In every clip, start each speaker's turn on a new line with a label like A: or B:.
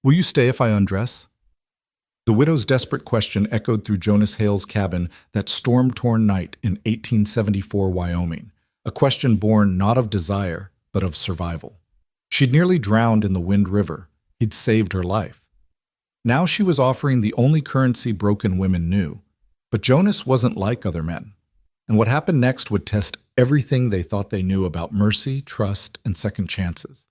A: Will you stay if I undress? The widow's desperate question echoed through Jonas Hale's cabin that storm-torn night in 1874 Wyoming, a question born not of desire, but of survival. She'd nearly drowned in the Wind River. He'd saved her life. Now she was offering the only currency broken women knew. But Jonas wasn't like other men. And what happened next would test everything they thought they knew about mercy, trust, and second chances.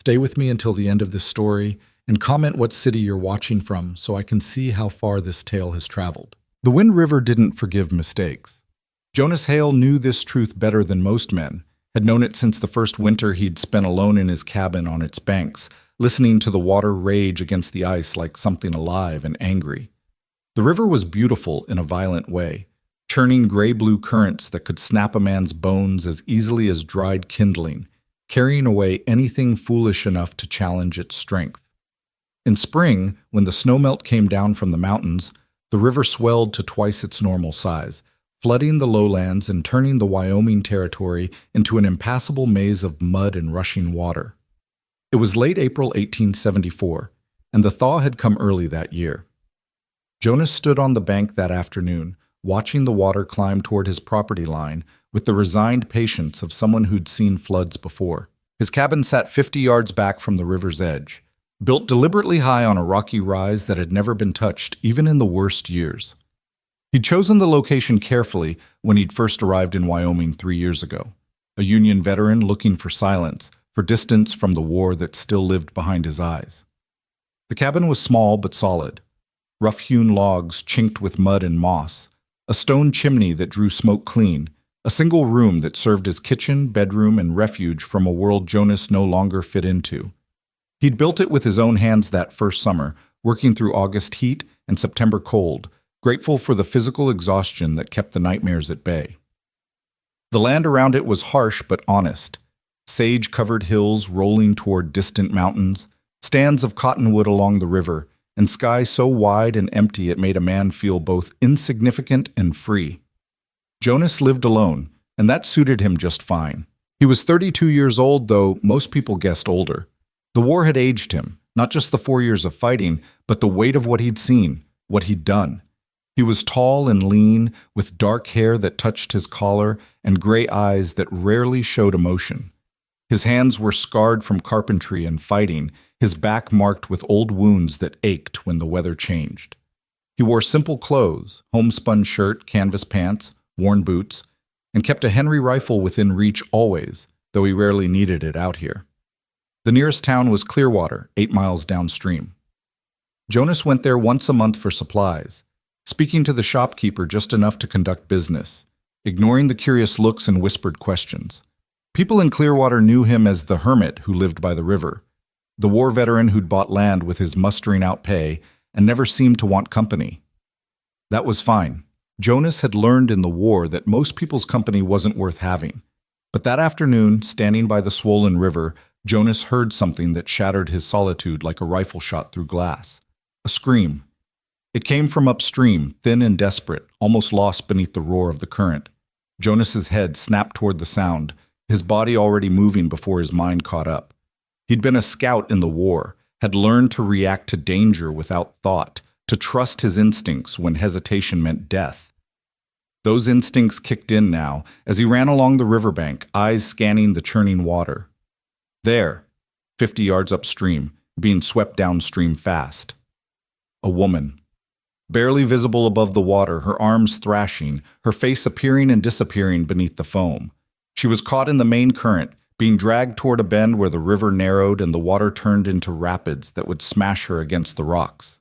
A: Stay with me until the end of this story, and comment what city you're watching from so I can see how far this tale has traveled. The Wind River didn't forgive mistakes. Jonas Hale knew this truth better than most men, had known it since the first winter he'd spent alone in his cabin on its banks, listening to the water rage against the ice like something alive and angry. The river was beautiful in a violent way, churning gray-blue currents that could snap a man's bones as easily as dried kindling, carrying away anything foolish enough to challenge its strength. In spring, when the snowmelt came down from the mountains, the river swelled to twice its normal size, flooding the lowlands and turning the Wyoming territory into an impassable maze of mud and rushing water. It was late April 1874, and the thaw had come early that year. Jonas stood on the bank that afternoon, watching the water climb toward his property line with the resigned patience of someone who'd seen floods before. His cabin sat 50 yards back from the river's edge, built deliberately high on a rocky rise that had never been touched even in the worst years. He'd chosen the location carefully when he'd first arrived in Wyoming 3 years ago, a Union veteran looking for silence, for distance from the war that still lived behind his eyes. The cabin was small but solid. Rough-hewn logs chinked with mud and moss, a stone chimney that drew smoke clean, a single room that served as kitchen, bedroom, and refuge from a world Jonas no longer fit into. He'd built it with his own hands that first summer, working through August heat and September cold, grateful for the physical exhaustion that kept the nightmares at bay. The land around it was harsh but honest. Sage-covered hills rolling toward distant mountains, stands of cottonwood along the river, and sky so wide and empty it made a man feel both insignificant and free. Jonas lived alone, and that suited him just fine. He was 32 years old, though most people guessed older. The war had aged him, not just the 4 years of fighting, but the weight of what he'd seen, what he'd done. He was tall and lean, with dark hair that touched his collar and gray eyes that rarely showed emotion. His hands were scarred from carpentry and fighting, his back marked with old wounds that ached when the weather changed. He wore simple clothes, homespun shirt, canvas pants, worn boots, and kept a Henry rifle within reach always, though he rarely needed it out here. The nearest town was Clearwater, 8 miles downstream. Jonas went there once a month for supplies, speaking to the shopkeeper just enough to conduct business, ignoring the curious looks and whispered questions. People in Clearwater knew him as the hermit who lived by the river, the war veteran who'd bought land with his mustering out pay and never seemed to want company. That was fine. Jonas had learned in the war that most people's company wasn't worth having. But that afternoon, standing by the swollen river, Jonas heard something that shattered his solitude like a rifle shot through glass. A scream. It came from upstream, thin and desperate, almost lost beneath the roar of the current. Jonas's head snapped toward the sound, his body already moving before his mind caught up. He'd been a scout in the war, had learned to react to danger without thought, to trust his instincts when hesitation meant death. Those instincts kicked in now as he ran along the riverbank, eyes scanning the churning water. There, 50 yards upstream, being swept downstream fast. A woman. Barely visible above the water, her arms thrashing, her face appearing and disappearing beneath the foam. She was caught in the main current, being dragged toward a bend where the river narrowed and the water turned into rapids that would smash her against the rocks.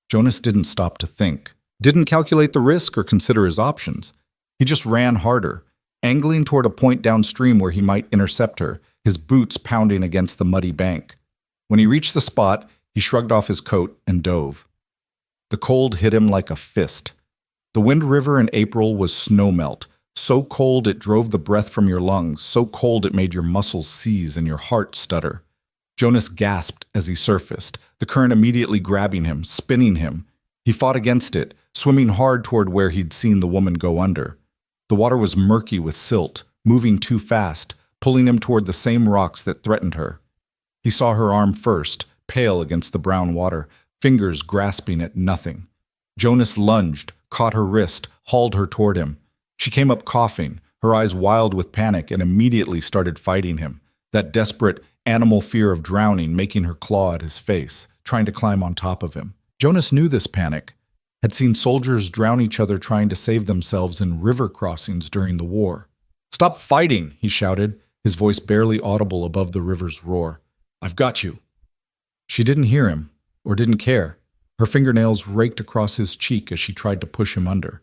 A: Jonas didn't stop to think, didn't calculate the risk or consider his options. He just ran harder, angling toward a point downstream where he might intercept her, his boots pounding against the muddy bank. When he reached the spot, he shrugged off his coat and dove. The cold hit him like a fist. The Wind River in April was snowmelt, so cold it drove the breath from your lungs, so cold it made your muscles seize and your heart stutter. Jonas gasped as he surfaced, the current immediately grabbing him, spinning him. He fought against it, swimming hard toward where he'd seen the woman go under. The water was murky with silt, moving too fast, pulling him toward the same rocks that threatened her. He saw her arm first, pale against the brown water, fingers grasping at nothing. Jonas lunged, caught her wrist, hauled her toward him. She came up coughing, her eyes wild with panic, and immediately started fighting him, that desperate, animal fear of drowning making her claw at his face, trying to climb on top of him. Jonas knew this panic, had seen soldiers drown each other trying to save themselves in river crossings during the war. "Stop fighting," he shouted, his voice barely audible above the river's roar. "I've got you." She didn't hear him, or didn't care. Her fingernails raked across his cheek as she tried to push him under.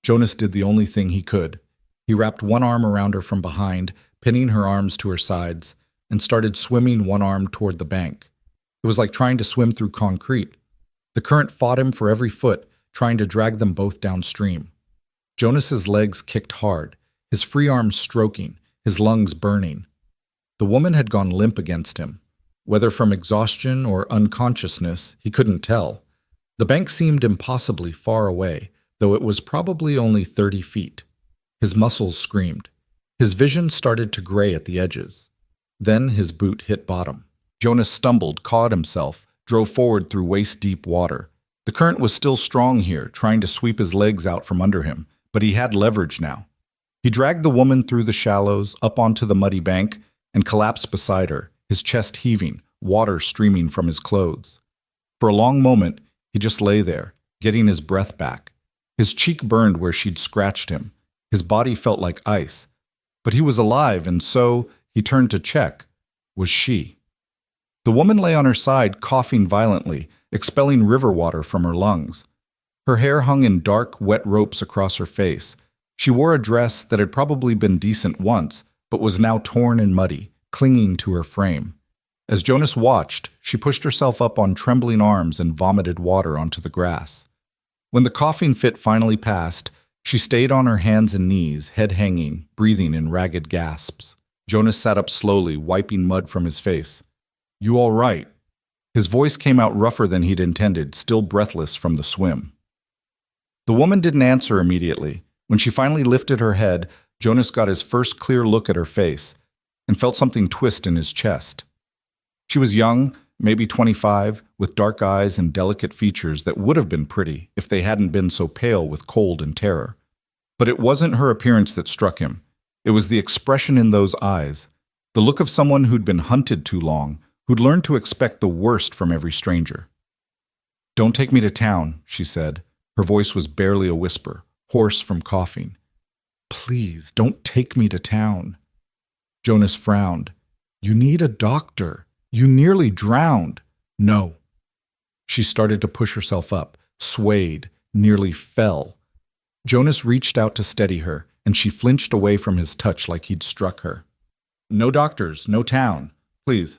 A: Jonas did the only thing he could. He wrapped one arm around her from behind, pinning her arms to her sides, and started swimming one arm toward the bank. It was like trying to swim through concrete. The current fought him for every foot, trying to drag them both downstream. Jonas's legs kicked hard, his free arms stroking, his lungs burning. The woman had gone limp against him. Whether from exhaustion or unconsciousness, he couldn't tell. The bank seemed impossibly far away, though it was probably only 30 feet. His muscles screamed. His vision started to gray at the edges. Then his boot hit bottom. Jonas stumbled, caught himself, drove forward through waist-deep water. The current was still strong here, trying to sweep his legs out from under him, but he had leverage now. He dragged the woman through the shallows, up onto the muddy bank, and collapsed beside her, his chest heaving, water streaming from his clothes. For a long moment, he just lay there, getting his breath back. His cheek burned where she'd scratched him. His body felt like ice. But he was alive, and so he turned to check. Was she? The woman lay on her side, coughing violently, expelling river water from her lungs. Her hair hung in dark, wet ropes across her face. She wore a dress that had probably been decent once, but was now torn and muddy, clinging to her frame. As Jonas watched, she pushed herself up on trembling arms and vomited water onto the grass. When the coughing fit finally passed, she stayed on her hands and knees, head hanging, breathing in ragged gasps. Jonas sat up slowly, wiping mud from his face. "You all right?" His voice came out rougher than he'd intended, still breathless from the swim. The woman didn't answer immediately. When she finally lifted her head, Jonas got his first clear look at her face and felt something twist in his chest. She was young, maybe 25, with dark eyes and delicate features that would have been pretty if they hadn't been so pale with cold and terror. But it wasn't her appearance that struck him. It was the expression in those eyes, the look of someone who'd been hunted too long, who'd learned to expect the worst from every stranger. "Don't take me to town," she said. Her voice was barely a whisper, hoarse from coughing. "Please, don't take me to town." Jonas frowned. "You need a doctor. You nearly drowned." "No." She started to push herself up, swayed, nearly fell. Jonas reached out to steady her, and she flinched away from his touch like he'd struck her. "No doctors, no town. Please."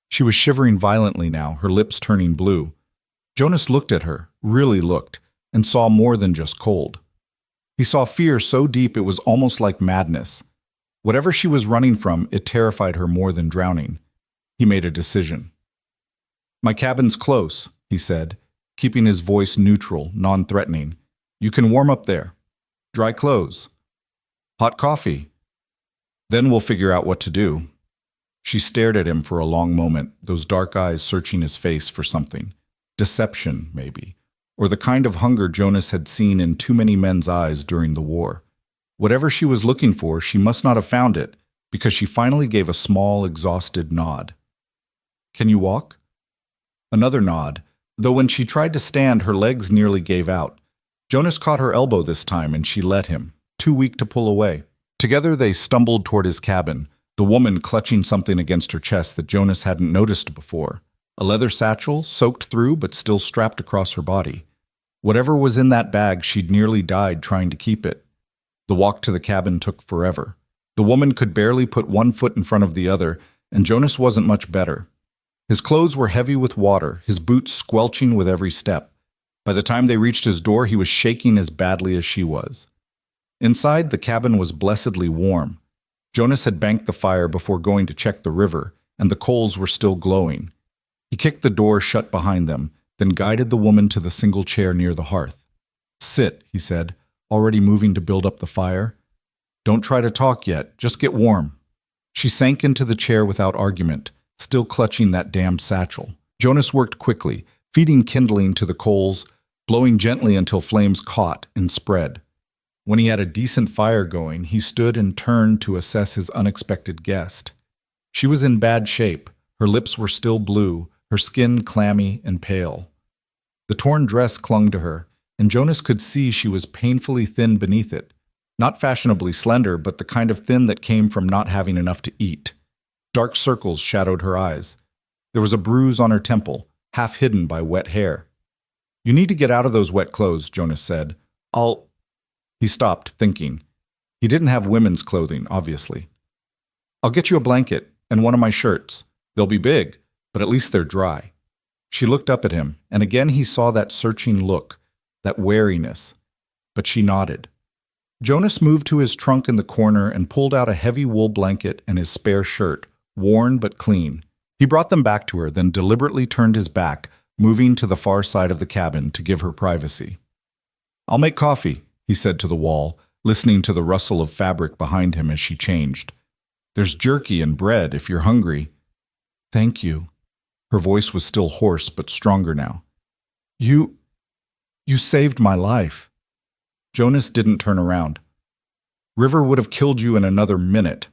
A: She was shivering violently now, her lips turning blue. Jonas looked at her, really looked, and saw more than just cold. He saw fear so deep it was almost like madness. Whatever she was running from, it terrified her more than drowning. He made a decision. "My cabin's close," he said, keeping his voice neutral, non-threatening. "You can warm up there. Dry clothes. Hot coffee. Then we'll figure out what to do." She stared at him for a long moment, those dark eyes searching his face for something. Deception, maybe. Or the kind of hunger Jonas had seen in too many men's eyes during the war. Whatever she was looking for, she must not have found it, because she finally gave a small, exhausted nod. "Can you walk?" Another nod, though when she tried to stand, her legs nearly gave out. Jonas caught her elbow this time, and she let him, too weak to pull away. Together they stumbled toward his cabin, the woman clutching something against her chest that Jonas hadn't noticed before. A leather satchel, soaked through but still strapped across her body. Whatever was in that bag, she'd nearly died trying to keep it. The walk to the cabin took forever. The woman could barely put one foot in front of the other, and Jonas wasn't much better. His clothes were heavy with water, his boots squelching with every step. By the time they reached his door, he was shaking as badly as she was. Inside, the cabin was blessedly warm. Jonas had banked the fire before going to check the river, and the coals were still glowing. He kicked the door shut behind them, then guided the woman to the single chair near the hearth. "Sit," he said, already moving to build up the fire. "Don't try to talk yet, just get warm." She sank into the chair without argument, still clutching that damned satchel. Jonas worked quickly, feeding kindling to the coals, blowing gently until flames caught and spread. When he had a decent fire going, he stood and turned to assess his unexpected guest. She was in bad shape. Her lips were still blue, her skin clammy and pale. The torn dress clung to her, and Jonas could see she was painfully thin beneath it. Not fashionably slender, but the kind of thin that came from not having enough to eat. Dark circles shadowed her eyes. There was a bruise on her temple, half hidden by wet hair. "You need to get out of those wet clothes," Jonas said. He stopped, thinking. He didn't have women's clothing, obviously. "I'll get you a blanket and one of my shirts. They'll be big, but at least they're dry." She looked up at him, and again he saw that searching look, that wariness. But she nodded. Jonas moved to his trunk in the corner and pulled out a heavy wool blanket and his spare shirt, worn but clean. He brought them back to her, then deliberately turned his back, moving to the far side of the cabin to give her privacy. "I'll make coffee," he said to the wall, listening to the rustle of fabric behind him as she changed. "There's jerky and bread if you're hungry." "Thank you." Her voice was still hoarse but stronger now. You saved my life." Jonas didn't turn around. "River would have killed you in another minute.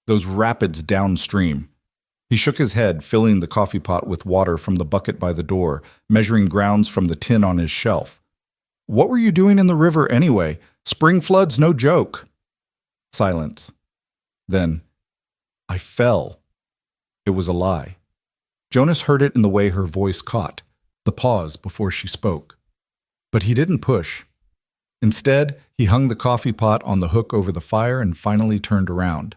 A: Those rapids downstream." He shook his head, filling the coffee pot with water from the bucket by the door, measuring grounds from the tin on his shelf. "What were you doing in the river anyway? Spring flood's no joke." Silence. Then, "I fell." It was a lie. Jonas heard it in the way her voice caught, the pause before she spoke. But he didn't push. Instead, he hung the coffee pot on the hook over the fire and finally turned around.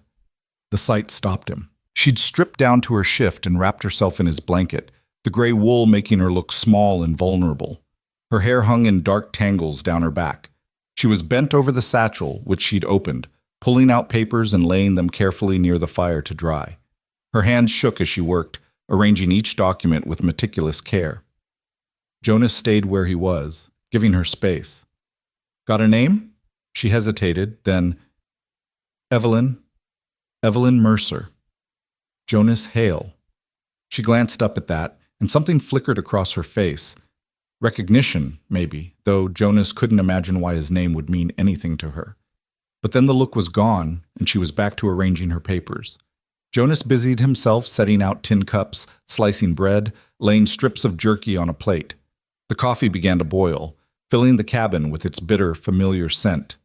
A: The sight stopped him. She'd stripped down to her shift and wrapped herself in his blanket, the gray wool making her look small and vulnerable. Her hair hung in dark tangles down her back. She was bent over the satchel, which she'd opened, pulling out papers and laying them carefully near the fire to dry. Her hands shook as she worked, arranging each document with meticulous care. Jonas stayed where he was, giving her space. "Got a name?" She hesitated, then, Evelyn Mercer. Jonas Hale." She glanced up at that, and something flickered across her face. Recognition, maybe, though Jonas couldn't imagine why his name would mean anything to her. But then the look was gone, and she was back to arranging her papers. Jonas busied himself setting out tin cups, slicing bread, laying strips of jerky on a plate. The coffee began to boil, filling the cabin with its bitter, familiar scent.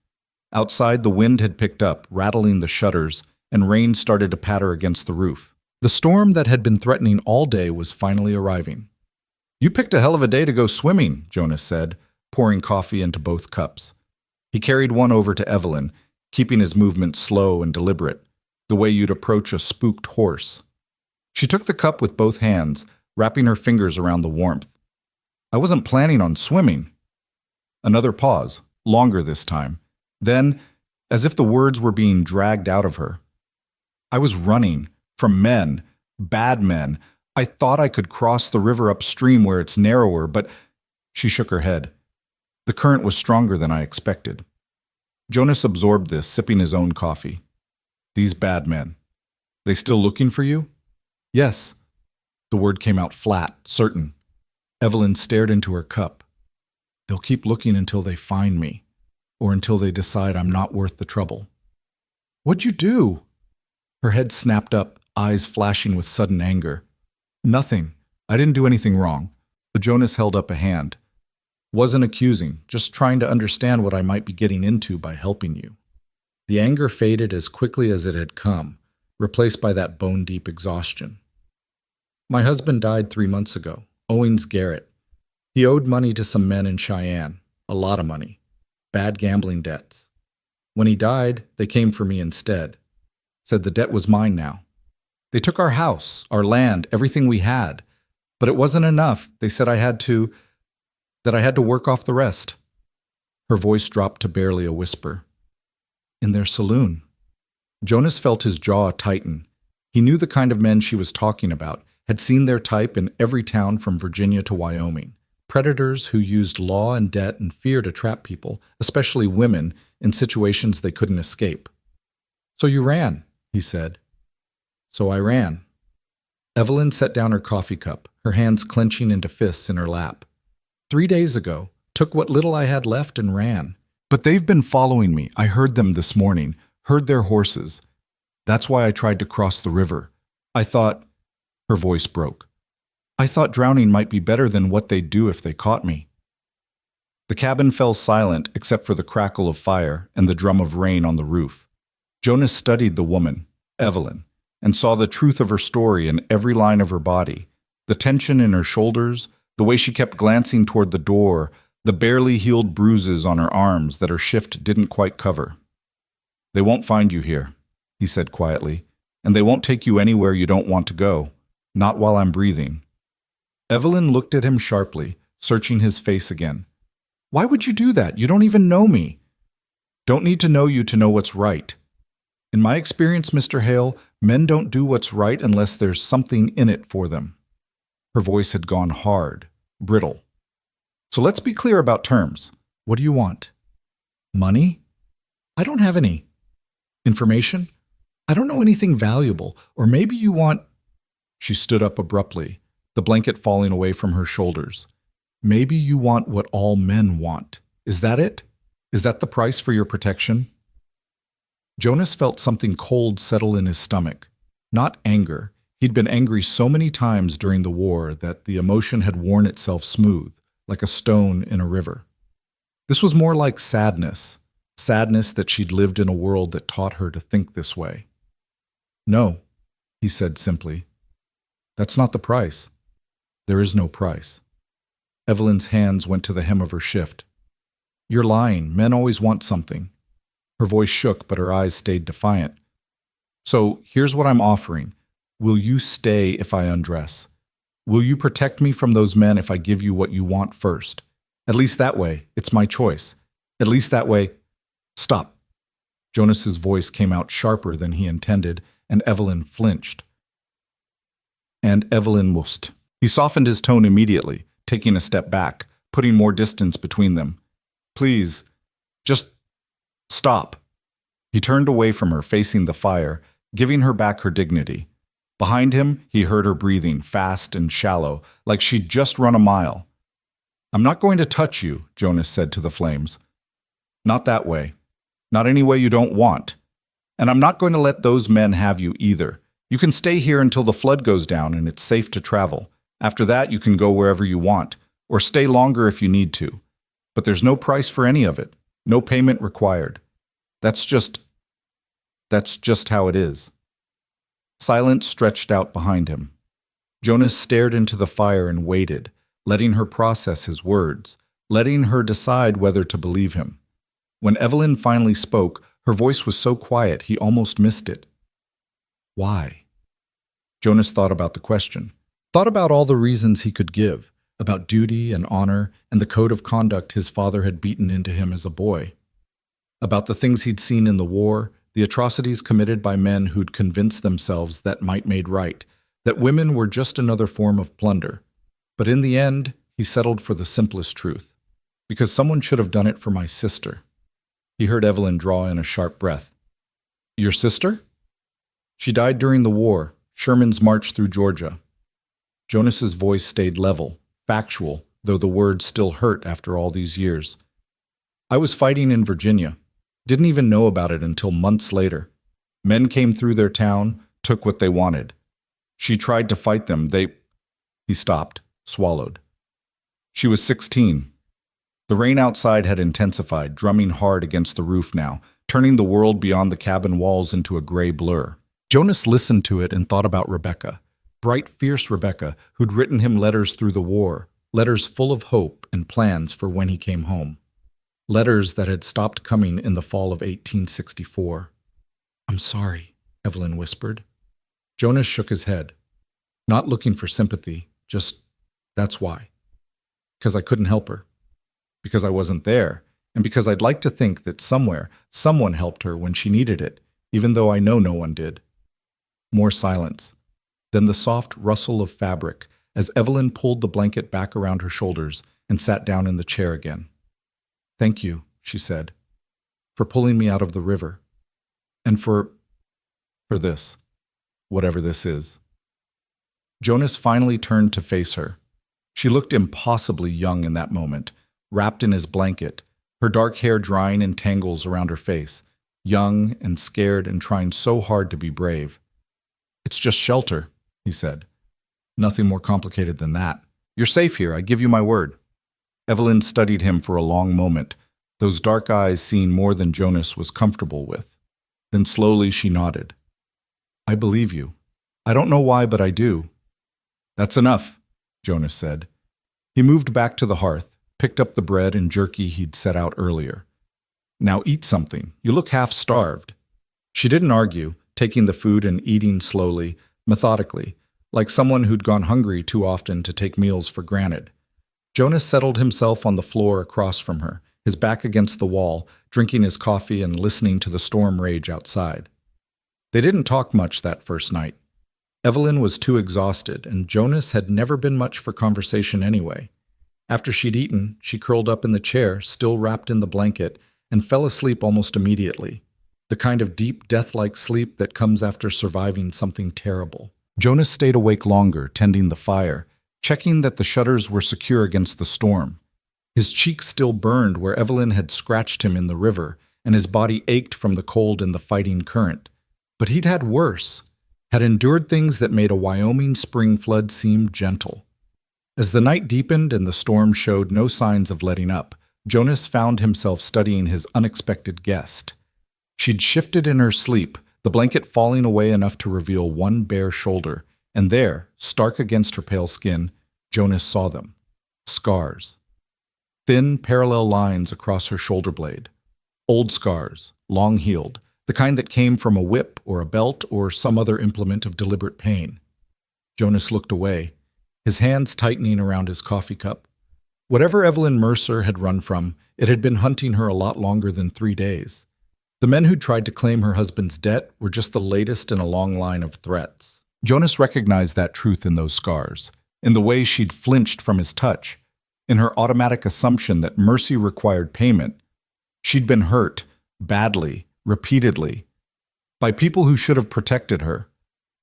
A: Outside, the wind had picked up, rattling the shutters, and rain started to patter against the roof. The storm that had been threatening all day was finally arriving. "You picked a hell of a day to go swimming," Jonas said, pouring coffee into both cups. He carried one over to Evelyn, keeping his movements slow and deliberate, the way you'd approach a spooked horse. She took the cup with both hands, wrapping her fingers around the warmth. "I wasn't planning on swimming." Another pause, longer this time. Then, as if the words were being dragged out of her, "I was running. From men. Bad men. I thought I could cross the river upstream where it's narrower, but—" She shook her head. "The current was stronger than I expected." Jonas absorbed this, sipping his own coffee. "These bad men. They still looking for you?" "Yes." The word came out flat, certain. Evelyn stared into her cup. "They'll keep looking until they find me, or until they decide I'm not worth the trouble." "What'd you do?" Her head snapped up, eyes flashing with sudden anger. "Nothing. I didn't do anything wrong." Jonas held up a hand. "Wasn't accusing, just trying to understand what I might be getting into by helping you." The anger faded as quickly as it had come, replaced by that bone-deep exhaustion. "My husband died 3 months ago, Owings Garrett. He owed money to some men in Cheyenne, a lot of money, bad gambling debts. When he died, they came for me instead. Said the debt was mine now. They took our house, our land, everything we had. But it wasn't enough. They said I had to work off the rest." Her voice dropped to barely a whisper. "In their saloon." Jonas felt his jaw tighten. He knew the kind of men she was talking about, had seen their type in every town from Virginia to Wyoming. Predators who used law and debt and fear to trap people, especially women, in situations they couldn't escape. "So you ran," he said. "So I ran." Evelyn set down her coffee cup, her hands clenching into fists in her lap. 3 days ago, took what little I had left and ran. But they've been following me. I heard them this morning, heard their horses. That's why I tried to cross the river. I thought, her voice broke. I thought drowning might be better than what they'd do if they caught me. The cabin fell silent except for the crackle of fire and the drum of rain on the roof. Jonas studied the woman, Evelyn, and saw the truth of her story in every line of her body, the tension in her shoulders, the way she kept glancing toward the door, the barely healed bruises on her arms that her shift didn't quite cover. They won't find you here, he said quietly, and they won't take you anywhere you don't want to go, not while I'm breathing. Evelyn looked at him sharply, searching his face again. Why would you do that? You don't even know me. Don't need to know you to know what's right. In my experience, Mr. Hale, men don't do what's right unless there's something in it for them. Her voice had gone hard, brittle. So let's be clear about terms. What do you want? Money? I don't have any. Information? I don't know anything valuable. Or maybe you want... She stood up abruptly, the blanket falling away from her shoulders. Maybe you want what all men want. Is that it? Is that the price for your protection? Jonas felt something cold settle in his stomach. Not anger. He'd been angry so many times during the war that the emotion had worn itself smooth, like a stone in a river. This was more like sadness. Sadness that she'd lived in a world that taught her to think this way. No, he said simply. That's not the price. There is no price. Evelyn's hands went to the hem of her shift. You're lying. Men always want something. Her voice shook, but her eyes stayed defiant. So here's what I'm offering. Will you stay if I undress? Will you protect me from those men if I give you what you want first? At least that way, it's my choice. At least that way... Stop. Jonas's voice came out sharper than he intended, and Evelyn flinched. And Evelyn wust. He softened his tone immediately, taking a step back, putting more distance between them. Please, just stop. He turned away from her, facing the fire, giving her back her dignity. Behind him, he heard her breathing, fast and shallow, like she'd just run a mile. I'm not going to touch you, Jonas said to the flames. Not that way. Not any way you don't want. And I'm not going to let those men have you either. You can stay here until the flood goes down and it's safe to travel. After that, you can go wherever you want, or stay longer if you need to. But there's no price for any of it. No payment required. That's just how it is. Silence stretched out behind him. Jonas stared into the fire and waited, letting her process his words, letting her decide whether to believe him. When Evelyn finally spoke, her voice was so quiet he almost missed it. Why? Jonas thought about the question, thought about all the reasons he could give, about duty and honor and the code of conduct his father had beaten into him as a boy, about the things he'd seen in the war, the atrocities committed by men who'd convinced themselves that might made right, that women were just another form of plunder. But in the end, he settled for the simplest truth. Because someone should have done it for my sister. He heard Evelyn draw in a sharp breath. Your sister? She died during the war, Sherman's march through Georgia. Jonas's voice stayed level, factual, though the words still hurt after all these years. I was fighting in Virginia. Didn't even know about it until months later. Men came through their town, took what they wanted. She tried to fight them. He stopped, swallowed. She was 16. The rain outside had intensified, drumming hard against the roof now, turning the world beyond the cabin walls into a gray blur. Jonas listened to it and thought about Rebecca, bright, fierce Rebecca, who'd written him letters through the war, letters full of hope and plans for when he came home. Letters that had stopped coming in the fall of 1864. I'm sorry, Evelyn whispered. Jonas shook his head, not looking for sympathy, just, that's why. Because I couldn't help her. Because I wasn't there, and because I'd like to think that somewhere, someone helped her when she needed it, even though I know no one did. More silence. Then the soft rustle of fabric as Evelyn pulled the blanket back around her shoulders and sat down in the chair again. Thank you, she said, for pulling me out of the river. And for this, whatever this is. Jonas finally turned to face her. She looked impossibly young in that moment, wrapped in his blanket, her dark hair drying in tangles around her face, young and scared and trying so hard to be brave. "It's just shelter," he said. "Nothing more complicated than that. You're safe here, I give you my word." Evelyn studied him for a long moment, those dark eyes seeing more than Jonas was comfortable with. Then slowly she nodded. "I believe you. I don't know why, but I do." "That's enough," Jonas said. He moved back to the hearth, picked up the bread and jerky he'd set out earlier. "Now eat something. You look half-starved." She didn't argue, taking the food and eating slowly, methodically, like someone who'd gone hungry too often to take meals for granted. Jonas settled himself on the floor across from her, his back against the wall, drinking his coffee and listening to the storm rage outside. They didn't talk much that first night. Evelyn was too exhausted, and Jonas had never been much for conversation anyway. After she'd eaten, she curled up in the chair, still wrapped in the blanket, and fell asleep almost immediately. The kind of deep, death-like sleep that comes after surviving something terrible. Jonas stayed awake longer, tending the fire, checking that the shutters were secure against the storm. His cheeks still burned where Evelyn had scratched him in the river, and his body ached from the cold and the fighting current. But he'd had worse, had endured things that made a Wyoming spring flood seem gentle. As the night deepened and the storm showed no signs of letting up, Jonas found himself studying his unexpected guest. She'd shifted in her sleep, the blanket falling away enough to reveal one bare shoulder, and there, stark against her pale skin, Jonas saw them. Scars. Thin, parallel lines across her shoulder blade. Old scars, long-healed, the kind that came from a whip or a belt or some other implement of deliberate pain. Jonas looked away, his hands tightening around his coffee cup. Whatever Evelyn Mercer had run from, it had been hunting her a lot longer than 3 days. The men who'd tried to claim her husband's debt were just the latest in a long line of threats. Jonas recognized that truth in those scars, in the way she'd flinched from his touch, in her automatic assumption that mercy required payment. She'd been hurt, badly, repeatedly, by people who should have protected her.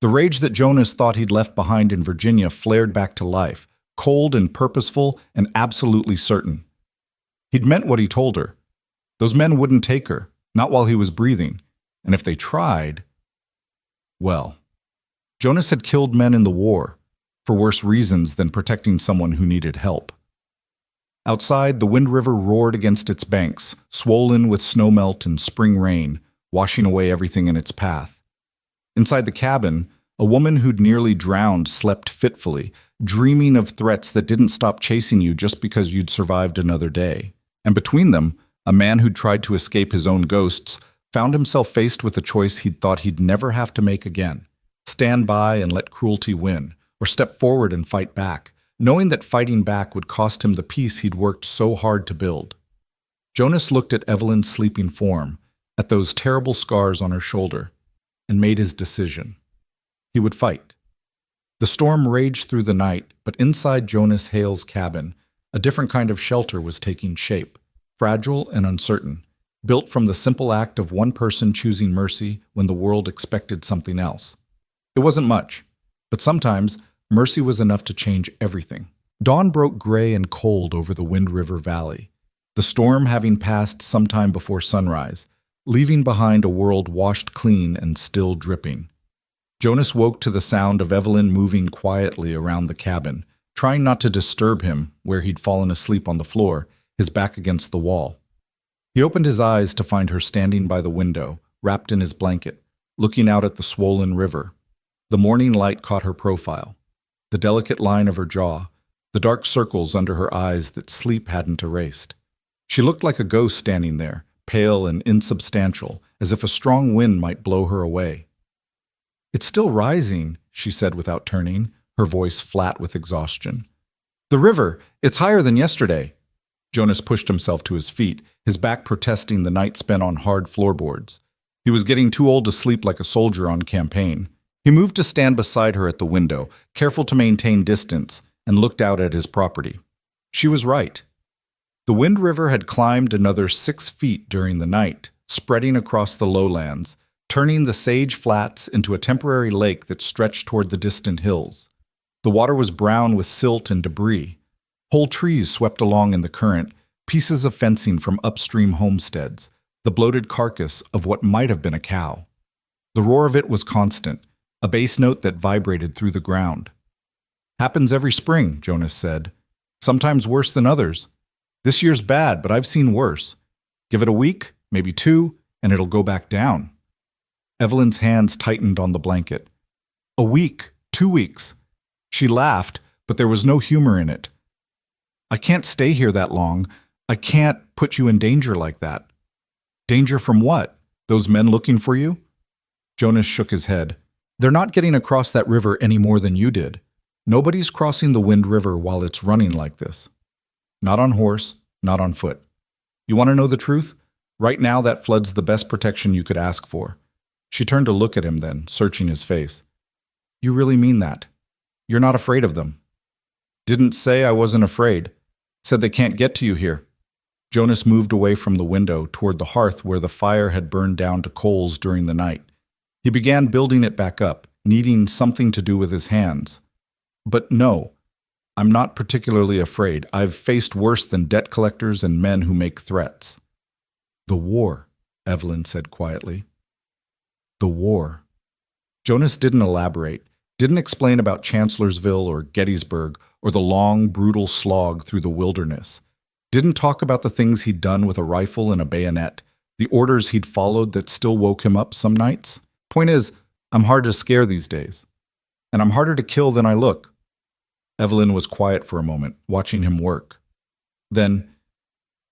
A: The rage that Jonas thought he'd left behind in Virginia flared back to life, cold and purposeful and absolutely certain. He'd meant what he told her. Those men wouldn't take her, not while he was breathing, and if they tried, well, Jonas had killed men in the war, for worse reasons than protecting someone who needed help. Outside, the Wind River roared against its banks, swollen with snowmelt and spring rain, washing away everything in its path. Inside the cabin, a woman who'd nearly drowned slept fitfully, dreaming of threats that didn't stop chasing you just because you'd survived another day. And between them, a man who'd tried to escape his own ghosts found himself faced with a choice he'd thought he'd never have to make again. Stand by and let cruelty win, or step forward and fight back, knowing that fighting back would cost him the peace he'd worked so hard to build. Jonas looked at Evelyn's sleeping form, at those terrible scars on her shoulder, and made his decision. He would fight. The storm raged through the night, but inside Jonas Hale's cabin, a different kind of shelter was taking shape, fragile and uncertain, built from the simple act of one person choosing mercy when the world expected something else. It wasn't much, but sometimes mercy was enough to change everything. Dawn broke gray and cold over the Wind River Valley, the storm having passed sometime before sunrise, leaving behind a world washed clean and still dripping. Jonas woke to the sound of Evelyn moving quietly around the cabin, trying not to disturb him where he'd fallen asleep on the floor, his back against the wall. He opened his eyes to find her standing by the window, wrapped in his blanket, looking out at the swollen river. The morning light caught her profile, the delicate line of her jaw, the dark circles under her eyes that sleep hadn't erased. She looked like a ghost standing there, pale and insubstantial, as if a strong wind might blow her away. "It's still rising," she said without turning, her voice flat with exhaustion. "The river, it's higher than yesterday." Jonas pushed himself to his feet, his back protesting the night spent on hard floorboards. He was getting too old to sleep like a soldier on campaign. He moved to stand beside her at the window, careful to maintain distance, and looked out at his property. She was right. The Wind River had climbed another 6 feet during the night, spreading across the lowlands, turning the Sage Flats into a temporary lake that stretched toward the distant hills. The water was brown with silt and debris. Whole trees swept along in the current, pieces of fencing from upstream homesteads, the bloated carcass of what might have been a cow. The roar of it was constant, a bass note that vibrated through the ground. "Happens every spring," Jonas said. "Sometimes worse than others. This year's bad, but I've seen worse. Give it a week, maybe two, and it'll go back down." Evelyn's hands tightened on the blanket. "A week, 2 weeks." She laughed, but there was no humor in it. "I can't stay here that long. I can't put you in danger like that." "Danger from what? Those men looking for you?" Jonas shook his head. "They're not getting across that river any more than you did. Nobody's crossing the Wind River while it's running like this. Not on horse, not on foot. You want to know the truth? Right now that flood's the best protection you could ask for." She turned to look at him then, searching his face. "You really mean that? You're not afraid of them?" "Didn't say I wasn't afraid. Said they can't get to you here." Jonas moved away from the window toward the hearth where the fire had burned down to coals during the night. He began building it back up, needing something to do with his hands. "But no, I'm not particularly afraid. I've faced worse than debt collectors and men who make threats." "The war," Evelyn said quietly. "The war." Jonas didn't elaborate, didn't explain about Chancellorsville or Gettysburg or the long, brutal slog through the wilderness. Didn't talk about the things he'd done with a rifle and a bayonet, the orders he'd followed that still woke him up some nights. Point is, I'm hard to scare these days. And I'm harder to kill than I look. Evelyn was quiet for a moment, watching him work. Then,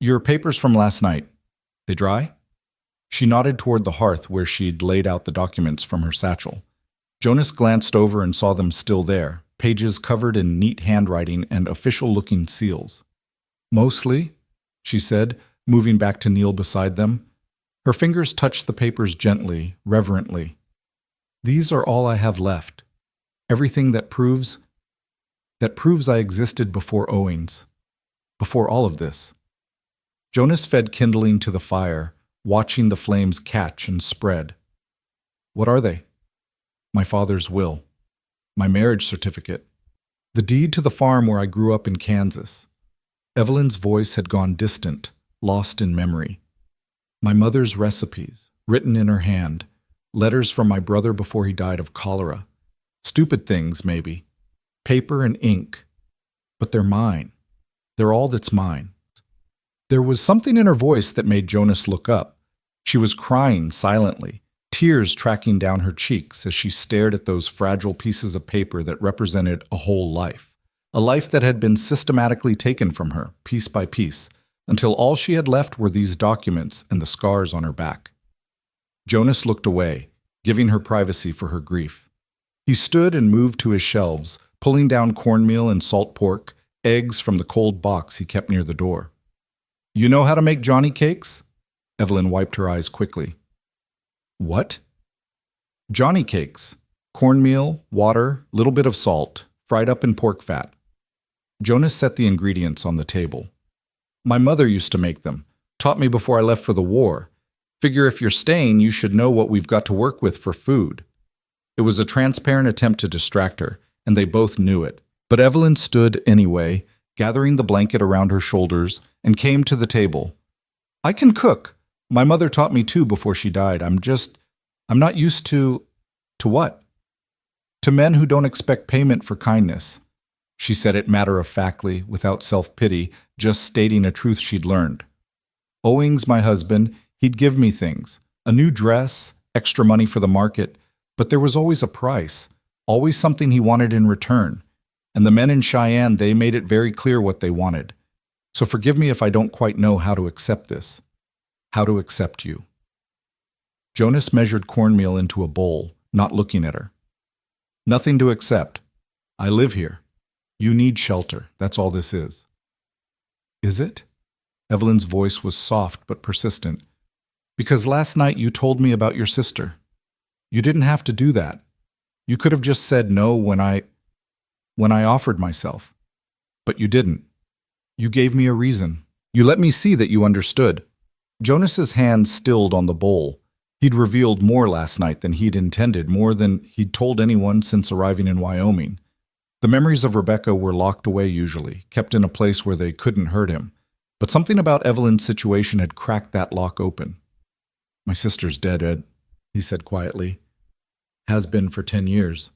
A: "Your papers from last night, they dry?" She nodded toward the hearth where she'd laid out the documents from her satchel. Jonas glanced over and saw them still there, pages covered in neat handwriting and official-looking seals. "Mostly," she said, moving back to kneel beside them. Her fingers touched the papers gently, reverently. "These are all I have left. Everything that proves I existed before Owings, before all of this." Jonas fed kindling to the fire, watching the flames catch and spread. "What are they?" "My father's will. My marriage certificate. The deed to the farm where I grew up in Kansas." Evelyn's voice had gone distant, lost in memory. "My mother's recipes, written in her hand. Letters from my brother before he died of cholera. Stupid things, maybe. Paper and ink. But they're mine. They're all that's mine." There was something in her voice that made Jonas look up. She was crying silently, tears tracking down her cheeks as she stared at those fragile pieces of paper that represented a whole life. A life that had been systematically taken from her, piece by piece, until all she had left were these documents and the scars on her back. Jonas looked away, giving her privacy for her grief. He stood and moved to his shelves, pulling down cornmeal and salt pork, eggs from the cold box he kept near the door. "You know how to make Johnny cakes?" Evelyn wiped her eyes quickly. "What?" "Johnny cakes. Cornmeal, water, little bit of salt, fried up in pork fat." Jonas set the ingredients on the table. "My mother used to make them. Taught me before I left for the war. Figure if you're staying, you should know what we've got to work with for food." It was a transparent attempt to distract her, and they both knew it. But Evelyn stood anyway, gathering the blanket around her shoulders, and came to the table. "I can cook. My mother taught me too before she died. I'm not used to..." "To what?" "To men who don't expect payment for kindness." She said it matter-of-factly, without self-pity, just stating a truth she'd learned. "Owings, my husband, he'd give me things. A new dress, extra money for the market, but there was always a price, always something he wanted in return. And the men in Cheyenne, they made it very clear what they wanted. So forgive me if I don't quite know how to accept this. How to accept you." Jonas measured cornmeal into a bowl, not looking at her. "Nothing to accept. I live here. You need shelter. That's all this is." "Is it?" Evelyn's voice was soft but persistent. "Because last night you told me about your sister. You didn't have to do that. You could have just said no when I offered myself. But you didn't. You gave me a reason. You let me see that you understood." Jonas's hand stilled on the bowl. He'd revealed more last night than he'd intended, more than he'd told anyone since arriving in Wyoming. The memories of Rebecca were locked away usually, kept in a place where they couldn't hurt him. But something about Evelyn's situation had cracked that lock open. "My sister's dead, Ed," he said quietly. "Has been for 10 years.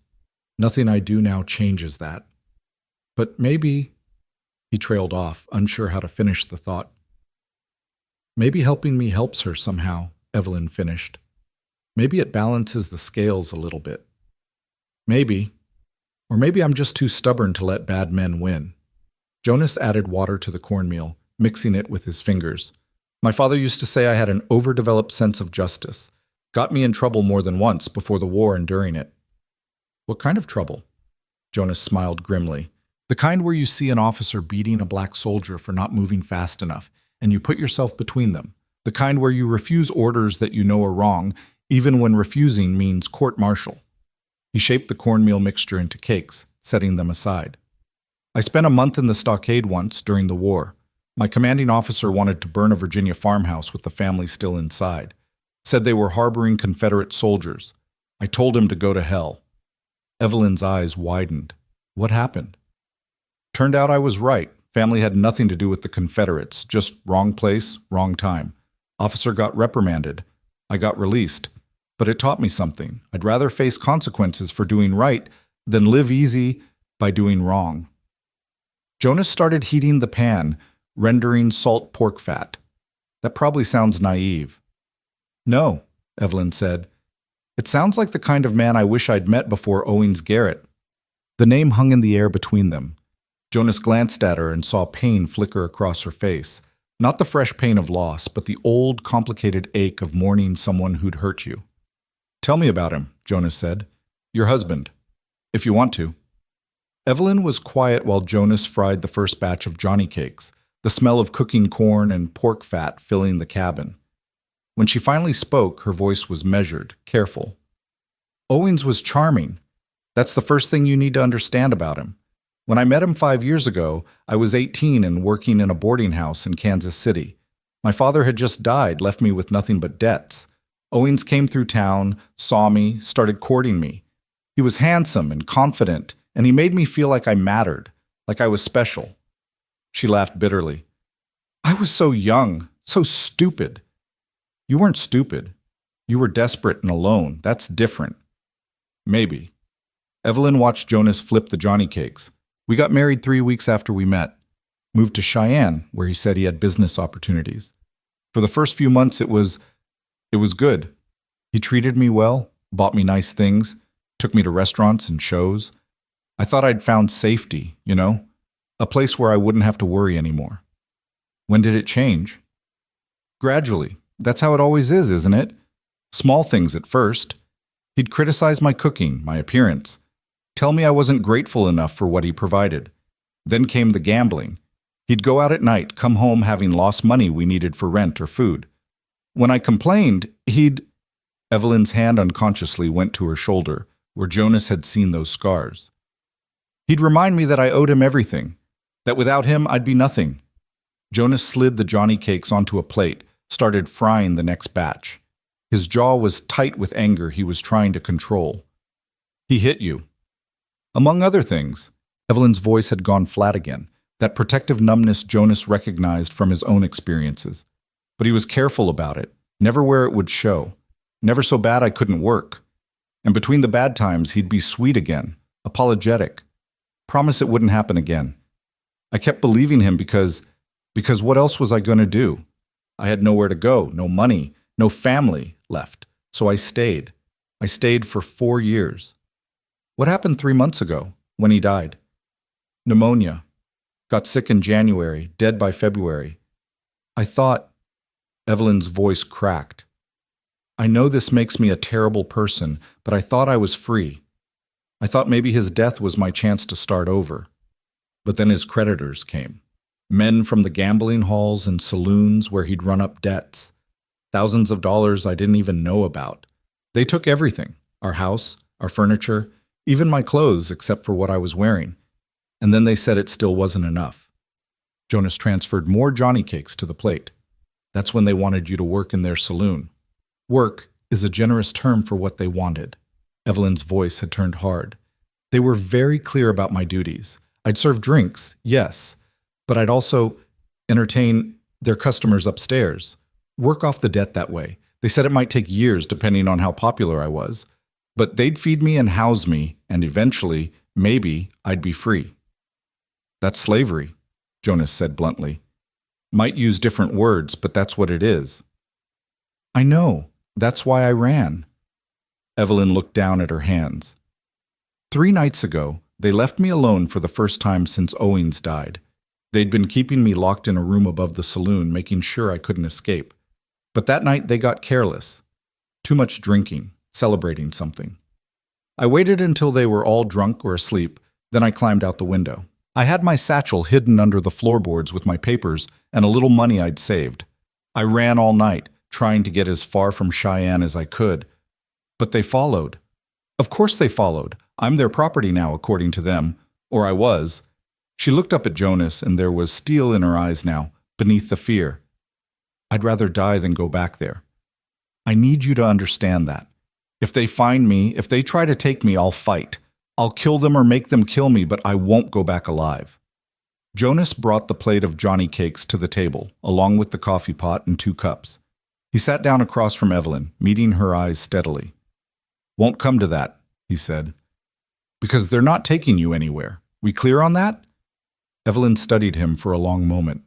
A: Nothing I do now changes that. But maybe," he trailed off, unsure how to finish the thought. "Maybe helping me helps her somehow," Evelyn finished. "Maybe it balances the scales a little bit. Maybe. Or maybe I'm just too stubborn to let bad men win." Jonas added water to the cornmeal, mixing it with his fingers. "My father used to say I had an overdeveloped sense of justice. Got me in trouble more than once before the war and during it." "What kind of trouble?" Jonas smiled grimly. "The kind where you see an officer beating a black soldier for not moving fast enough, and you put yourself between them. The kind where you refuse orders that you know are wrong, even when refusing means court-martial." He shaped the cornmeal mixture into cakes, setting them aside. "I spent a month in the stockade once during the war. My commanding officer wanted to burn a Virginia farmhouse with the family still inside. Said they were harboring Confederate soldiers. I told him to go to hell." Evelyn's eyes widened. "What happened?" "Turned out I was right. Family had nothing to do with the Confederates, just wrong place, wrong time. Officer got reprimanded. I got released. But it taught me something. I'd rather face consequences for doing right than live easy by doing wrong." Jonas started heating the pan, rendering salt pork fat. "That probably sounds naive." "No," Evelyn said. "It sounds like the kind of man I wish I'd met before Owings Garrett." The name hung in the air between them. Jonas glanced at her and saw pain flicker across her face. Not the fresh pain of loss, but the old, complicated ache of mourning someone who'd hurt you. "Tell me about him," Jonas said. "Your husband, if you want to." Evelyn was quiet while Jonas fried the first batch of Johnny cakes, the smell of cooking corn and pork fat filling the cabin. When she finally spoke, her voice was measured, careful. "Owings was charming. That's the first thing you need to understand about him. When I met him 5 years ago, I was 18 and working in a boarding house in Kansas City. My father had just died, left me with nothing but debts. Owings came through town, saw me, started courting me. He was handsome and confident, and he made me feel like I mattered, like I was special." She laughed bitterly. "I was so young, so stupid." "You weren't stupid. You were desperate and alone. That's different." "Maybe." Evelyn watched Jonas flip the Johnny cakes. "We got married 3 weeks after we met. Moved to Cheyenne, where he said he had business opportunities. For the first few months it was good. He treated me well, bought me nice things, took me to restaurants and shows. I thought I'd found safety, a place where I wouldn't have to worry anymore." "When did it change?" "Gradually. That's how it always is, isn't it? Small things at first. He'd criticize my cooking, my appearance. Tell me I wasn't grateful enough for what he provided. Then came the gambling. He'd go out at night, come home having lost money we needed for rent or food. When I complained, Evelyn's hand unconsciously went to her shoulder, where Jonas had seen those scars. "He'd remind me that I owed him everything, that without him I'd be nothing." Jonas slid the Johnny cakes onto a plate, started frying the next batch. His jaw was tight with anger he was trying to control. "He hit you." "Among other things." Evelyn's voice had gone flat again, that protective numbness Jonas recognized from his own experiences. But he was careful about it, never where it would show. Never so bad I couldn't work. And between the bad times, he'd be sweet again, apologetic. Promise it wouldn't happen again. I kept believing him because what else was I going to do? I had nowhere to go, no money, no family left. So I stayed. I stayed for 4 years. What happened 3 months ago, when he died? Pneumonia. Got sick in January, dead by February. I thought... Evelyn's voice cracked. "I know this makes me a terrible person, but I thought I was free. I thought maybe his death was my chance to start over. But then his creditors came. Men from the gambling halls and saloons where he'd run up debts. Thousands of dollars I didn't even know about. They took everything, our house, our furniture, even my clothes except for what I was wearing. And then they said it still wasn't enough." Jonas transferred more Johnny cakes to the plate. "That's when they wanted you to work in their saloon." Work is a generous term for what they wanted. Evelyn's voice had turned hard. They were very clear about my duties. I'd serve drinks, yes, but I'd also entertain their customers upstairs, work off the debt that way. They said it might take years depending on how popular I was, but they'd feed me and house me, and eventually, maybe, I'd be free. That's slavery, Jonas said bluntly. Might use different words, but that's what it is. I know. That's why I ran. Evelyn looked down at her hands. 3 nights ago, they left me alone for the first time since Owings died. They'd been keeping me locked in a room above the saloon, making sure I couldn't escape. But that night they got careless. Too much drinking, celebrating something. I waited until they were all drunk or asleep, then I climbed out the window. I had my satchel hidden under the floorboards with my papers and a little money I'd saved. I ran all night, trying to get as far from Cheyenne as I could. But they followed. Of course they followed. I'm their property now, according to them. Or I was. She looked up at Jonas, and there was steel in her eyes now, beneath the fear. I'd rather die than go back there. I need you to understand that. If they find me, if they try to take me, I'll fight. I'll kill them or make them kill me, but I won't go back alive. Jonas brought the plate of Johnny cakes to the table, along with the coffee pot and 2 cups. He sat down across from Evelyn, meeting her eyes steadily. Won't come to that, he said. Because they're not taking you anywhere. We clear on that? Evelyn studied him for a long moment.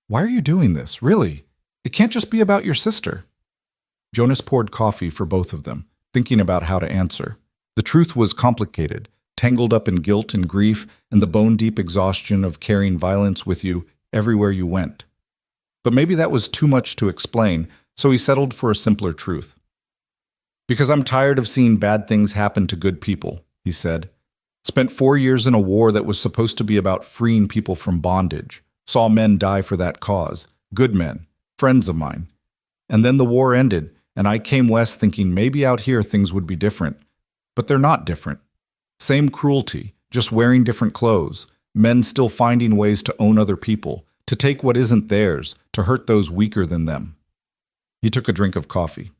A: Why are you doing this, really? It can't just be about your sister. Jonas poured coffee for both of them, thinking about how to answer. The truth was complicated, tangled up in guilt and grief and the bone-deep exhaustion of carrying violence with you everywhere you went. But maybe that was too much to explain, so he settled for a simpler truth. Because I'm tired of seeing bad things happen to good people, he said. Spent 4 years in a war that was supposed to be about freeing people from bondage. Saw men die for that cause. Good men. Friends of mine. And then the war ended, and I came west thinking maybe out here things would be different. But they're not different. Same cruelty, just wearing different clothes. Men still finding ways to own other people, to take what isn't theirs, to hurt those weaker than them. He took a drink of coffee.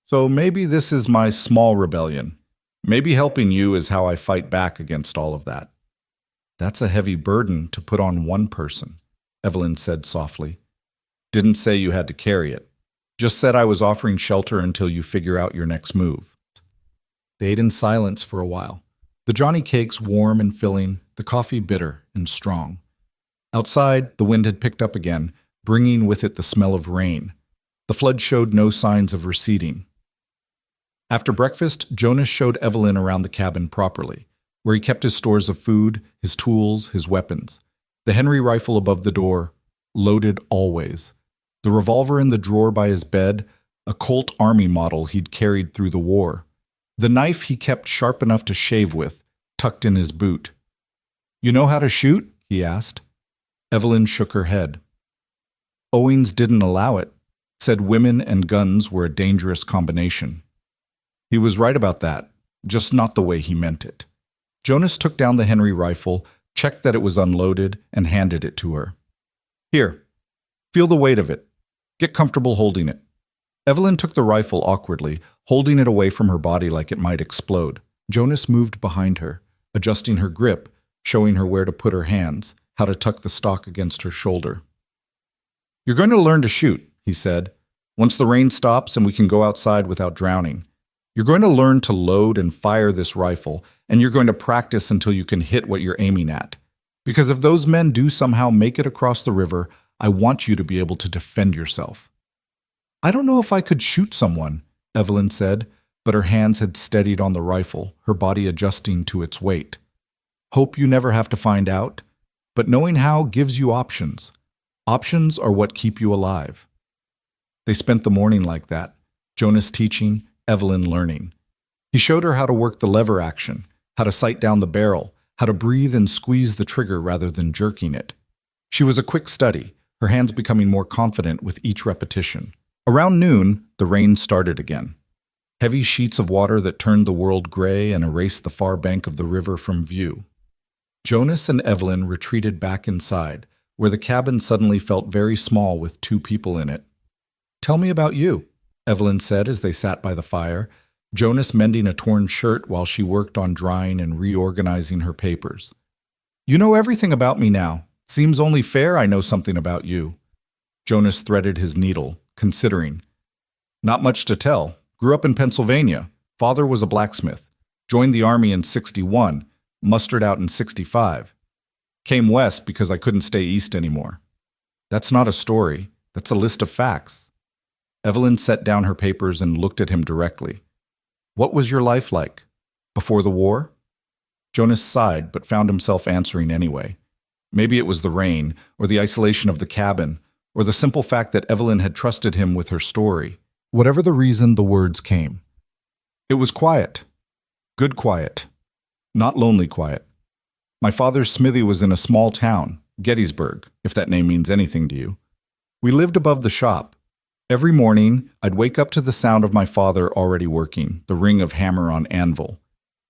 A: So maybe this is my small rebellion. Maybe helping you is how I fight back against all of that. That's a heavy burden to put on one person, Evelyn said softly. Didn't say you had to carry it. Just said I was offering shelter until you figure out your next move. They ate in silence for a while. The Johnny cakes warm and filling, the coffee bitter and strong. Outside, the wind had picked up again, bringing with it the smell of rain. The flood showed no signs of receding. After breakfast, Jonas showed Evelyn around the cabin properly, where he kept his stores of food, his tools, his weapons. The Henry rifle above the door, loaded always. The revolver in the drawer by his bed, a Colt Army model he'd carried through the war. The knife he kept sharp enough to shave with, tucked in his boot. You know how to shoot? He asked. Evelyn shook her head. Owings didn't allow it, said women and guns were a dangerous combination. He was right about that, just not the way he meant it. Jonas took down the Henry rifle, checked that it was unloaded, and handed it to her. Here, feel the weight of it. Get comfortable holding it. Evelyn took the rifle awkwardly, holding it away from her body like it might explode. Jonas moved behind her, adjusting her grip, showing her where to put her hands, how to tuck the stock against her shoulder. You're going to learn to shoot, he said, once the rain stops and we can go outside without drowning. You're going to learn to load and fire this rifle, and you're going to practice until you can hit what you're aiming at. Because if those men do somehow make it across the river, I want you to be able to defend yourself. I don't know if I could shoot someone, Evelyn said, but her hands had steadied on the rifle, her body adjusting to its weight. Hope you never have to find out, but knowing how gives you options. Options are what keep you alive. They spent the morning like that, Jonas teaching, Evelyn learning. He showed her how to work the lever action, how to sight down the barrel, how to breathe and squeeze the trigger rather than jerking it. She was a quick study, her hands becoming more confident with each repetition. Around noon, the rain started again. Heavy sheets of water that turned the world gray and erased the far bank of the river from view. Jonas and Evelyn retreated back inside, where the cabin suddenly felt very small with 2 people in it. Tell me about you, Evelyn said as they sat by the fire, Jonas mending a torn shirt while she worked on drying and reorganizing her papers. You know everything about me now. Seems only fair I know something about you. Jonas threaded his needle, considering. Not much to tell. Grew up in Pennsylvania. Father was a blacksmith. Joined the army in '61. Mustered out in '65. Came west because I couldn't stay east anymore. That's not a story. That's a list of facts. Evelyn set down her papers and looked at him directly. What was your life like? Before the war? Jonas sighed, but found himself answering anyway. Maybe it was the rain, or the isolation of the cabin, or the simple fact that Evelyn had trusted him with her story. Whatever the reason, the words came. It was quiet. Good quiet. Not lonely quiet. My father's smithy was in a small town, Gettysburg, if that name means anything to you. We lived above the shop. Every morning, I'd wake up to the sound of my father already working, the ring of hammer on anvil.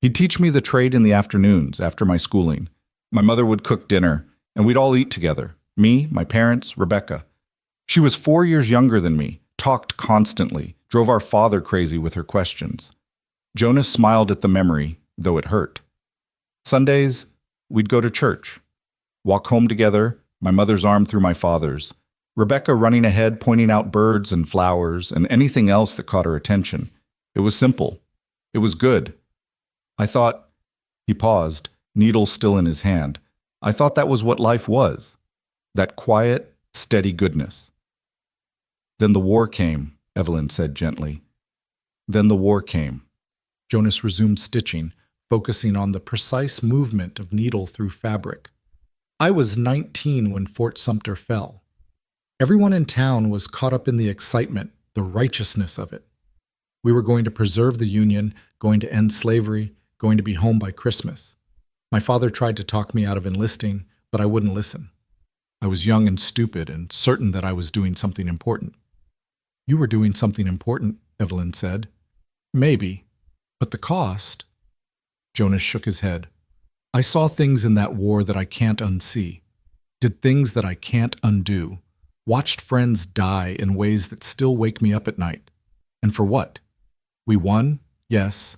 A: He'd teach me the trade in the afternoons after my schooling. My mother would cook dinner, and we'd all eat together. Me, my parents, Rebecca. She was 4 years younger than me, talked constantly, drove our father crazy with her questions. Jonas smiled at the memory, though it hurt. Sundays, we'd go to church. Walk home together, my mother's arm through my father's. Rebecca running ahead, pointing out birds and flowers and anything else that caught her attention. It was simple. It was good. I thought, he paused, needle still in his hand. I thought that was what life was. That quiet, steady goodness. Then the war came, Evelyn said gently. Then the war came. Jonas resumed stitching, focusing on the precise movement of needle through fabric. I was 19 when Fort Sumter fell. Everyone in town was caught up in the excitement, the righteousness of it. We were going to preserve the Union, going to end slavery, going to be home by Christmas. My father tried to talk me out of enlisting, but I wouldn't listen. I was young and stupid and certain that I was doing something important. You were doing something important, Evelyn said. Maybe, but the cost? Jonas shook his head. I saw things in that war that I can't unsee. Did things that I can't undo. Watched friends die in ways that still wake me up at night. And for what? We won? Yes.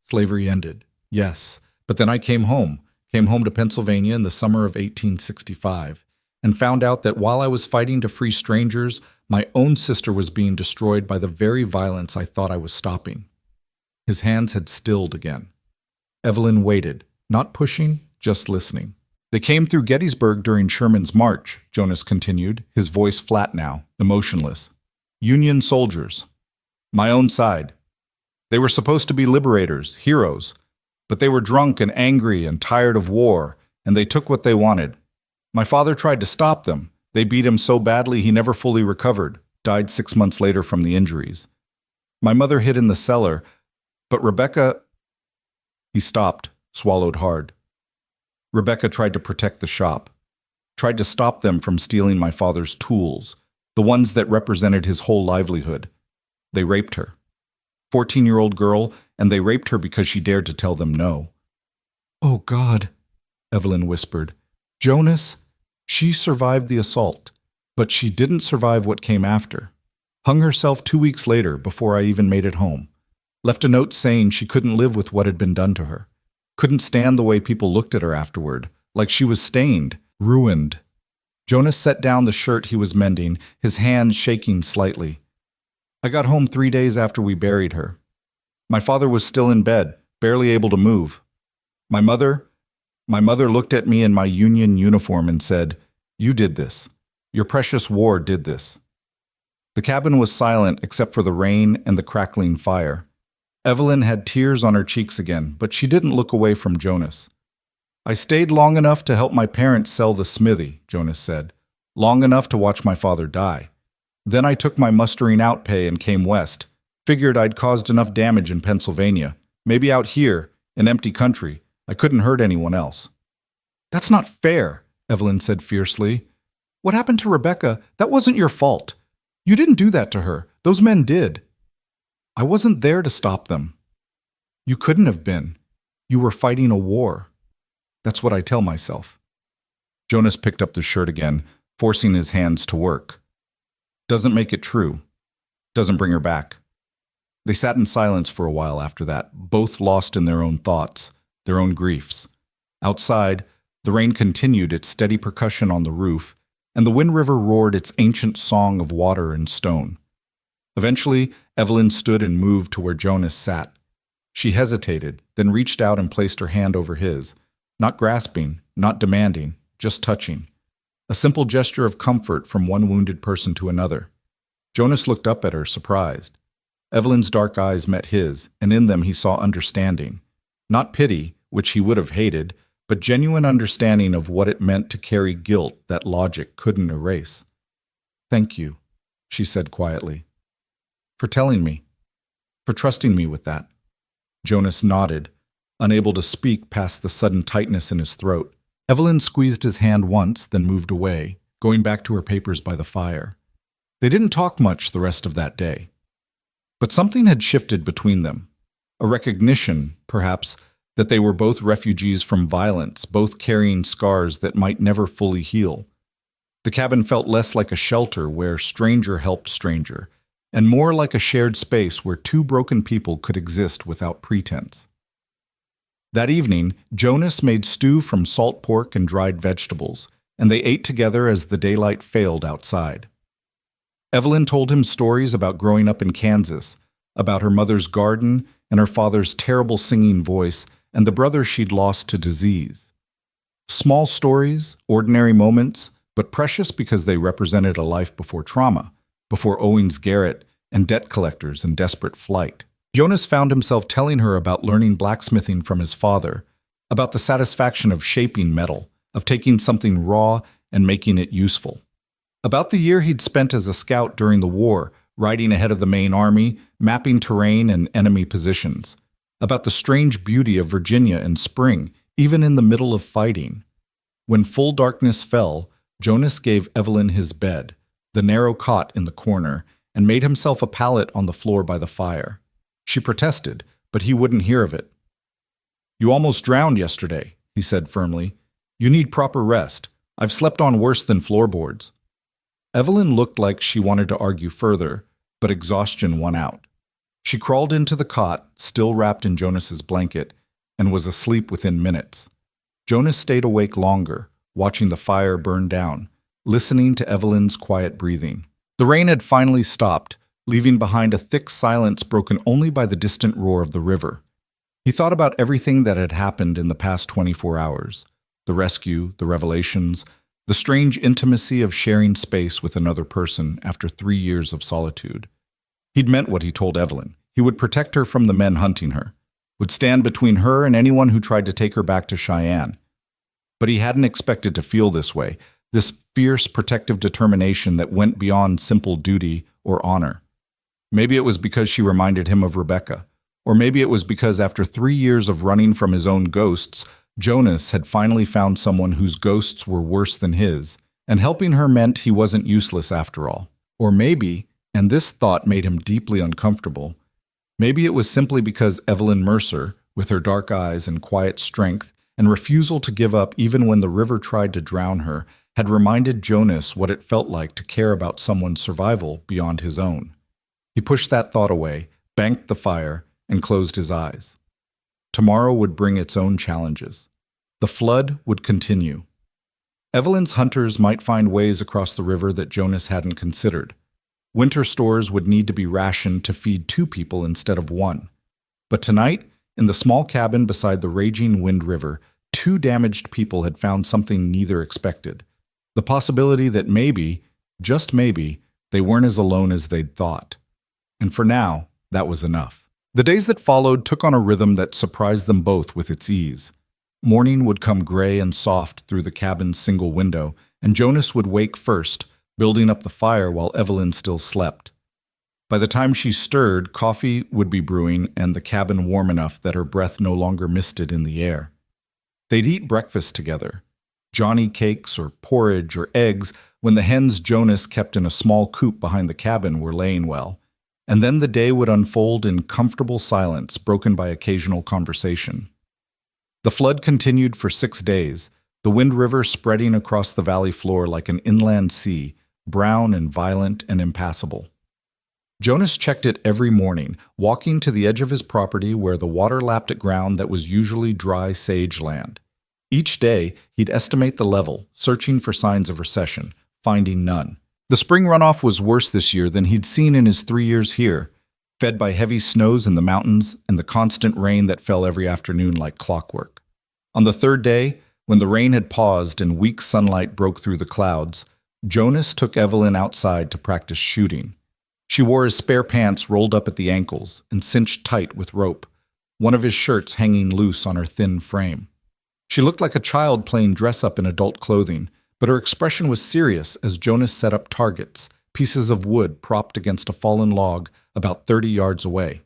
A: Slavery ended? Yes. But then I came home to Pennsylvania in the summer of 1865, and found out that while I was fighting to free strangers, my own sister was being destroyed by the very violence I thought I was stopping. His hands had stilled again. Evelyn waited, not pushing, just listening. They came through Gettysburg during Sherman's march, Jonas continued, his voice flat now, emotionless. Union soldiers. My own side. They were supposed to be liberators, heroes, but they were drunk and angry and tired of war, and they took what they wanted. My father tried to stop them. They beat him so badly he never fully recovered, died 6 months later from the injuries. My mother hid in the cellar, but Rebecca... He stopped, swallowed hard. Rebecca tried to protect the shop, tried to stop them from stealing my father's tools, the ones that represented his whole livelihood. They raped her. 14-year-old girl, and they raped her because she dared to tell them no. Oh, God, Evelyn whispered. Jonas, she survived the assault, but she didn't survive what came after. Hung herself 2 weeks later before I even made it home. Left a note saying she couldn't live with what had been done to her. Couldn't stand the way people looked at her afterward, like she was stained, ruined. Jonas set down the shirt he was mending, his hands shaking slightly. I got home 3 days after we buried her. My father was still in bed, barely able to move. My mother looked at me in my Union uniform and said, You did this. Your precious war did this. The cabin was silent except for the rain and the crackling fire. Evelyn had tears on her cheeks again, but she didn't look away from Jonas. I stayed long enough to help my parents sell the smithy, Jonas said. Long enough to watch my father die. Then I took my mustering out pay and came west. Figured I'd caused enough damage in Pennsylvania. Maybe out here, in empty country, I couldn't hurt anyone else. That's not fair, Evelyn said fiercely. What happened to Rebecca? That wasn't your fault. You didn't do that to her. Those men did. I wasn't there to stop them. You couldn't have been. You were fighting a war. That's what I tell myself. Jonas picked up the shirt again, forcing his hands to work. Doesn't make it true. Doesn't bring her back. They sat in silence for a while after that, both lost in their own thoughts, their own griefs. Outside, the rain continued its steady percussion on the roof, and the Wind River roared its ancient song of water and stone. Eventually, Evelyn stood and moved to where Jonas sat. She hesitated, then reached out and placed her hand over his, not grasping, not demanding, just touching. A simple gesture of comfort from one wounded person to another. Jonas looked up at her, surprised. Evelyn's dark eyes met his, and in them he saw understanding. Not pity, which he would have hated, but genuine understanding of what it meant to carry guilt that logic couldn't erase. "Thank you," she said quietly. "For telling me. For trusting me with that." Jonas nodded, unable to speak past the sudden tightness in his throat. Evelyn squeezed his hand once, then moved away, going back to her papers by the fire. They didn't talk much the rest of that day. But something had shifted between them. A recognition, perhaps, that they were both refugees from violence, both carrying scars that might never fully heal. The cabin felt less like a shelter where stranger helped stranger, and more like a shared space where two broken people could exist without pretense. That evening, Jonas made stew from salt pork and dried vegetables, and they ate together as the daylight failed outside. Evelyn told him stories about growing up in Kansas, about her mother's garden and her father's terrible singing voice and the brother she'd lost to disease. Small stories, ordinary moments, but precious because they represented a life before trauma, before Owings Garrett and debt collectors in desperate flight. Jonas found himself telling her about learning blacksmithing from his father, about the satisfaction of shaping metal, of taking something raw and making it useful. About the year he'd spent as a scout during the war, riding ahead of the main army, mapping terrain and enemy positions. About the strange beauty of Virginia in spring, even in the middle of fighting. When full darkness fell, Jonas gave Evelyn his bed, the narrow cot in the corner, and made himself a pallet on the floor by the fire. She protested, but he wouldn't hear of it. "You almost drowned yesterday," he said firmly. "You need proper rest. I've slept on worse than floorboards." Evelyn looked like she wanted to argue further, but exhaustion won out. She crawled into the cot, still wrapped in Jonas's blanket, and was asleep within minutes. Jonas stayed awake longer, watching the fire burn down, listening to Evelyn's quiet breathing. The rain had finally stopped, leaving behind a thick silence broken only by the distant roar of the river. He thought about everything that had happened in the past 24 hours. The rescue, the revelations, the strange intimacy of sharing space with another person after 3 years of solitude. He'd meant what he told Evelyn. He would protect her from the men hunting her, would stand between her and anyone who tried to take her back to Cheyenne. But he hadn't expected to feel this way, this fierce protective determination that went beyond simple duty or honor. Maybe it was because she reminded him of Rebecca, or maybe it was because after 3 years of running from his own ghosts, Jonas had finally found someone whose ghosts were worse than his, and helping her meant he wasn't useless after all. Or maybe, and this thought made him deeply uncomfortable, maybe it was simply because Evelyn Mercer, with her dark eyes and quiet strength, and refusal to give up even when the river tried to drown her, had reminded Jonas what it felt like to care about someone's survival beyond his own. He pushed that thought away, banked the fire, and closed his eyes. Tomorrow would bring its own challenges. The flood would continue. Evelyn's hunters might find ways across the river that Jonas hadn't considered. Winter stores would need to be rationed to feed 2 people instead of 1. But tonight, in the small cabin beside the raging Wind River, 2 damaged people had found something neither expected. The possibility that maybe, just maybe, they weren't as alone as they'd thought. And for now, that was enough. The days that followed took on a rhythm that surprised them both with its ease. Morning would come gray and soft through the cabin's single window, and Jonas would wake first, building up the fire while Evelyn still slept. By the time she stirred, coffee would be brewing and the cabin warm enough that her breath no longer misted in the air. They'd eat breakfast together, Johnny cakes or porridge or eggs when the hens Jonas kept in a small coop behind the cabin were laying well. And then the day would unfold in comfortable silence, broken by occasional conversation. The flood continued for 6 days, the Wind River spreading across the valley floor like an inland sea, brown and violent and impassable. Jonas checked it every morning, walking to the edge of his property where the water lapped at ground that was usually dry sage land. Each day, he'd estimate the level, searching for signs of recession, finding none. The spring runoff was worse this year than he'd seen in his 3 years here, fed by heavy snows in the mountains and the constant rain that fell every afternoon like clockwork. On the third day, when the rain had paused and weak sunlight broke through the clouds, Jonas took Evelyn outside to practice shooting. She wore his spare pants rolled up at the ankles and cinched tight with rope, one of his shirts hanging loose on her thin frame. She looked like a child playing dress-up in adult clothing, but her expression was serious as Jonas set up targets, pieces of wood propped against a fallen log about 30 yards away.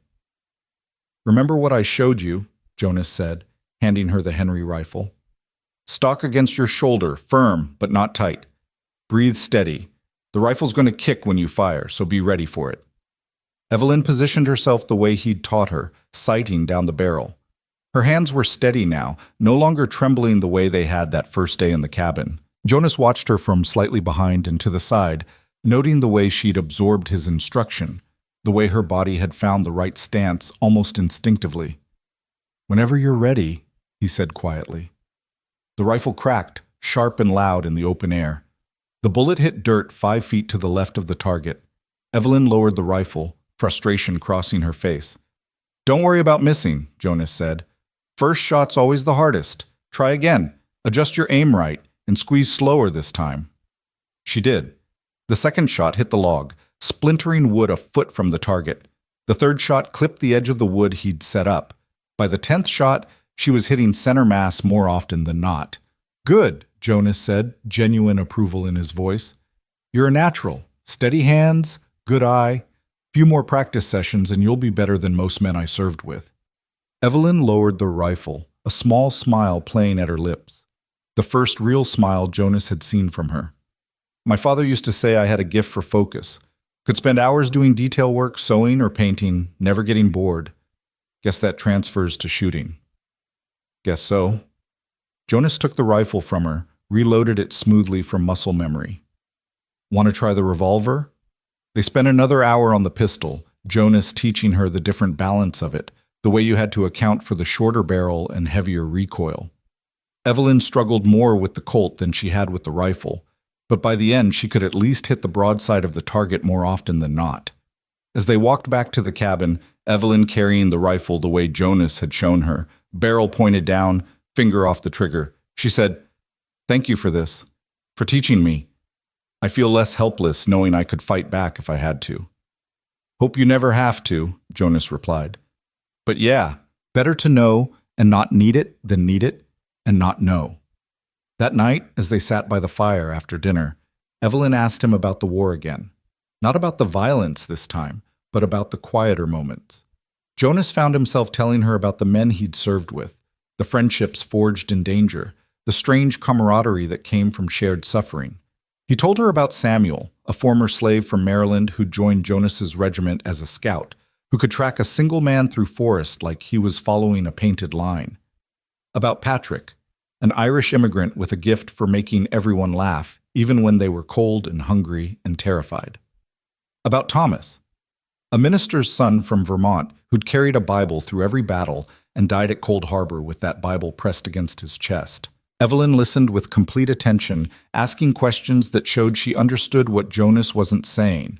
A: "Remember what I showed you," Jonas said, handing her the Henry rifle. "Stock against your shoulder, firm but not tight. Breathe steady. The rifle's going to kick when you fire, so be ready for it." Evelyn positioned herself the way he'd taught her, sighting down the barrel. Her hands were steady now, no longer trembling the way they had that first day in the cabin. Jonas watched her from slightly behind and to the side, noting the way she'd absorbed his instruction, the way her body had found the right stance almost instinctively. "Whenever you're ready," he said quietly. The rifle cracked, sharp and loud in the open air. The bullet hit dirt 5 feet to the left of the target. Evelyn lowered the rifle, frustration crossing her face. "Don't worry about missing," Jonas said. "First shot's always the hardest. Try again. Adjust your aim right, and squeeze slower this time." She did. The second shot hit the log, splintering wood a foot from the target. The third shot clipped the edge of the wood he'd set up. By the 10th shot, she was hitting center mass more often than not. "Good," Jonas said, genuine approval in his voice. "You're a natural. Steady hands, good eye. Few more practice sessions and you'll be better than most men I served with." Evelyn lowered the rifle, a small smile playing at her lips. The first real smile Jonas had seen from her. "My father used to say I had a gift for focus. Could spend hours doing detail work, sewing or painting, never getting bored. Guess that transfers to shooting." "Guess so." Jonas took the rifle from her, reloaded it smoothly from muscle memory. "Want to try the revolver?" They spent another hour on the pistol, Jonas teaching her the different balance of it, the way you had to account for the shorter barrel and heavier recoil. Evelyn struggled more with the Colt than she had with the rifle, but by the end she could at least hit the broadside of the target more often than not. As they walked back to the cabin, Evelyn carrying the rifle the way Jonas had shown her, barrel pointed down, finger off the trigger, she said, "Thank you for this, for teaching me. I feel less helpless knowing I could fight back if I had to." "Hope you never have to," Jonas replied. "But yeah, better to know and not need it than need it and not know." That night, as they sat by the fire after dinner, Evelyn asked him about the war again. Not about the violence this time, but about the quieter moments. Jonas found himself telling her about the men he'd served with, the friendships forged in danger, the strange camaraderie that came from shared suffering. He told her about Samuel, a former slave from Maryland who joined Jonas's regiment as a scout, who could track a single man through forest like he was following a painted line. About Patrick, an Irish immigrant with a gift for making everyone laugh, even when they were cold and hungry and terrified. About Thomas, a minister's son from Vermont who'd carried a Bible through every battle and died at Cold Harbor with that Bible pressed against his chest. Evelyn listened with complete attention, asking questions that showed she understood what Jonas wasn't saying.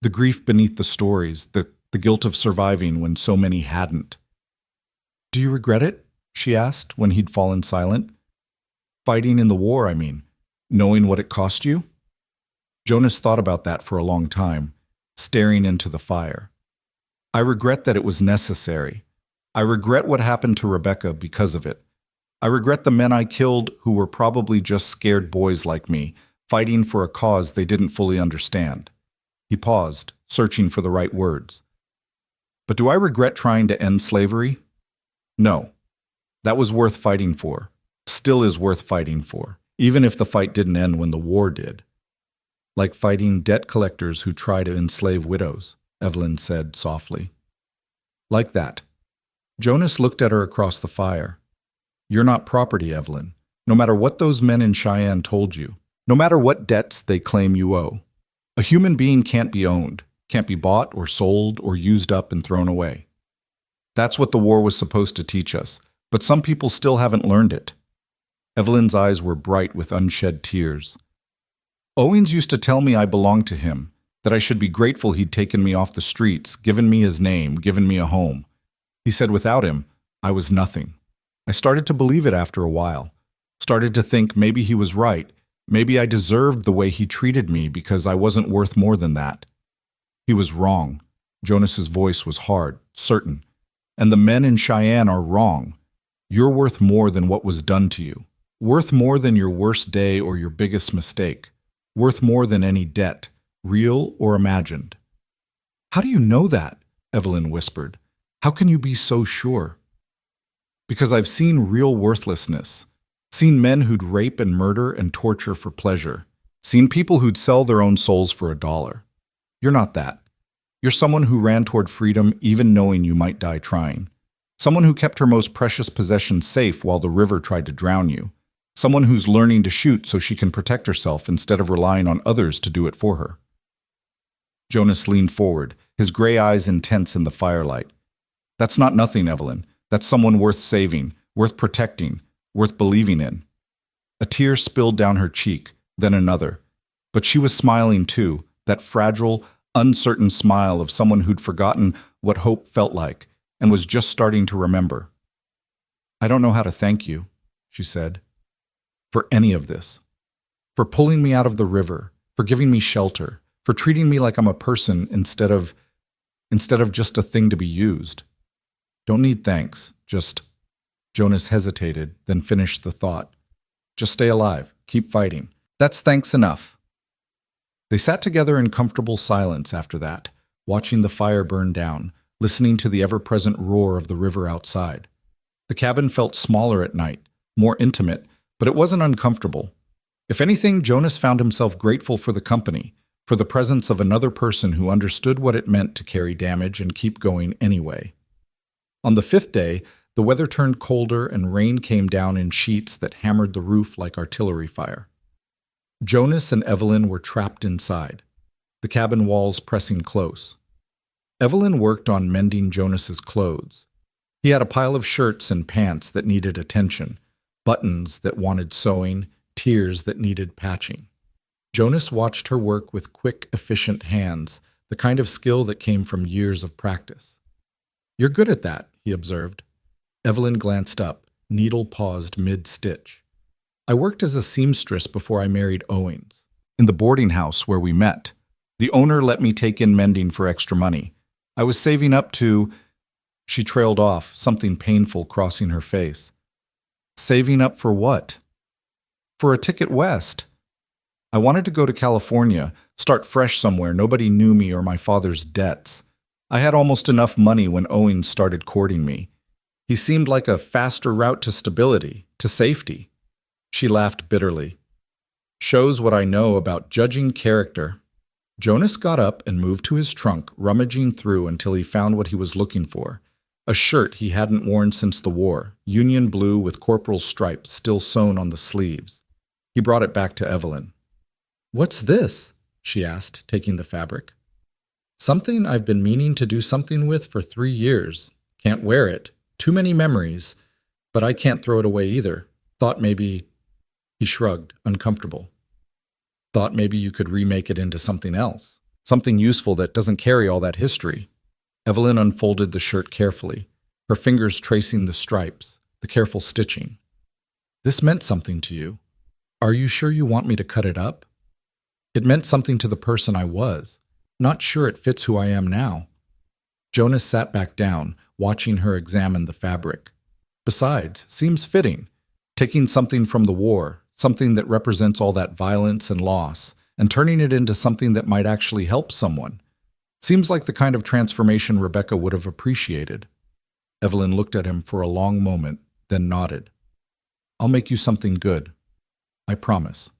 A: The grief beneath the stories, the guilt of surviving when so many hadn't. "Do you regret it?" she asked when he'd fallen silent. "Fighting in the war, I mean. Knowing what it cost you?" Jonas thought about that for a long time, staring into the fire. "I regret that it was necessary. I regret what happened to Rebecca because of it. I regret the men I killed who were probably just scared boys like me, fighting for a cause they didn't fully understand." He paused, searching for the right words. "But do I regret trying to end slavery? No. That was worth fighting for. Still is worth fighting for, even if the fight didn't end when the war did. Like fighting debt collectors who try to enslave widows," Evelyn said softly. "Like that." Jonas looked at her across the fire. "You're not property, Evelyn, no matter what those men in Cheyenne told you, no matter what debts they claim you owe. A human being can't be owned, can't be bought or sold or used up and thrown away. That's what the war was supposed to teach us, but some people still haven't learned it. Evelyn's eyes were bright with unshed tears. Owens used to tell me I belonged to him, that I should be grateful he'd taken me off the streets, given me his name, given me a home. He said without him, I was nothing. I started to believe it after a while. Started to think maybe he was right. Maybe I deserved the way he treated me because I wasn't worth more than that. He was wrong. Jonas's voice was hard, certain. And the men in Cheyenne are wrong. You're worth more than what was done to you. Worth more than your worst day or your biggest mistake. Worth more than any debt, real or imagined. How do you know that? Evelyn whispered. How can you be so sure? Because I've seen real worthlessness. Seen men who'd rape and murder and torture for pleasure. Seen people who'd sell their own souls for $1. You're not that. You're someone who ran toward freedom even knowing you might die trying. Someone who kept her most precious possessions safe while the river tried to drown you. Someone who's learning to shoot so she can protect herself instead of relying on others to do it for her. Jonas leaned forward, his gray eyes intense in the firelight. That's not nothing, Evelyn. That's someone worth saving, worth protecting, worth believing in. A tear spilled down her cheek, then another. But she was smiling too, that fragile, uncertain smile of someone who'd forgotten what hope felt like and was just starting to remember. I don't know how to thank you, she said, for any of this. For pulling me out of the river, for giving me shelter, for treating me like I'm a person instead of just a thing to be used. Don't need thanks, just... Jonas hesitated, then finished the thought. Just stay alive, keep fighting. That's thanks enough. They sat together in comfortable silence after that, watching the fire burn down, listening to the ever-present roar of the river outside. The cabin felt smaller at night, more intimate, but it wasn't uncomfortable. If anything, Jonas found himself grateful for the company, for the presence of another person who understood what it meant to carry damage and keep going anyway. On the 5th day, the weather turned colder and rain came down in sheets that hammered the roof like artillery fire. Jonas and Evelyn were trapped inside, the cabin walls pressing close. Evelyn worked on mending Jonas's clothes. He had a pile of shirts and pants that needed attention, buttons that wanted sewing, tears that needed patching. Jonas watched her work with quick, efficient hands, the kind of skill that came from years of practice. You're good at that, he observed. Evelyn glanced up, needle paused mid-stitch. I worked as a seamstress before I married Owens, in the boarding house where we met. The owner let me take in mending for extra money. I was saving up to... She trailed off, something painful crossing her face. Saving up for what? For a ticket west. I wanted to go to California, start fresh somewhere nobody knew me or my father's debts. I had almost enough money when Owens started courting me. He seemed like a faster route to stability, to safety. She laughed bitterly. Shows what I know about judging character. Jonas got up and moved to his trunk, rummaging through until he found what he was looking for. A shirt he hadn't worn since the war, union blue with corporal stripes still sewn on the sleeves. He brought it back to Evelyn. What's this? She asked, taking the fabric. Something I've been meaning to do something with for 3 years. Can't wear it. Too many memories. But I can't throw it away either. Thought maybe... He shrugged, uncomfortable. Thought maybe you could remake it into something else. Something useful that doesn't carry all that history. Evelyn unfolded the shirt carefully, her fingers tracing the stripes, the careful stitching. This meant something to you. Are you sure you want me to cut it up? It meant something to the person I was. Not sure it fits who I am now. Jonas sat back down, watching her examine the fabric. Besides, seems fitting. Taking something from the war, something that represents all that violence and loss, and turning it into something that might actually help someone. Seems like the kind of transformation Rebecca would have appreciated. Evelyn looked at him for a long moment, then nodded. I'll make you something good. I promise.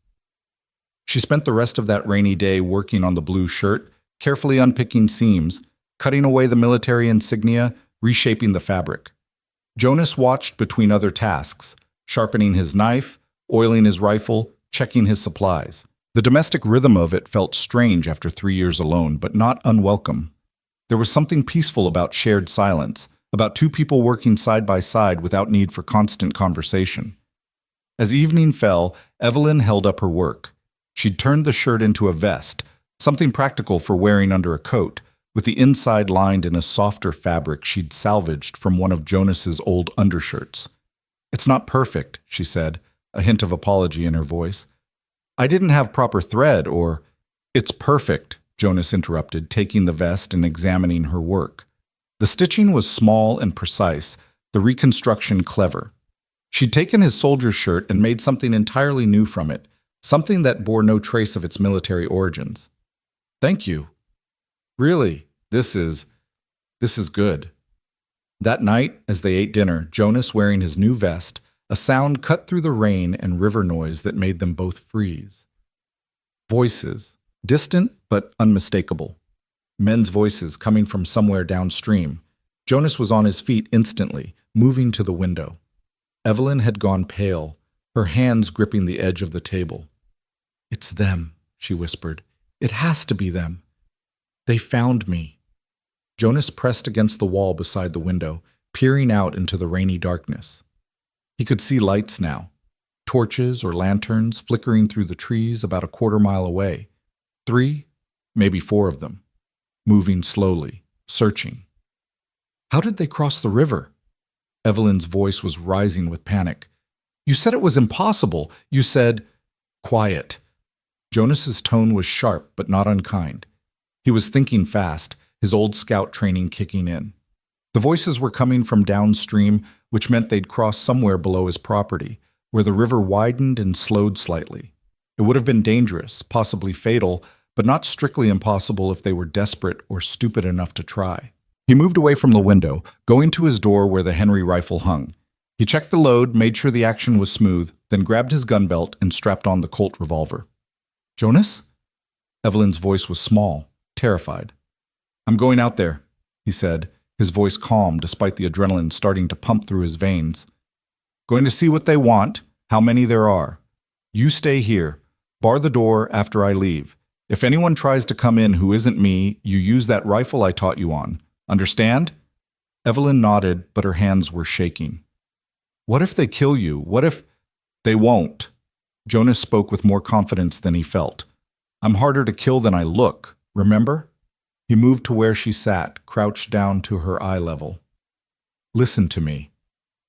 A: She spent the rest of that rainy day working on the blue shirt, carefully unpicking seams, cutting away the military insignia, reshaping the fabric. Jonas watched between other tasks, sharpening his knife, oiling his rifle, checking his supplies. The domestic rhythm of it felt strange after 3 years alone, but not unwelcome. There was something peaceful about shared silence, about two people working side by side without need for constant conversation. As evening fell, Evelyn held up her work. She'd turned the shirt into a vest, something practical for wearing under a coat, with the inside lined in a softer fabric she'd salvaged from one of Jonas's old undershirts. "It's not perfect," she said, a hint of apology in her voice. "I didn't have proper thread or—" "It's perfect," Jonas interrupted, taking the vest and examining her work. The stitching was small and precise, the reconstruction clever. She'd taken his soldier shirt and made something entirely new from it, something that bore no trace of its military origins. "Thank you. Really, this is good." That night, as they ate dinner, Jonas wearing his new vest, a sound cut through the rain and river noise that made them both freeze. Voices, distant but unmistakable. Men's voices coming from somewhere downstream. Jonas was on his feet instantly, moving to the window. Evelyn had gone pale, her hands gripping the edge of the table. "It's them," she whispered. "It has to be them. They found me." Jonas pressed against the wall beside the window, peering out into the rainy darkness. He could see lights now, torches or lanterns flickering through the trees about a quarter-mile away. 3, maybe 4 of them, moving slowly, searching. "How did they cross the river?" Evelyn's voice was rising with panic. "You said it was impossible. You said—" "Quiet." Jonas's tone was sharp but not unkind. He was thinking fast, his old scout training kicking in. The voices were coming from downstream, which meant they'd cross somewhere below his property, where the river widened and slowed slightly. It would have been dangerous, possibly fatal, but not strictly impossible if they were desperate or stupid enough to try. He moved away from the window, going to his door where the Henry rifle hung. He checked the load, made sure the action was smooth, then grabbed his gun belt and strapped on the Colt revolver. "Jonas?" Evelyn's voice was small, terrified. "I'm going out there," he said, his voice calm despite the adrenaline starting to pump through his veins. "Going to see what they want, how many there are. You stay here. Bar the door after I leave. If anyone tries to come in who isn't me, you use that rifle I taught you on. Understand?" Evelyn nodded, but her hands were shaking. "What if they kill you? What if—" "They won't." Jonas spoke with more confidence than he felt. "I'm harder to kill than I look, remember?" He moved to where she sat, crouched down to her eye level. "Listen to me.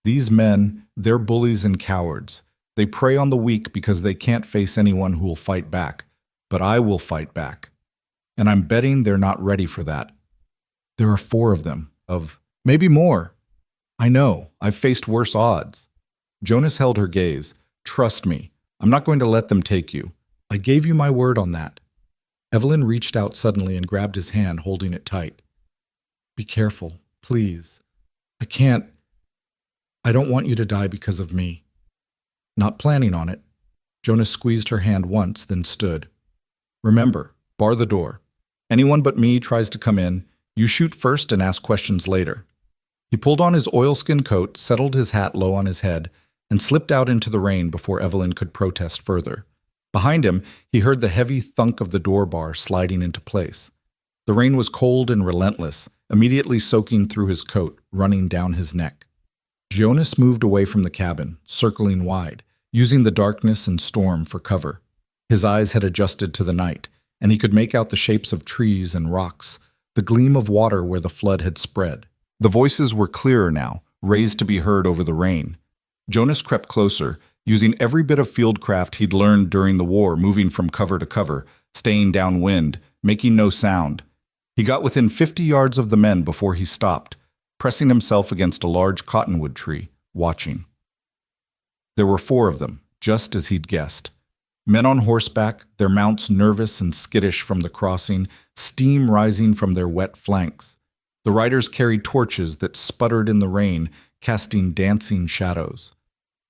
A: These men, they're bullies and cowards. They prey on the weak because they can't face anyone who will fight back. But I will fight back. And I'm betting they're not ready for that. There are 4 of them, maybe more. I know, I've faced worse odds." Jonas held her gaze. "Trust me, I'm not going to let them take you. I gave you my word on that." Evelyn reached out suddenly and grabbed his hand, holding it tight. "Be careful, please. I don't want you to die because of me." "Not planning on it." Jonas squeezed her hand once, then stood. "Remember, bar the door. Anyone but me tries to come in, you shoot first and ask questions later." He pulled on his oilskin coat, settled his hat low on his head, and slipped out into the rain before Evelyn could protest further. Behind him, he heard the heavy thunk of the door bar sliding into place. The rain was cold and relentless, immediately soaking through his coat, running down his neck. Jonas moved away from the cabin, circling wide, using the darkness and storm for cover. His eyes had adjusted to the night, and he could make out the shapes of trees and rocks, the gleam of water where the flood had spread. The voices were clearer now, raised to be heard over the rain. Jonas crept closer, using every bit of fieldcraft he'd learned during the war, moving from cover to cover, staying downwind, making no sound. He got within 50 yards of the men before he stopped, pressing himself against a large cottonwood tree, watching. There were 4 of them, just as he'd guessed. Men on horseback, their mounts nervous and skittish from the crossing, steam rising from their wet flanks. The riders carried torches that sputtered in the rain, casting dancing shadows.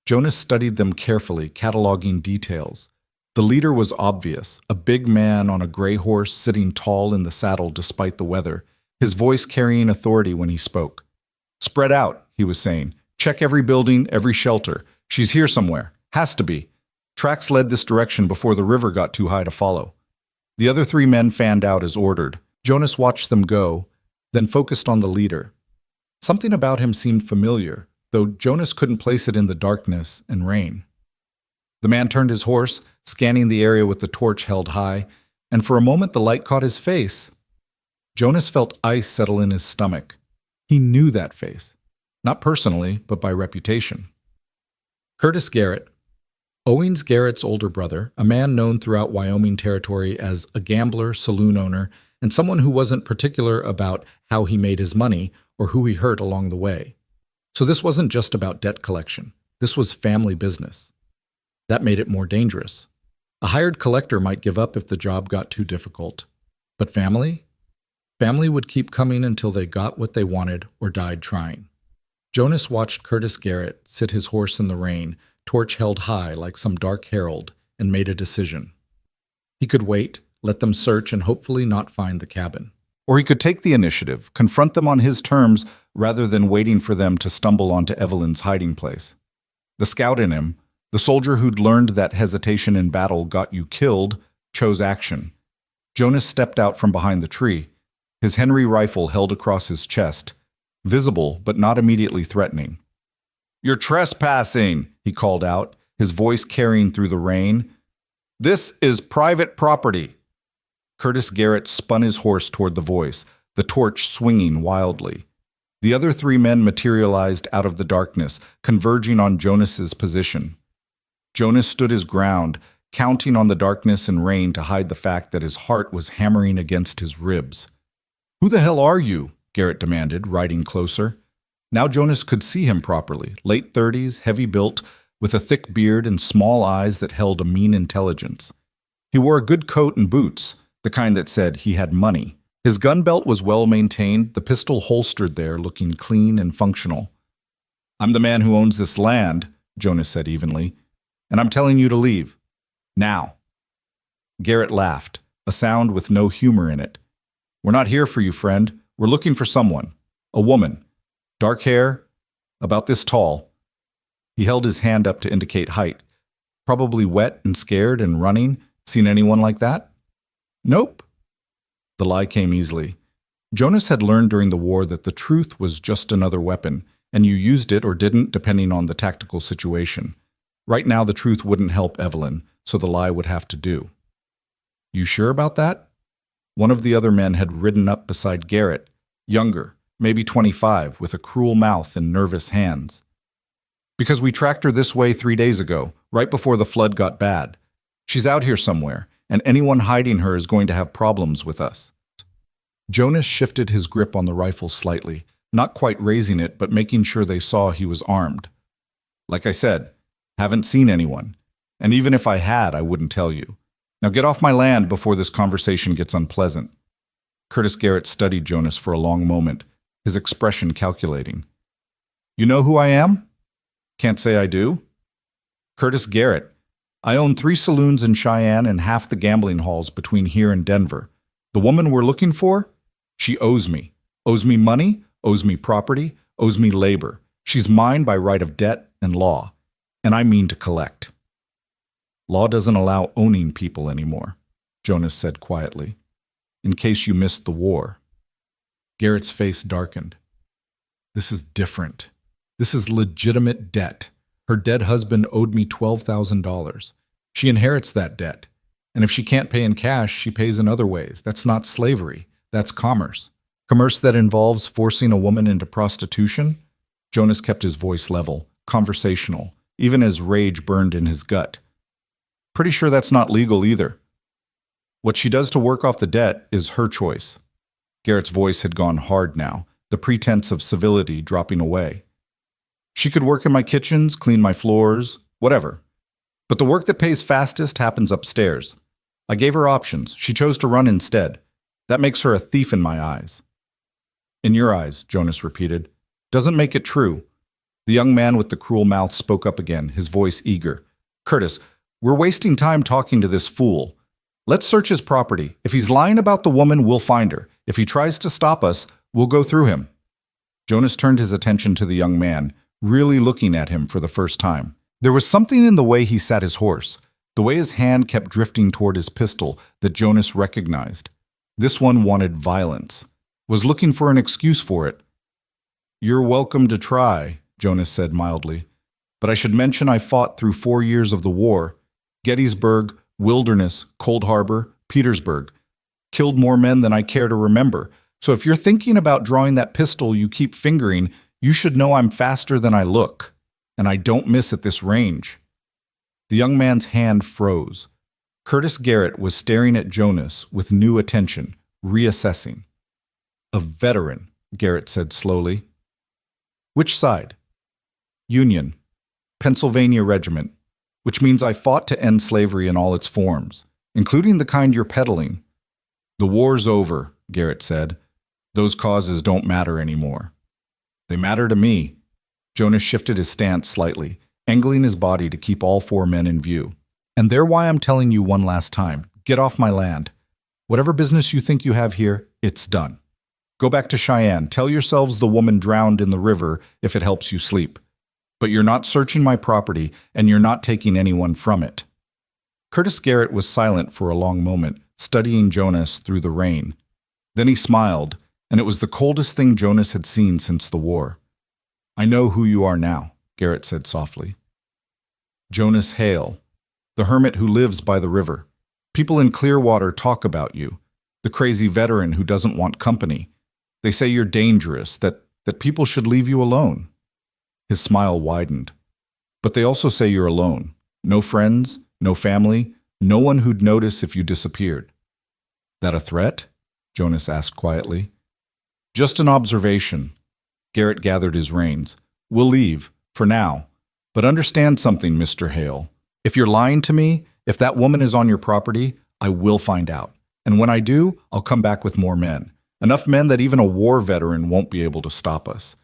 A: Jonas studied them carefully, cataloging details. The leader was obvious, a big man on a gray horse sitting tall in the saddle despite the weather, his voice carrying authority when he spoke. "Spread out," he was saying. "Check every building, every shelter. She's here somewhere. Has to be. Tracks led this direction before the river got too high to follow. The other three men fanned out as ordered. Jonas watched them go, then focused on the leader. Something about him seemed familiar, though Jonas couldn't place it in the darkness and rain. The man turned his horse, scanning the area with the torch held high, and for a moment the light caught his face. Jonas felt ice settle in his stomach. He knew that face, not personally, but by reputation. Curtis Garrett. Owings Garrett's older brother, a man known throughout Wyoming territory as a gambler, saloon owner, and someone who wasn't particular about how he made his money or who he hurt along the way. So this wasn't just about debt collection. This was family business. That made it more dangerous. A hired collector might give up if the job got too difficult. But family? Family would keep coming until they got what they wanted or died trying. Jonas watched Curtis Garrett sit his horse in the rain, torch held high like some dark herald, and made a decision. He could wait, let them search, and hopefully not find the cabin. Or he could take the initiative, confront them on his terms rather than waiting for them to stumble onto Evelyn's hiding place. The scout in him, the soldier who'd learned that hesitation in battle got you killed, chose action. Jonas stepped out from behind the tree, his Henry rifle held across his chest, visible but not immediately threatening. "You're trespassing," he called out, his voice carrying through the rain. "This is private property." Curtis Garrett spun his horse toward the voice, the torch swinging wildly. The other three men materialized out of the darkness, converging on Jonas's position. Jonas stood his ground, counting on the darkness and rain to hide the fact that his heart was hammering against his ribs. "Who the hell are you?" Garrett demanded, riding closer. Now Jonas could see him properly, late 30s, heavy-built, with a thick beard and small eyes that held a mean intelligence. He wore a good coat and boots, the kind that said he had money. His gun belt was well-maintained, the pistol holstered there, looking clean and functional. "I'm the man who owns this land," Jonas said evenly, "and I'm telling you to leave. Now." Garrett laughed, a sound with no humor in it. "We're not here for you, friend. We're looking for someone. A woman. Dark hair, about this tall." He held his hand up to indicate height. "Probably wet and scared and running. Seen anyone like that?" "Nope." The lie came easily. Jonas had learned during the war that the truth was just another weapon, and you used it or didn't depending on the tactical situation. Right now the truth wouldn't help Evelyn, so the lie would have to do. "You sure about that?" One of the other men had ridden up beside Garrett, younger, maybe 25, with a cruel mouth and nervous hands. "Because we tracked her this way 3 days ago, right before the flood got bad. She's out here somewhere, and anyone hiding her is going to have problems with us." Jonas shifted his grip on the rifle slightly, not quite raising it, but making sure they saw he was armed. "Like I said, haven't seen anyone, and even if I had, I wouldn't tell you. Now get off my land before this conversation gets unpleasant." Curtis Garrett studied Jonas for a long moment, his expression calculating. "You know who I am?" "Can't say I do." "Curtis Garrett. I own 3 saloons in Cheyenne and half the gambling halls between here and Denver. The woman we're looking for? She owes me. Owes me money, owes me property, owes me labor. She's mine by right of debt and law, and I mean to collect." "Law doesn't allow owning people anymore," Jonas said quietly. "In case you missed the war." Garrett's face darkened. "This is different. This is legitimate debt. Her dead husband owed me $12,000. She inherits that debt. And if she can't pay in cash, she pays in other ways. That's not slavery. That's commerce. Commerce that involves forcing a woman into prostitution?" Jonas kept his voice level, conversational, even as rage burned in his gut. "Pretty sure that's not legal either. What she does to work off the debt is her choice." Garrett's voice had gone hard now, the pretense of civility dropping away. "She could work in my kitchens, clean my floors, whatever. But the work that pays fastest happens upstairs. I gave her options. She chose to run instead. That makes her a thief in my eyes." "In your eyes," Jonas repeated. "Doesn't make it true." The young man with the cruel mouth spoke up again, his voice eager. "Curtis, we're wasting time talking to this fool. Let's search his property. If he's lying about the woman, we'll find her. If he tries to stop us, we'll go through him." Jonas turned his attention to the young man, really looking at him for the first time. There was something in the way he sat his horse, the way his hand kept drifting toward his pistol, that Jonas recognized. This one wanted violence, was looking for an excuse for it. "You're welcome to try," Jonas said mildly. "But I should mention I fought through 4 years of the war. Gettysburg, Wilderness, Cold Harbor, Petersburg. Killed more men than I care to remember. So if you're thinking about drawing that pistol you keep fingering, you should know I'm faster than I look. And I don't miss at this range." The young man's hand froze. Curtis Garrett was staring at Jonas with new attention, reassessing. "A veteran," Garrett said slowly. "Which side?" "Union, Pennsylvania Regiment, which means I fought to end slavery in all its forms, including the kind you're peddling." "The war's over," Garrett said. "Those causes don't matter anymore." "They matter to me." Jonas shifted his stance slightly, angling his body to keep all 4 men in view. "And they're why I'm telling you one last time. Get off my land. Whatever business you think you have here, it's done. Go back to Cheyenne. Tell yourselves the woman drowned in the river if it helps you sleep. But you're not searching my property, and you're not taking anyone from it." Curtis Garrett was silent for a long moment, studying Jonas through the rain. Then he smiled, and it was the coldest thing Jonas had seen since the war. "I know who you are now," Garrett said softly. "Jonas Hale, the hermit who lives by the river. People in Clearwater talk about you, the crazy veteran who doesn't want company. They say you're dangerous, that people should leave you alone." His smile widened. "But they also say you're alone. No friends, no family, no one who'd notice if you disappeared." "That a threat?" Jonas asked quietly. "Just an observation." Garrett gathered his reins. "We'll leave, for now. But understand something, Mr. Hale. If you're lying to me, if that woman is on your property, I will find out. And when I do, I'll come back with more men. Enough men that even a war veteran won't be able to stop us.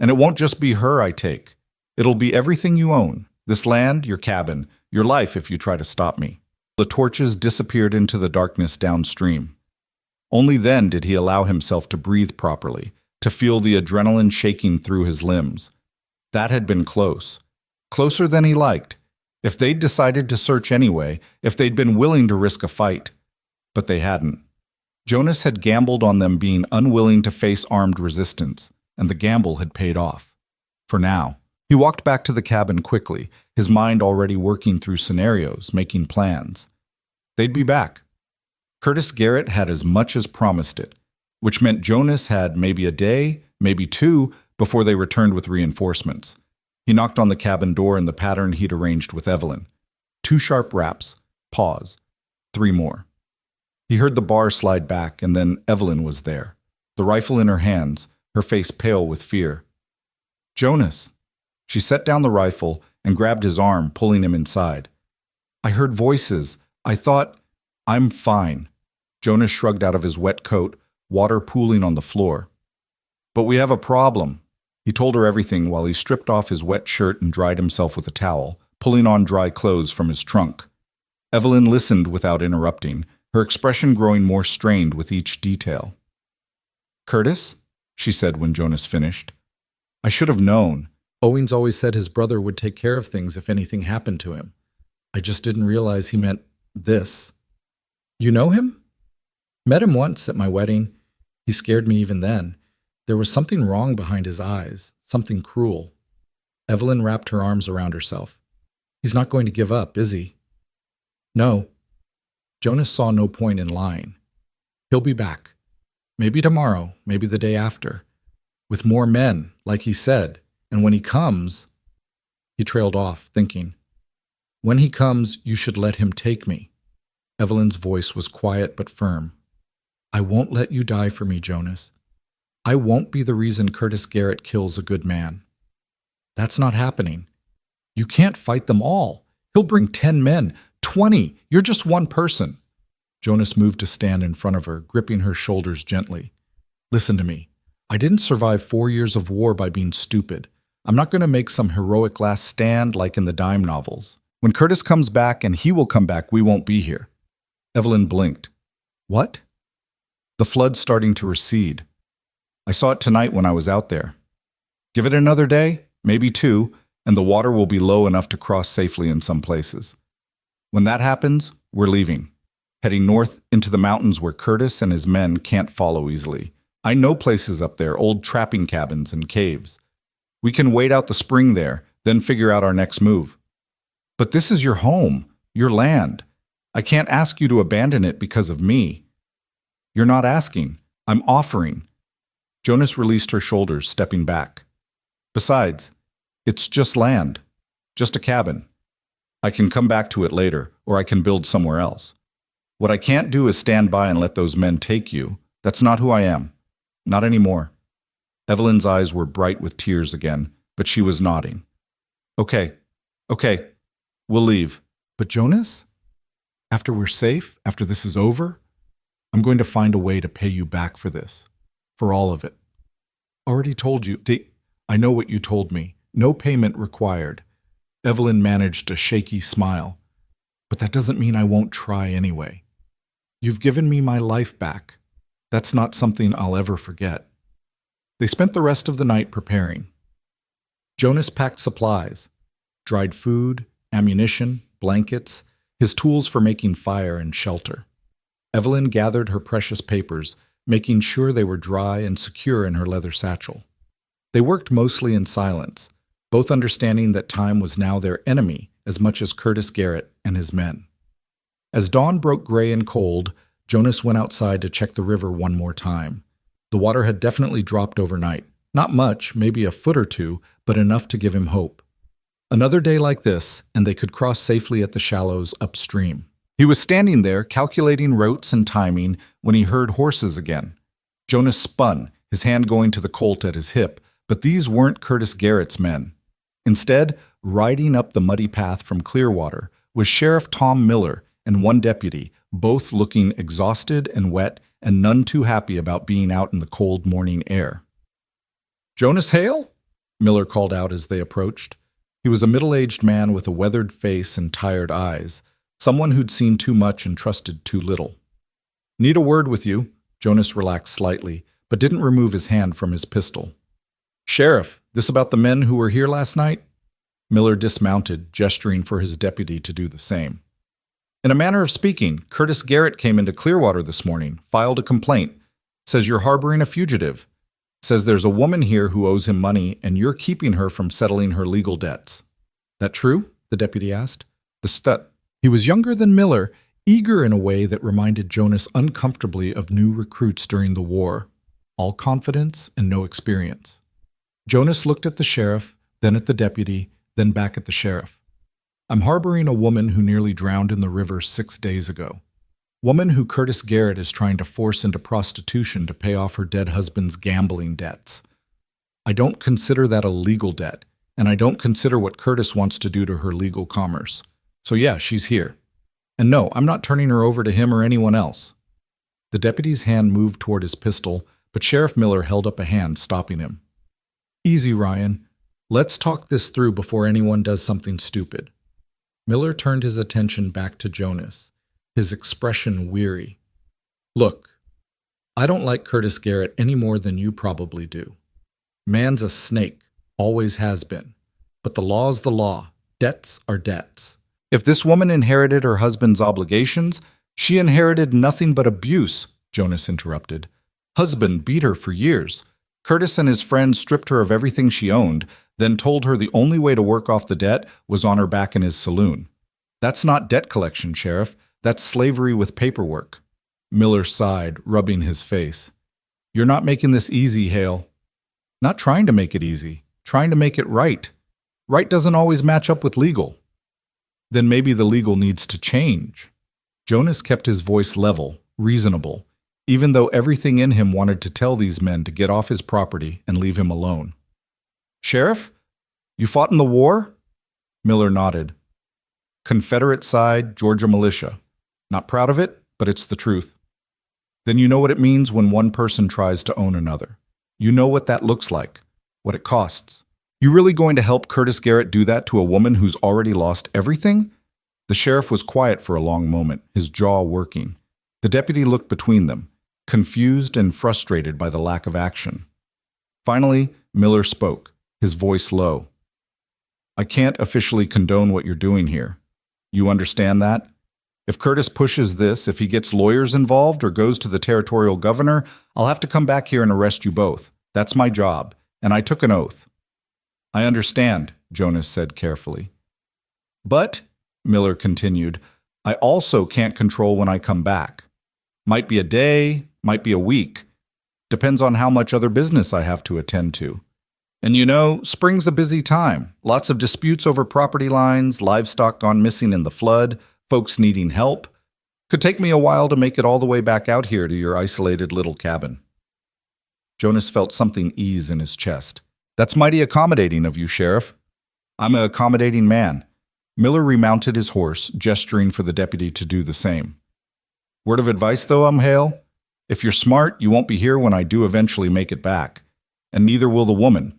A: And it won't just be her I take. It'll be everything you own. This land, your cabin, your life if you try to stop me." The torches disappeared into the darkness downstream. Only then did he allow himself to breathe properly, to feel the adrenaline shaking through his limbs. That had been close. Closer than he liked. If they'd decided to search anyway, if they'd been willing to risk a fight. But they hadn't. Jonas had gambled on them being unwilling to face armed resistance, and the gamble had paid off. For now. He walked back to the cabin quickly, his mind already working through scenarios, making plans. They'd be back. Curtis Garrett had as much as promised it, which meant Jonas had maybe a day, maybe 2, before they returned with reinforcements. He knocked on the cabin door in the pattern he'd arranged with Evelyn. 2 sharp raps, pause, 3 more. He heard the bar slide back, and then Evelyn was there, the rifle in her hands, her face pale with fear. "Jonas." She set down the rifle and grabbed his arm, pulling him inside. "I heard voices. I thought—" "I'm fine." Jonas shrugged out of his wet coat, water pooling on the floor. "But we have a problem." He told her everything while he stripped off his wet shirt and dried himself with a towel, pulling on dry clothes from his trunk. Evelyn listened without interrupting, her expression growing more strained with each detail. "Curtis," she said when Jonas finished, "I should have known. Owings always said his brother would take care of things if anything happened to him. I just didn't realize he meant this." "You know him?" "Met him once at my wedding. He scared me even then. There was something wrong behind his eyes, something cruel." Evelyn wrapped her arms around herself. "He's not going to give up, is he?" "No." Jonas saw no point in lying. "He'll be back. Maybe tomorrow, maybe the day after. With more men, like he said. And when he comes—" He trailed off, thinking. "When he comes, you should let him take me." Evelyn's voice was quiet but firm. "I won't let you die for me, Jonas. I won't be the reason Curtis Garrett kills a good man. That's not happening. You can't fight them all. He'll bring 10 men, 20. You're just one person." Jonas moved to stand in front of her, gripping her shoulders gently. "Listen to me. I didn't survive 4 years of war by being stupid. I'm not going to make some heroic last stand like in the dime novels. When Curtis comes back, and he will come back, we won't be here." Evelyn blinked. "What?" "The flood's starting to recede. I saw it tonight when I was out there. Give it another day, maybe 2, and the water will be low enough to cross safely in some places. When that happens, we're leaving, heading north into the mountains where Curtis and his men can't follow easily. I know places up there, old trapping cabins and caves. We can wait out the spring there, then figure out our next move. But this is your home, your land. I can't ask you to abandon it because of me. You're not asking. I'm offering. Jonas released her shoulders, stepping back. Besides, it's just land, just a cabin. I can come back to it later, or I can build somewhere else. What I can't do is stand by and let those men take you. That's not who I am. Not anymore. Evelyn's eyes were bright with tears again, but she was nodding. Okay, we'll leave. But Jonas? After we're safe, after this is over, I'm going to find a way to pay you back for this. For all of it. Already told you. I know what you told me. No payment required. Evelyn managed a shaky smile. But that doesn't mean I won't try anyway. You've given me my life back. That's not something I'll ever forget. They spent the rest of the night preparing. Jonas packed supplies, dried food, ammunition, blankets, his tools for making fire and shelter. Evelyn gathered her precious papers, making sure they were dry and secure in her leather satchel. They worked mostly in silence, both understanding that time was now their enemy as much as Curtis Garrett and his men. As dawn broke gray and cold, Jonas went outside to check the river one more time. The water had definitely dropped overnight. Not much, maybe a foot or two, but enough to give him hope. Another day like this, and they could cross safely at the shallows upstream. He was standing there, calculating routes and timing, when he heard horses again. Jonas spun, his hand going to the colt at his hip, but these weren't Curtis Garrett's men. Instead, riding up the muddy path from Clearwater was Sheriff Tom Miller and one deputy, both looking exhausted and wet and none too happy about being out in the cold morning air. "Jonas Hale?" Miller called out as they approached. He was a middle-aged man with a weathered face and tired eyes, someone who'd seen too much and trusted too little. "Need a word with you." Jonas relaxed slightly, but didn't remove his hand from his pistol. "Sheriff, this about the men who were here last night?" Miller dismounted, gesturing for his deputy to do the same. "In a manner of speaking, Curtis Garrett came into Clearwater this morning, filed a complaint, says you're harboring a fugitive, says there's a woman here who owes him money and you're keeping her from settling her legal debts." "That true?" the deputy asked. He was younger than Miller, eager in a way that reminded Jonas uncomfortably of new recruits during the war, all confidence and no experience. Jonas looked at the sheriff, then at the deputy, then back at the sheriff. "I'm harboring a woman who nearly drowned in the river 6 days ago. Woman who Curtis Garrett is trying to force into prostitution to pay off her dead husband's gambling debts. I don't consider that a legal debt, and I don't consider what Curtis wants to do to her legal commerce. So yeah, she's here. And no, I'm not turning her over to him or anyone else." The deputy's hand moved toward his pistol, but Sheriff Miller held up a hand, stopping him. "Easy, Ryan. Let's talk this through before anyone does something stupid." Miller turned his attention back to Jonas, his expression weary. "Look, I don't like Curtis Garrett any more than you probably do. Man's a snake, always has been. But the law's the law. Debts are debts. If this woman inherited her husband's obligations, she inherited nothing but abuse," Jonas interrupted. "Husband beat her for years. Curtis and his friends stripped her of everything she owned, then told her the only way to work off the debt was on her back in his saloon. That's not debt collection, Sheriff. That's slavery with paperwork." Miller sighed, rubbing his face. "You're not making this easy, Hale." "Not trying to make it easy. Trying to make it right. Right doesn't always match up with legal." "Then maybe the legal needs to change." Jonas kept his voice level, reasonable, even though everything in him wanted to tell these men to get off his property and leave him alone. "Sheriff, you fought in the war?" Miller nodded. "Confederate side, Georgia militia. Not proud of it, but it's the truth." "Then you know what it means when one person tries to own another. You know what that looks like, what it costs. You really going to help Curtis Garrett do that to a woman who's already lost everything?" The sheriff was quiet for a long moment, his jaw working. The deputy looked between them, confused and frustrated by the lack of action. Finally, Miller spoke, his voice low. I can't officially condone what you're doing here. You understand that? If Curtis pushes this, if he gets lawyers involved or goes to the territorial governor, I'll have to come back here and arrest you both. That's my job, and I took an oath. I understand, Jonas said carefully. But, Miller continued, I also can't control when I come back. Might be a day, might be a week. Depends on how much other business I have to attend to. And you know, spring's a busy time. Lots of disputes over property lines, livestock gone missing in the flood, folks needing help. Could take me a while to make it all the way back out here to your isolated little cabin. Jonas felt something ease in his chest. That's mighty accommodating of you, Sheriff. I'm an accommodating man. Miller remounted his horse, gesturing for the deputy to do the same. Word of advice, though, Hale? If you're smart, you won't be here when I do eventually make it back. And neither will the woman.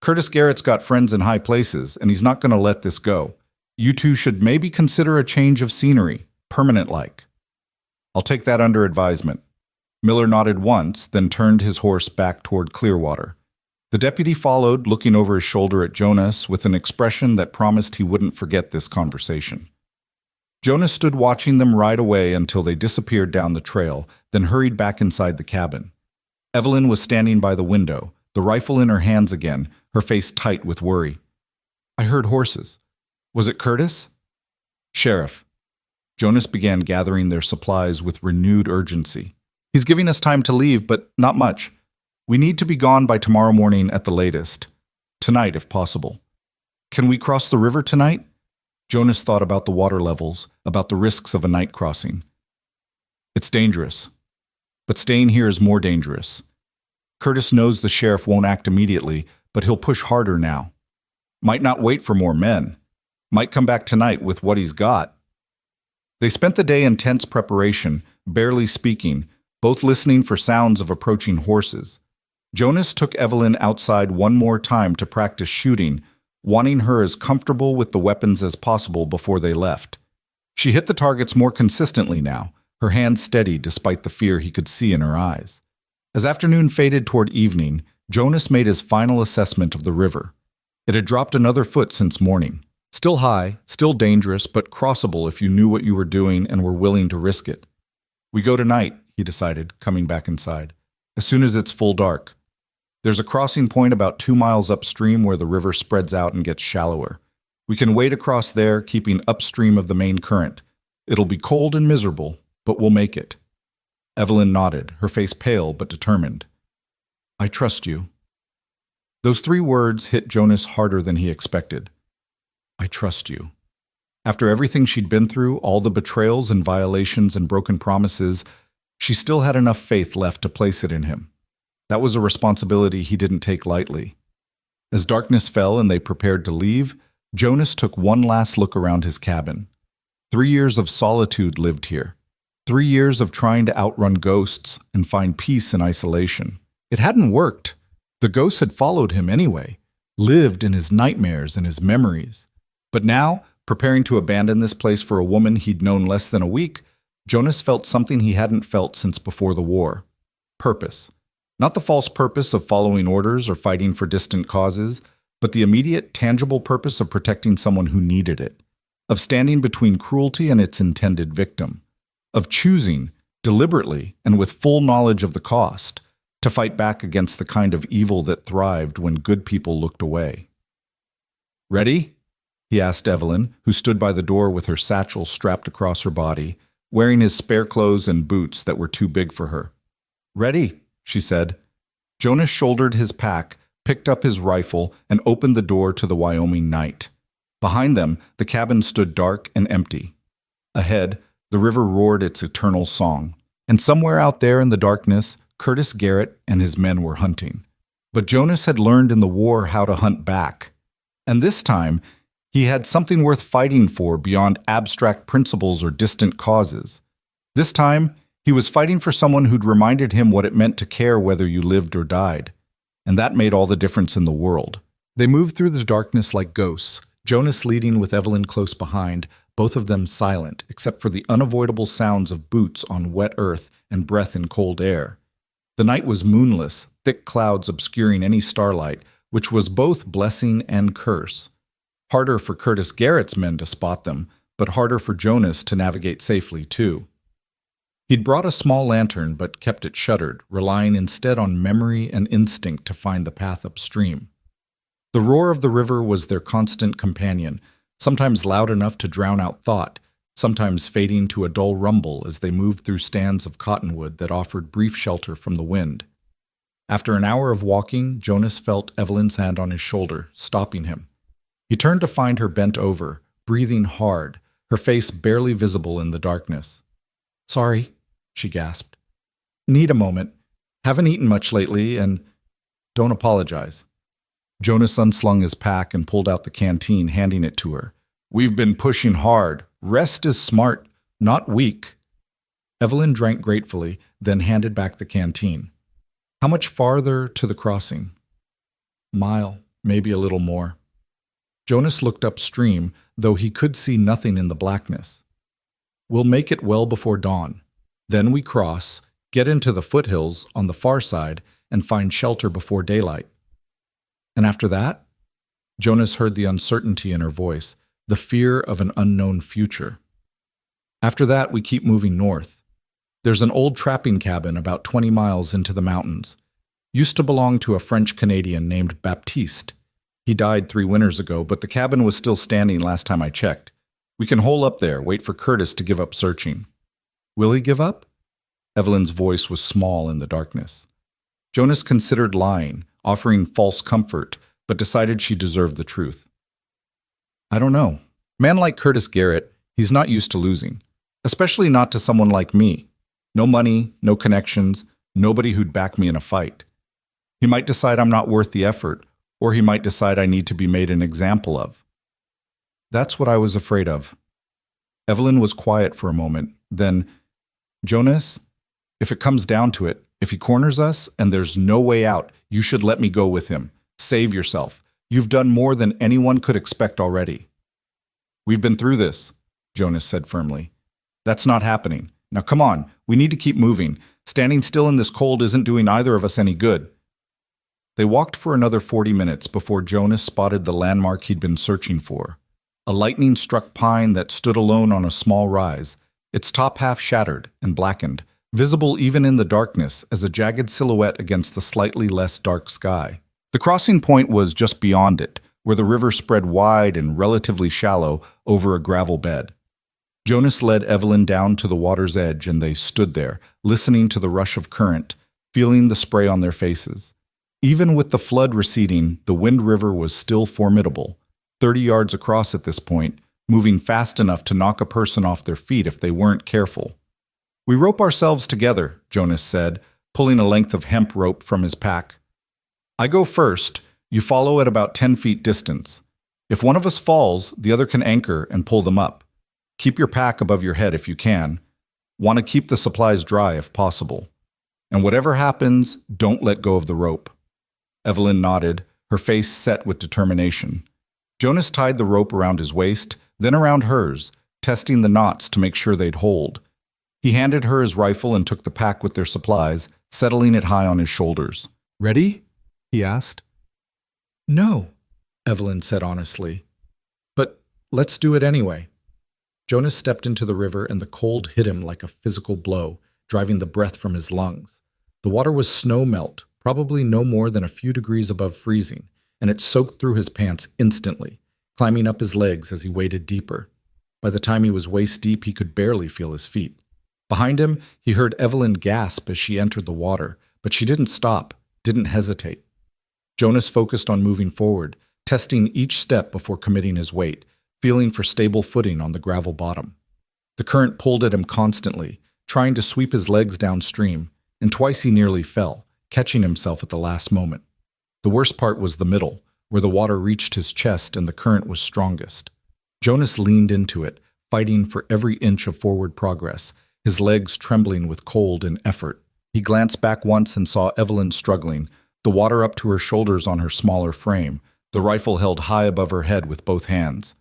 A: Curtis Garrett's got friends in high places, and he's not going to let this go. You two should maybe consider a change of scenery, permanent-like. I'll take that under advisement. Miller nodded once, then turned his horse back toward Clearwater. The deputy followed, looking over his shoulder at Jonas with an expression that promised he wouldn't forget this conversation. Jonas stood watching them ride away until they disappeared down the trail, then hurried back inside the cabin. Evelyn was standing by the window, the rifle in her hands again, her face tight with worry. I heard horses. Was it Curtis? Sheriff. Jonas began gathering their supplies with renewed urgency. He's giving us time to leave, but not much. We need to be gone by tomorrow morning at the latest. Tonight, if possible. Can we cross the river tonight? Jonas thought about the water levels, about the risks of a night crossing. It's dangerous. But staying here is more dangerous. Curtis knows the sheriff won't act immediately, but he'll push harder now. Might not wait for more men. Might come back tonight with what he's got. They spent the day in tense preparation, barely speaking, both listening for sounds of approaching horses. Jonas took Evelyn outside one more time to practice shooting, wanting her as comfortable with the weapons as possible before they left. She hit the targets more consistently now, her hands steady despite the fear he could see in her eyes. As afternoon faded toward evening, Jonas made his final assessment of the river. It had dropped another foot since morning. Still high, still dangerous, but crossable if you knew what you were doing and were willing to risk it. We go tonight, he decided, coming back inside, as soon as it's full dark. There's a crossing point about 2 miles upstream where the river spreads out and gets shallower. We can wade across there, keeping upstream of the main current. It'll be cold and miserable, but we'll make it. Evelyn nodded, her face pale but determined. I trust you. Those 3 words hit Jonas harder than he expected. I trust you. After everything she'd been through, all the betrayals and violations and broken promises, she still had enough faith left to place it in him. That was a responsibility he didn't take lightly. As darkness fell and they prepared to leave, Jonas took one last look around his cabin. 3 years of solitude lived here. 3 years of trying to outrun ghosts and find peace in isolation. It hadn't worked. The ghosts had followed him anyway, lived in his nightmares and his memories. But now, preparing to abandon this place for a woman he'd known less than a week, Jonas felt something he hadn't felt since before the war. Purpose. Not the false purpose of following orders or fighting for distant causes, but the immediate, tangible purpose of protecting someone who needed it, of standing between cruelty and its intended victim, of choosing, deliberately and with full knowledge of the cost, to fight back against the kind of evil that thrived when good people looked away. Ready? He asked Evelyn, who stood by the door with her satchel strapped across her body, wearing his spare clothes and boots that were too big for her. Ready, she said. Jonas shouldered his pack, picked up his rifle, and opened the door to the Wyoming night. Behind them, the cabin stood dark and empty. Ahead, the river roared its eternal song. And somewhere out there in the darkness, Curtis Garrett and his men were hunting. But Jonas had learned in the war how to hunt back. And this time, he had something worth fighting for beyond abstract principles or distant causes. This time, he was fighting for someone who'd reminded him what it meant to care whether you lived or died. And that made all the difference in the world. They moved through the darkness like ghosts, Jonas leading with Evelyn close behind, both of them silent, except for the unavoidable sounds of boots on wet earth and breath in cold air. The night was moonless, thick clouds obscuring any starlight, which was both blessing and curse. Harder for Curtis Garrett's men to spot them, but harder for Jonas to navigate safely, too. He'd brought a small lantern but kept it shuttered, relying instead on memory and instinct to find the path upstream. The roar of the river was their constant companion, sometimes loud enough to drown out thought, sometimes fading to a dull rumble as they moved through stands of cottonwood that offered brief shelter from the wind. After an hour of walking, Jonas felt Evelyn's hand on his shoulder, stopping him. He turned to find her bent over, breathing hard, her face barely visible in the darkness. "Sorry," she gasped. "Need a moment. Haven't eaten much lately, and don't apologize." Jonas unslung his pack and pulled out the canteen, handing it to her. "We've been pushing hard. Rest is smart, not weak." Evelyn drank gratefully, then handed back the canteen. "How much farther to the crossing?" "Mile, maybe a little more." Jonas looked upstream, though he could see nothing in the blackness. "We'll make it well before dawn. Then we cross, get into the foothills on the far side, and find shelter before daylight." "And after that?" Jonas heard the uncertainty in her voice, the fear of an unknown future. "After that, we keep moving north. There's an old trapping cabin about 20 miles into the mountains. Used to belong to a French-Canadian named Baptiste. He died 3 winters ago, but the cabin was still standing last time I checked. We can hole up there, wait for Curtis to give up searching." "Will he give up?" Evelyn's voice was small in the darkness. Jonas considered lying, offering false comfort, but decided she deserved the truth. "I don't know. Man like Curtis Garrett, he's not used to losing. Especially not to someone like me. No money, no connections, nobody who'd back me in a fight. He might decide I'm not worth the effort, or he might decide I need to be made an example of. That's what I was afraid of." Evelyn was quiet for a moment, then, "Jonas, if it comes down to it, if he corners us and there's no way out, you should let me go with him. Save yourself. You've done more than anyone could expect already." "We've been through this," Jonas said firmly. "That's not happening. Now come on, we need to keep moving. Standing still in this cold isn't doing either of us any good." They walked for another 40 minutes before Jonas spotted the landmark he'd been searching for. A lightning-struck pine that stood alone on a small rise, its top half shattered and blackened, visible even in the darkness as a jagged silhouette against the slightly less dark sky. The crossing point was just beyond it, where the river spread wide and relatively shallow over a gravel bed. Jonas led Evelyn down to the water's edge, and they stood there, listening to the rush of current, feeling the spray on their faces. Even with the flood receding, the Wind River was still formidable, 30 yards across at this point, moving fast enough to knock a person off their feet if they weren't careful. "We rope ourselves together," Jonas said, pulling a length of hemp rope from his pack. "I go first, you follow at about 10 feet distance. If one of us falls, the other can anchor and pull them up. Keep your pack above your head if you can. Want to keep the supplies dry if possible. And whatever happens, don't let go of the rope." Evelyn nodded, her face set with determination. Jonas tied the rope around his waist, then around hers, testing the knots to make sure they'd hold. He handed her his rifle and took the pack with their supplies, settling it high on his shoulders. "Ready?" he asked. "No," Evelyn said honestly. "But let's do it anyway." Jonas stepped into the river, and the cold hit him like a physical blow, driving the breath from his lungs. The water was snow melt, probably no more than a few degrees above freezing, and it soaked through his pants instantly, climbing up his legs as he waded deeper. By the time he was waist deep, he could barely feel his feet. Behind him, he heard Evelyn gasp as she entered the water, but she didn't stop, didn't hesitate. Jonas focused on moving forward, testing each step before committing his weight, feeling for stable footing on the gravel bottom. The current pulled at him constantly, trying to sweep his legs downstream, and twice he nearly fell, catching himself at the last moment. The worst part was the middle, where the water reached his chest and the current was strongest. Jonas leaned into it, fighting for every inch of forward progress, his legs trembling with cold and effort. He glanced back once and saw Evelyn struggling, the water up to her shoulders on her smaller frame, the rifle held high above her head with both hands.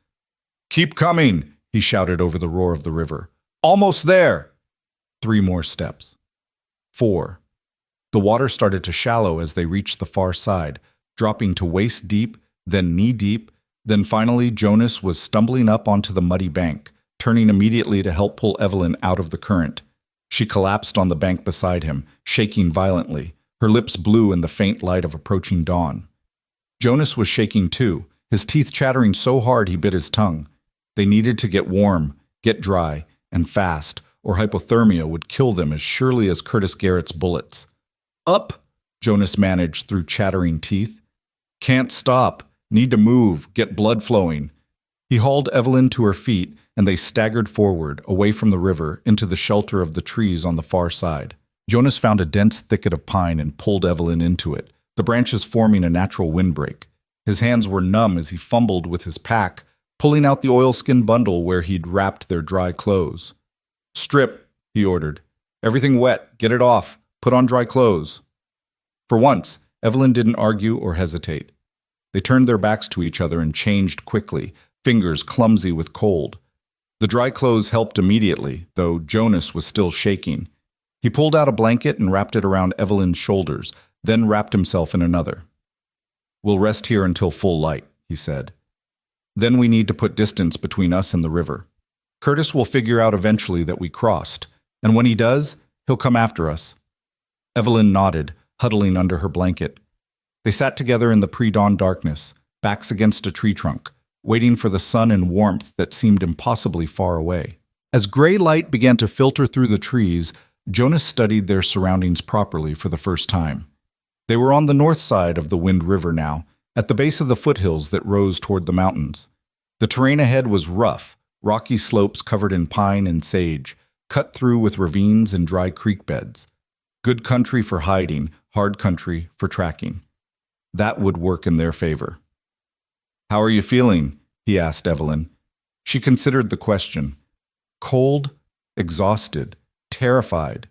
A: "Keep coming," he shouted over the roar of the river. "Almost there!" 3 more steps. 4. The water started to shallow as they reached the far side, dropping to waist deep, then knee deep, Then finally, Jonas was stumbling up onto the muddy bank, turning immediately to help pull Evelyn out of the current. She collapsed on the bank beside him, shaking violently, her lips blue in the faint light of approaching dawn. Jonas was shaking too, his teeth chattering so hard he bit his tongue. They needed to get warm, get dry, and fast, or hypothermia would kill them as surely as Curtis Garrett's bullets. "Up!" Jonas managed through chattering teeth. "Can't stop. Need to move, get blood flowing." He hauled Evelyn to her feet, and they staggered forward, away from the river, into the shelter of the trees on the far side. Jonas found a dense thicket of pine and pulled Evelyn into it, the branches forming a natural windbreak. His hands were numb as he fumbled with his pack, pulling out the oilskin bundle where he'd wrapped their dry clothes. "Strip," he ordered. "Everything wet, get it off, put on dry clothes." For once, Evelyn didn't argue or hesitate. They turned their backs to each other and changed quickly, fingers clumsy with cold. The dry clothes helped immediately, though Jonas was still shaking. He pulled out a blanket and wrapped it around Evelyn's shoulders, then wrapped himself in another. "We'll rest here until full light," he said. "Then we need to put distance between us and the river. Curtis will figure out eventually that we crossed, and when he does, he'll come after us." Evelyn nodded, huddling under her blanket. They sat together in the pre-dawn darkness, backs against a tree trunk, waiting for the sun and warmth that seemed impossibly far away. As gray light began to filter through the trees, Jonas studied their surroundings properly for the first time. They were on the north side of the Wind River now, at the base of the foothills that rose toward the mountains. The terrain ahead was rough, rocky slopes covered in pine and sage, cut through with ravines and dry creek beds. Good country for hiding, hard country for tracking. That would work in their favor. "How are you feeling?" he asked Evelyn. She considered the question. Cold, exhausted, terrified,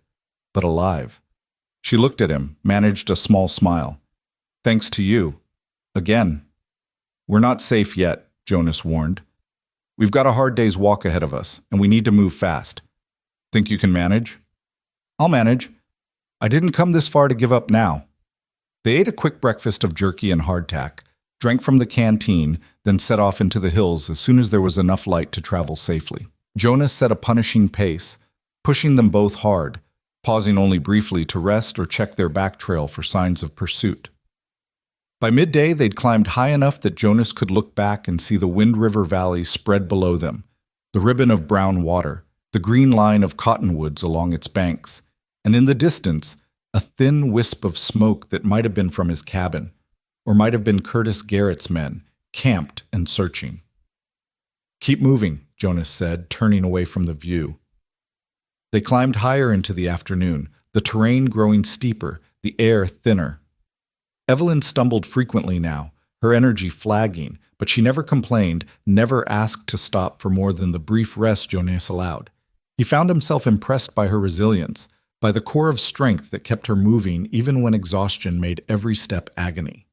A: but alive. She looked at him, managed a small smile. "Thanks to you. Again." "We're not safe yet," Jonas warned. "We've got a hard day's walk ahead of us, and we need to move fast. Think you can manage?" "I'll manage. I didn't come this far to give up now." They ate a quick breakfast of jerky and hardtack, drank from the canteen, then set off into the hills as soon as there was enough light to travel safely. Jonas set a punishing pace, pushing them both hard, pausing only briefly to rest or check their back trail for signs of pursuit. By midday, they'd climbed high enough that Jonas could look back and see the Wind River Valley spread below them, the ribbon of brown water, the green line of cottonwoods along its banks, and in the distance, a thin wisp of smoke that might have been from his cabin, or might have been Curtis Garrett's men, camped and searching. "Keep moving," Jonas said, turning away from the view. They climbed higher into the afternoon, the terrain growing steeper, the air thinner. Evelyn stumbled frequently now, her energy flagging, but she never complained, never asked to stop for more than the brief rest Jonas allowed. He found himself impressed by her resilience, by the core of strength that kept her moving even when exhaustion made every step agony.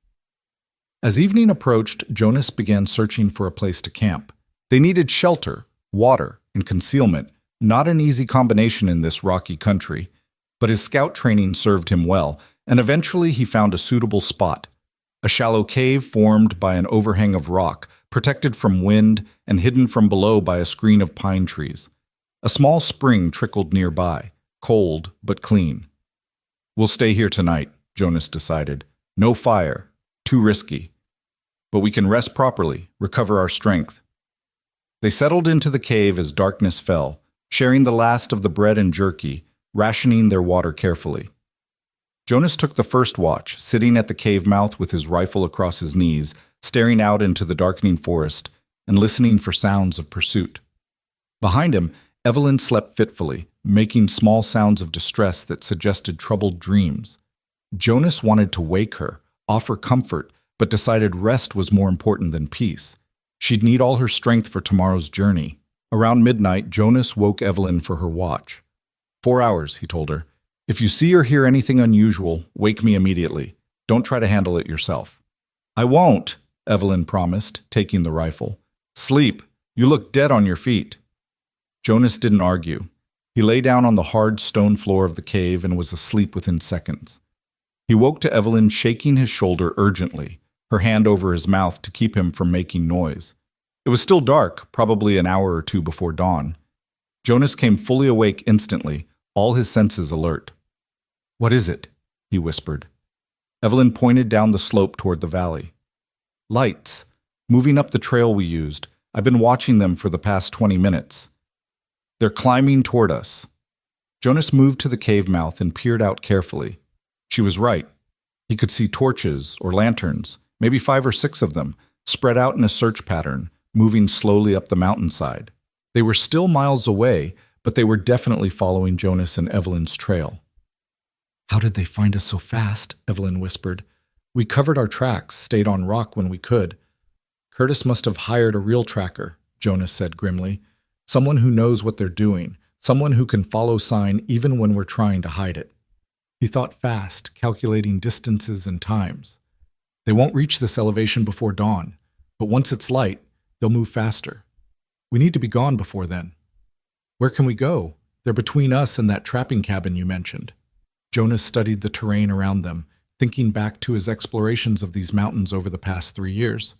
A: As evening approached, Jonas began searching for a place to camp. They needed shelter, water, and concealment, not an easy combination in this rocky country, but his scout training served him well, and eventually he found a suitable spot, a shallow cave formed by an overhang of rock, protected from wind and hidden from below by a screen of pine trees. A small spring trickled nearby, cold but clean. "We'll stay here tonight," Jonas decided. "No fire. Too risky. But we can rest properly, recover our strength." They settled into the cave as darkness fell, sharing the last of the bread and jerky, rationing their water carefully. Jonas took the first watch, sitting at the cave mouth with his rifle across his knees, staring out into the darkening forest and listening for sounds of pursuit. Behind him, Evelyn slept fitfully, making small sounds of distress that suggested troubled dreams. Jonas wanted to wake her, offer comfort, but decided rest was more important than peace. She'd need all her strength for tomorrow's journey. Around midnight, Jonas woke Evelyn for her watch. 4 hours, he told her. "If you see or hear anything unusual, wake me immediately. Don't try to handle it yourself." "I won't," Evelyn promised, taking the rifle. "Sleep. You look dead on your feet." Jonas didn't argue. He lay down on the hard stone floor of the cave and was asleep within seconds. He woke to Evelyn shaking his shoulder urgently, her hand over his mouth to keep him from making noise. It was still dark, probably an hour or two before dawn. Jonas came fully awake instantly, all his senses alert. "What is it?" he whispered. Evelyn pointed down the slope toward the valley. "Lights, moving up the trail we used. I've been watching them for the past 20 minutes. They're climbing toward us." Jonas moved to the cave mouth and peered out carefully. She was right. He could see torches or lanterns, maybe 5 or 6 of them, spread out in a search pattern, moving slowly up the mountainside. They were still miles away, but they were definitely following Jonas and Evelyn's trail. "How did they find us so fast?" Evelyn whispered. "We covered our tracks, stayed on rock when we could." "Curtis must have hired a real tracker," Jonas said grimly. "Someone who knows what they're doing, someone who can follow sign even when we're trying to hide it." He thought fast, calculating distances and times. They won't reach this elevation before dawn, but once it's light, they'll move faster. We need to be gone before then. "Where can we go? They're between us and that trapping cabin you mentioned." Jonas studied the terrain around them, thinking back to his explorations of these mountains over the past 3 years.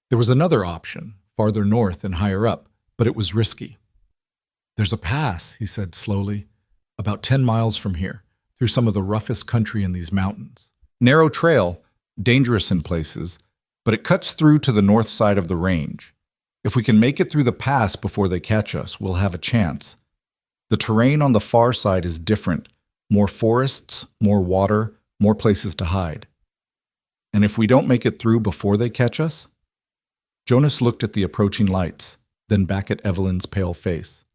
A: There was another option, farther north and higher up, but it was risky. "There's a pass," he said slowly, "about 10 miles from here, through some of the roughest country in these mountains. Narrow trail, dangerous in places, but it cuts through to the north side of the range. If we can make it through the pass before they catch us, we'll have a chance. The terrain on the far side is different, more forests, more water, more places to hide. And if we don't make it through before they catch us?" Jonas looked at the approaching lights, then back at Evelyn's pale face.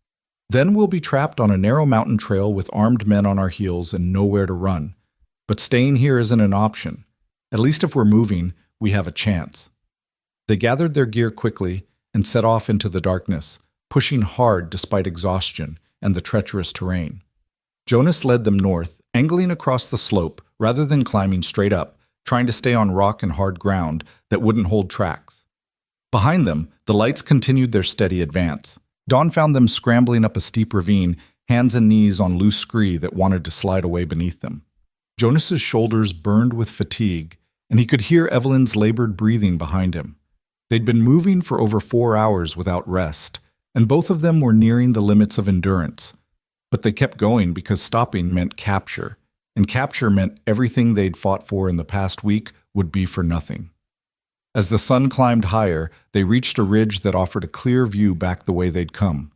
A: "Then we'll be trapped on a narrow mountain trail with armed men on our heels and nowhere to run. But staying here isn't an option. At least if we're moving, we have a chance." They gathered their gear quickly and set off into the darkness, pushing hard despite exhaustion and the treacherous terrain. Jonas led them north, angling across the slope rather than climbing straight up, trying to stay on rock and hard ground that wouldn't hold tracks. Behind them, the lights continued their steady advance. Dawn found them scrambling up a steep ravine, hands and knees on loose scree that wanted to slide away beneath them. Jonas's shoulders burned with fatigue, and he could hear Evelyn's labored breathing behind him. They'd been moving for over 4 hours without rest, and both of them were nearing the limits of endurance. But they kept going because stopping meant capture, and capture meant everything they'd fought for in the past week would be for nothing. As the sun climbed higher, they reached a ridge that offered a clear view back the way they'd come.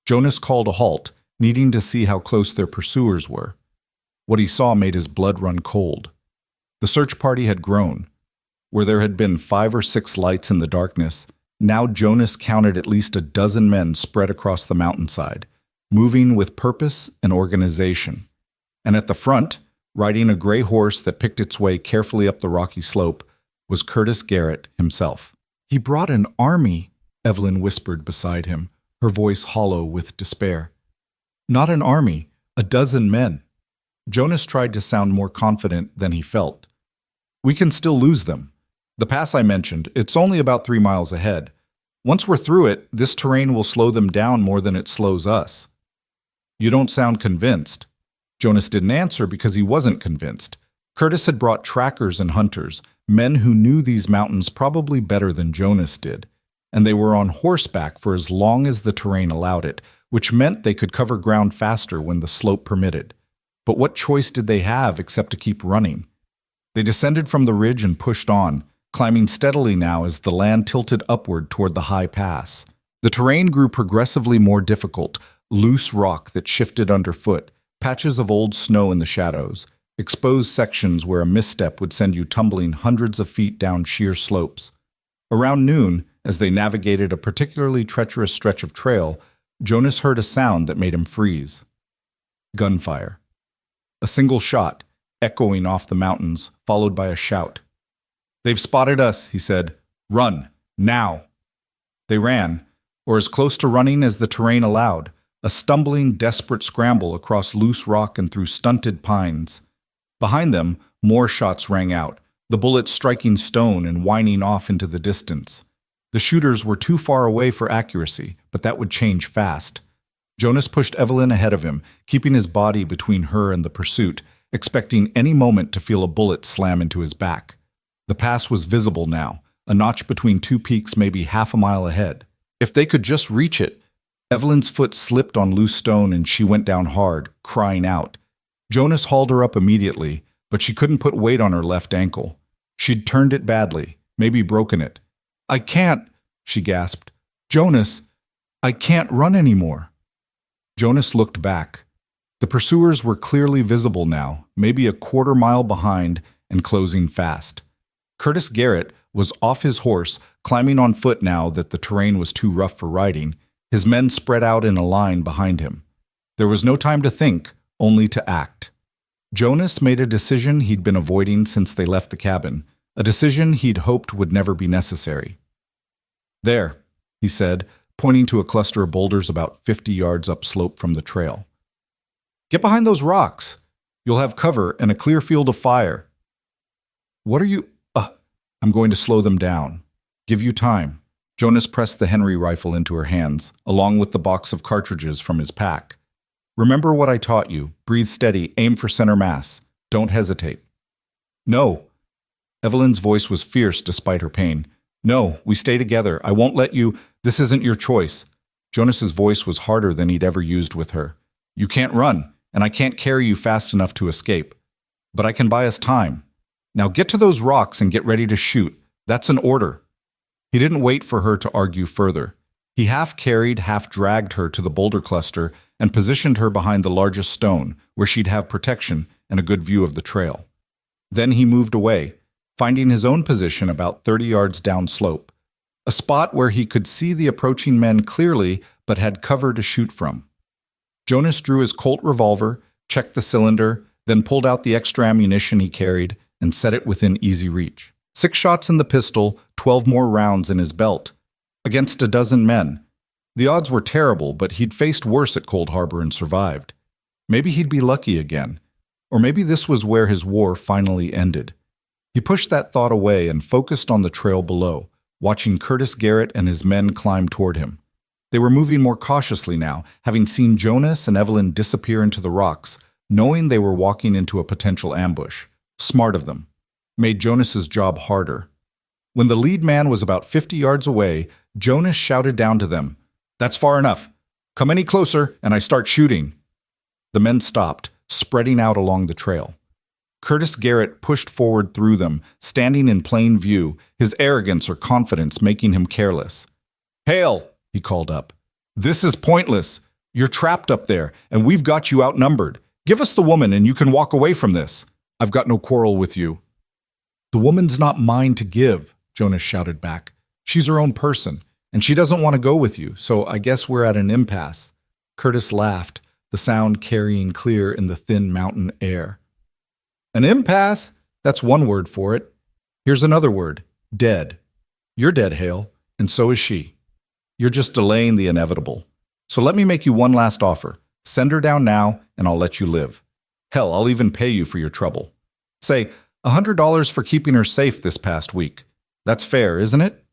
A: Jonas called a halt, needing to see how close their pursuers were. What he saw made his blood run cold. The search party had grown. Where there had been 5 or 6 lights in the darkness, now Jonas counted at least a dozen men spread across the mountainside, moving with purpose and organization. And at the front, riding a gray horse that picked its way carefully up the rocky slope, was Curtis Garrett himself. "He brought an army," Evelyn whispered beside him, her voice hollow with despair. "Not an army, a dozen men." Jonas tried to sound more confident than he felt. "We can still lose them. The pass I mentioned, it's only about 3 miles ahead. Once we're through it, this terrain will slow them down more than it slows us." "You don't sound convinced." Jonas didn't answer because he wasn't convinced. Curtis had brought trackers and hunters, men who knew these mountains probably better than Jonas did, and they were on horseback for as long as the terrain allowed it, which meant they could cover ground faster when the slope permitted. But what choice did they have except to keep running? They descended from the ridge and pushed on, climbing steadily now as the land tilted upward toward the high pass. The terrain grew progressively more difficult, loose rock that shifted underfoot, patches of old snow in the shadows, exposed sections where a misstep would send you tumbling hundreds of feet down sheer slopes. Around noon, as they navigated a particularly treacherous stretch of trail, Jonas heard a sound that made him freeze. Gunfire. A single shot, echoing off the mountains, followed by a shout. "They've spotted us," he said. "Run, now." They ran, or as close to running as the terrain allowed, a stumbling, desperate scramble across loose rock and through stunted pines. Behind them, more shots rang out, the bullets striking stone and whining off into the distance. The shooters were too far away for accuracy, but that would change fast. Jonas pushed Evelyn ahead of him, keeping his body between her and the pursuit, expecting any moment to feel a bullet slam into his back. The pass was visible now, a notch between two peaks maybe half a mile ahead. If they could just reach it. Evelyn's foot slipped on loose stone and she went down hard, crying out. Jonas hauled her up immediately, but she couldn't put weight on her left ankle. She'd turned it badly, maybe broken it. "I can't," she gasped. "Jonas, I can't run anymore." Jonas looked back. The pursuers were clearly visible now, maybe a quarter mile behind and closing fast. Curtis Garrett was off his horse, climbing on foot now that the terrain was too rough for riding, his men spread out in a line behind him. There was no time to think, only to act. Jonas made a decision he'd been avoiding since they left the cabin, a decision he'd hoped would never be necessary. "There," he said, pointing to a cluster of boulders about 50 yards upslope from the trail. "Get behind those rocks. You'll have cover and a clear field of fire." "What are you—" "I'm going to slow them down. Give you time." Jonas pressed the Henry rifle into her hands, along with the box of cartridges from his pack. "Remember what I taught you. Breathe steady, aim for center mass. Don't hesitate." "No." Evelyn's voice was fierce despite her pain. "No, we stay together. I won't let you. This isn't your choice." Jonas's voice was harder than he'd ever used with her. "You can't run, and I can't carry you fast enough to escape. But I can buy us time. Now get to those rocks and get ready to shoot. That's an order." He didn't wait for her to argue further. He half-carried, half-dragged her to the boulder cluster and positioned her behind the largest stone, where she'd have protection and a good view of the trail. Then he moved away, finding his own position about 30 yards downslope, a spot where he could see the approaching men clearly but had cover to shoot from. Jonas drew his Colt revolver, checked the cylinder, then pulled out the extra ammunition he carried and set it within easy reach. 6 shots in the pistol, 12 more rounds in his belt. Against a dozen men. The odds were terrible, but he'd faced worse at Cold Harbor and survived. Maybe he'd be lucky again. Or maybe this was where his war finally ended. He pushed that thought away and focused on the trail below, watching Curtis Garrett and his men climb toward him. They were moving more cautiously now, having seen Jonas and Evelyn disappear into the rocks, knowing they were walking into a potential ambush. Smart of them. Made Jonas's job harder. When the lead man was about 50 yards away, Jonas shouted down to them, "That's far enough. Come any closer, and I start shooting." The men stopped, spreading out along the trail. Curtis Garrett pushed forward through them, standing in plain view, his arrogance or confidence making him careless. "Hale," he called up. "This is pointless. You're trapped up there, and we've got you outnumbered. Give us the woman, and you can walk away from this. I've got no quarrel with you." "The woman's not mine to give," Jonas shouted back. "She's her own person, and she doesn't want to go with you, so I guess we're at an impasse." Curtis laughed, the sound carrying clear in the thin mountain air. "An impasse? That's one word for it. Here's another word. Dead. You're dead, Hale, and so is she. You're just delaying the inevitable. So let me make you one last offer. Send her down now, and I'll let you live. Hell, I'll even pay you for your trouble. Say, $100 for keeping her safe this past week. That's fair, isn't it?"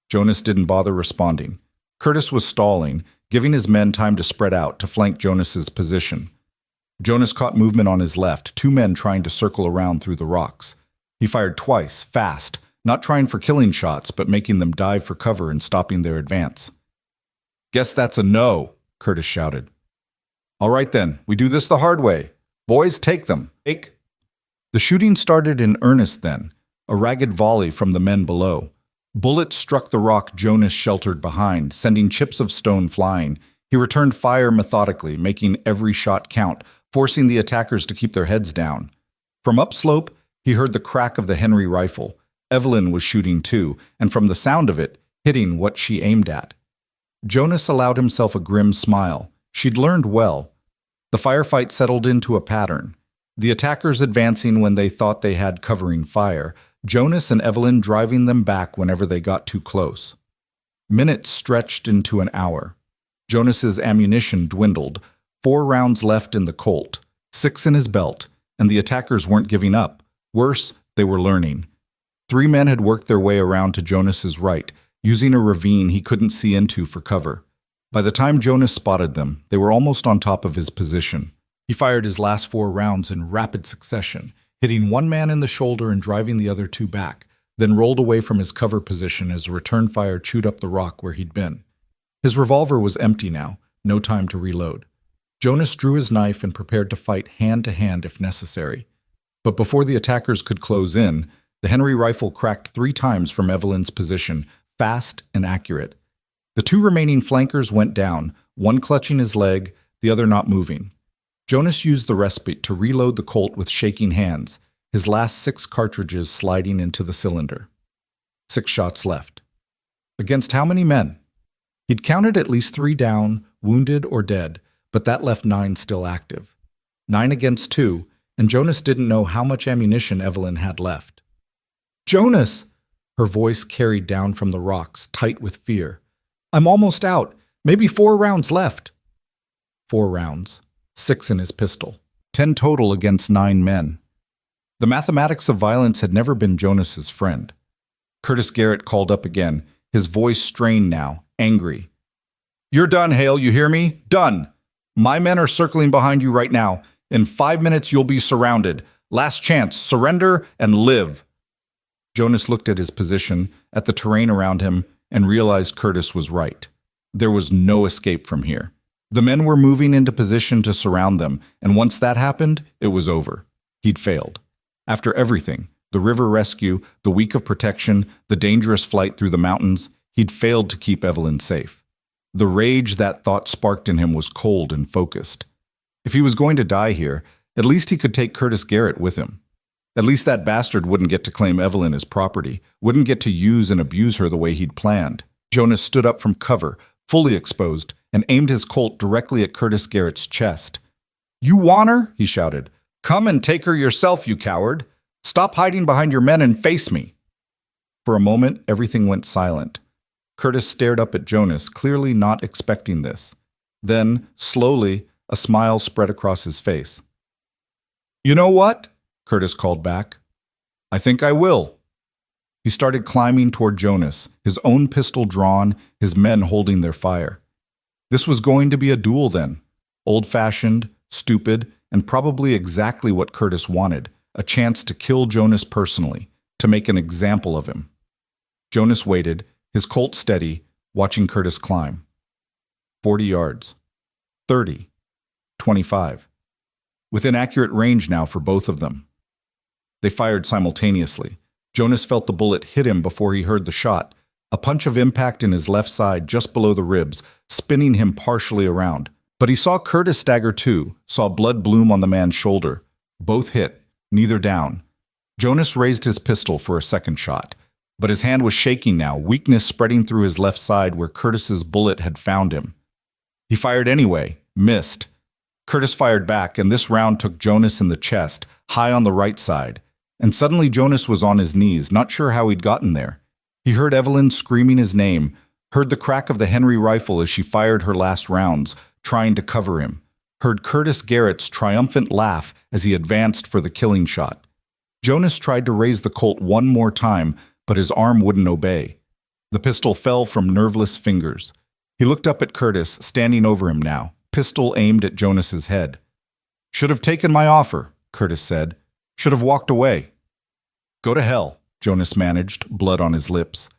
A: Jonas didn't bother responding. Curtis was stalling, giving his men time to spread out to flank Jonas's position. Jonas caught movement on his left, 2 men trying to circle around through the rocks. He fired twice, fast, not trying for killing shots, but making them dive for cover and stopping their advance. "Guess that's a no," Curtis shouted. "All right then, we do this the hard way. Boys, take them. Take." The shooting started in earnest then, a ragged volley from the men below. Bullets struck the rock Jonas sheltered behind, sending chips of stone flying. He returned fire methodically, making every shot count, forcing the attackers to keep their heads down. From upslope, he heard the crack of the Henry rifle. Evelyn was shooting too, and from the sound of it, hitting what she aimed at. Jonas allowed himself a grim smile. She'd learned well. The firefight settled into a pattern. The attackers advancing when they thought they had covering fire, Jonas and Evelyn driving them back whenever they got too close. Minutes stretched into an hour. Jonas's ammunition dwindled, 4 rounds left in the Colt, 6 in his belt, and the attackers weren't giving up. Worse, they were learning. 3 men had worked their way around to Jonas's right, using a ravine he couldn't see into for cover. By the time Jonas spotted them, they were almost on top of his position. He fired his last 4 rounds in rapid succession, hitting 1 man in the shoulder and driving the other 2 back, then rolled away from his cover position as return fire chewed up the rock where he'd been. His revolver was empty now, no time to reload. Jonas drew his knife and prepared to fight hand to hand if necessary. But before the attackers could close in, the Henry rifle cracked 3 times from Evelyn's position, fast and accurate. The 2 remaining flankers went down, one clutching his leg, the other not moving. Jonas used the respite to reload the Colt with shaking hands, his last 6 cartridges sliding into the cylinder. 6 shots left. Against how many men? He'd counted at least 3 down, wounded or dead, but that left 9 still active. 9 against 2, and Jonas didn't know how much ammunition Evelyn had left. "Jonas!" Her voice carried down from the rocks, tight with fear. "I'm almost out. Maybe 4 rounds left." 4 rounds. 6 in his pistol. 10 total against 9 men. The mathematics of violence had never been Jonas's friend. Curtis Garrett called up again, his voice strained now, angry. "You're done, Hale, you hear me? Done! My men are circling behind you right now. In 5 minutes you'll be surrounded. Last chance, surrender and live." Jonas looked at his position, at the terrain around him, and realized Curtis was right. There was no escape from here. The men were moving into position to surround them, and once that happened, it was over. He'd failed. After everything, the river rescue, the week of protection, the dangerous flight through the mountains, he'd failed to keep Evelyn safe. The rage that thought sparked in him was cold and focused. If he was going to die here, at least he could take Curtis Garrett with him. At least that bastard wouldn't get to claim Evelyn as property, wouldn't get to use and abuse her the way he'd planned. Jonas stood up from cover, fully exposed, and aimed his Colt directly at Curtis Garrett's chest. "You want her?" he shouted. "Come and take her yourself, you coward! Stop hiding behind your men and face me!" For a moment, everything went silent. Curtis stared up at Jonas, clearly not expecting this. Then, slowly, a smile spread across his face. "You know what?" Curtis called back. "I think I will." He started climbing toward Jonas, his own pistol drawn, his men holding their fire. This was going to be a duel then. Old-fashioned, stupid, and probably exactly what Curtis wanted, a chance to kill Jonas personally, to make an example of him. Jonas waited, his Colt steady, watching Curtis climb. 40 yards. 30. 25. Within accurate range now for both of them. They fired simultaneously. Jonas felt the bullet hit him before he heard the shot, a punch of impact in his left side just below the ribs, spinning him partially around. But he saw Curtis stagger too, saw blood bloom on the man's shoulder. Both hit, neither down. Jonas raised his pistol for a second shot, but his hand was shaking now, weakness spreading through his left side where Curtis's bullet had found him. He fired anyway, missed. Curtis fired back, and this round took Jonas in the chest, high on the right side. And suddenly Jonas was on his knees, not sure how he'd gotten there. He heard Evelyn screaming his name, heard the crack of the Henry rifle as she fired her last rounds, trying to cover him, heard Curtis Garrett's triumphant laugh as he advanced for the killing shot. Jonas tried to raise the Colt one more time, but his arm wouldn't obey. The pistol fell from nerveless fingers. He looked up at Curtis, standing over him now, pistol aimed at Jonas's head. "Should have taken my offer," Curtis said. "Should have walked away." "Go to hell," Jonas managed, blood on his lips.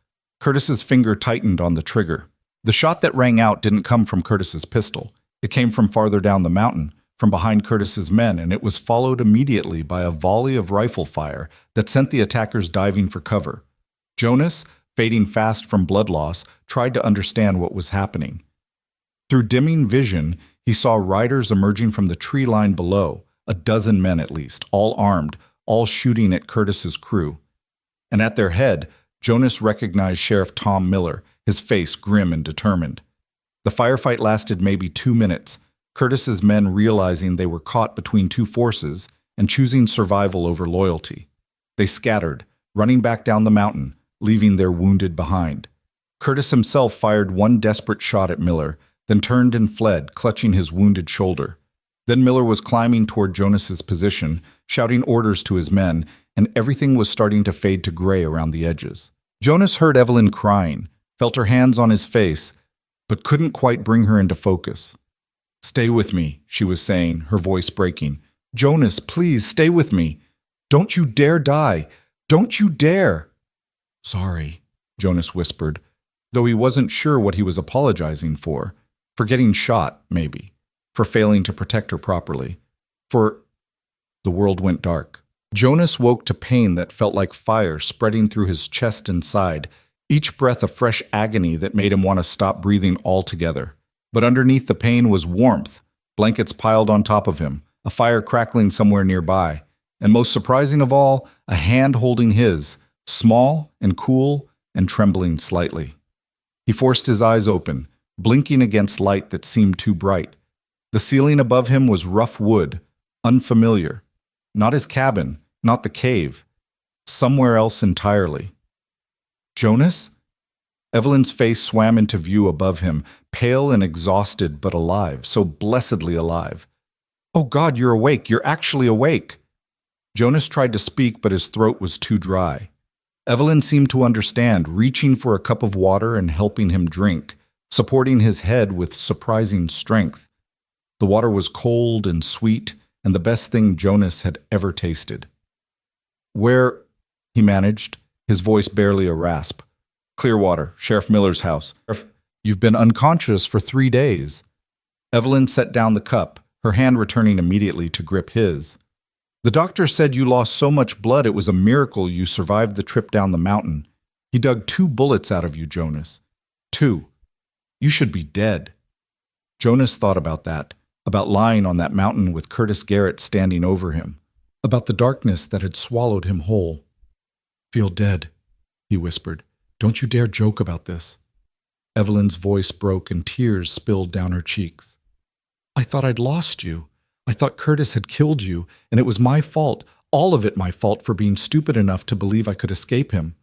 A: Curtis's finger tightened on the trigger. The shot that rang out didn't come from Curtis's pistol. It came from farther down the mountain, from behind Curtis's men, and it was followed immediately by a volley of rifle fire that sent the attackers diving for cover. Jonas, fading fast from blood loss, tried to understand what was happening. Through dimming vision, he saw riders emerging from the tree line below, a dozen men at least, all armed, all shooting at Curtis's crew. And at their head, Jonas recognized Sheriff Tom Miller, his face grim and determined. The firefight lasted maybe 2 minutes, Curtis's men realizing they were caught between 2 forces and choosing survival over loyalty. They scattered, running back down the mountain, leaving their wounded behind. Curtis himself fired one desperate shot at Miller, then turned and fled, clutching his wounded shoulder. Then Miller was climbing toward Jonas's position, shouting orders to his men, and everything was starting to fade to gray around the edges. Jonas heard Evelyn crying, felt her hands on his face, but couldn't quite bring her into focus. "Stay with me," she was saying, her voice breaking. "Jonas, please, stay with me. Don't you dare die. Don't you dare." Sorry, Jonas whispered, though he wasn't sure what he was apologizing for. For getting shot, maybe. For failing to protect her properly. For... The world went dark. Jonas woke to pain that felt like fire spreading through his chest and side, each breath a fresh agony that made him want to stop breathing altogether. But underneath the pain was warmth, blankets piled on top of him, a fire crackling somewhere nearby, and most surprising of all, a hand holding his, small and cool and trembling slightly. He forced his eyes open, blinking against light that seemed too bright. The ceiling above him was rough wood, unfamiliar. Not his cabin, not the cave. Somewhere else entirely. Jonas? Evelyn's face swam into view above him, pale and exhausted but alive, so blessedly alive. Oh God, you're awake, you're actually awake. Jonas tried to speak, but his throat was too dry. Evelyn seemed to understand, reaching for a cup of water and helping him drink, supporting his head with surprising strength. The water was cold and sweet, and the best thing Jonas had ever tasted. Where, he managed, his voice barely a rasp. Clearwater, Sheriff Miller's house. You've been unconscious for 3 days. Evelyn set down the cup, her hand returning immediately to grip his. The doctor said you lost so much blood it was a miracle you survived the trip down the mountain. He dug 2 bullets out of you, Jonas. 2. You should be dead. Jonas thought about that, about lying on that mountain with Curtis Garrett standing over him, about the darkness that had swallowed him whole. Feel dead, he whispered. Don't you dare joke about this. Evelyn's voice broke and tears spilled down her cheeks. I thought I'd lost you. I thought Curtis had killed you, and it was my fault, all of it my fault for being stupid enough to believe I could escape him.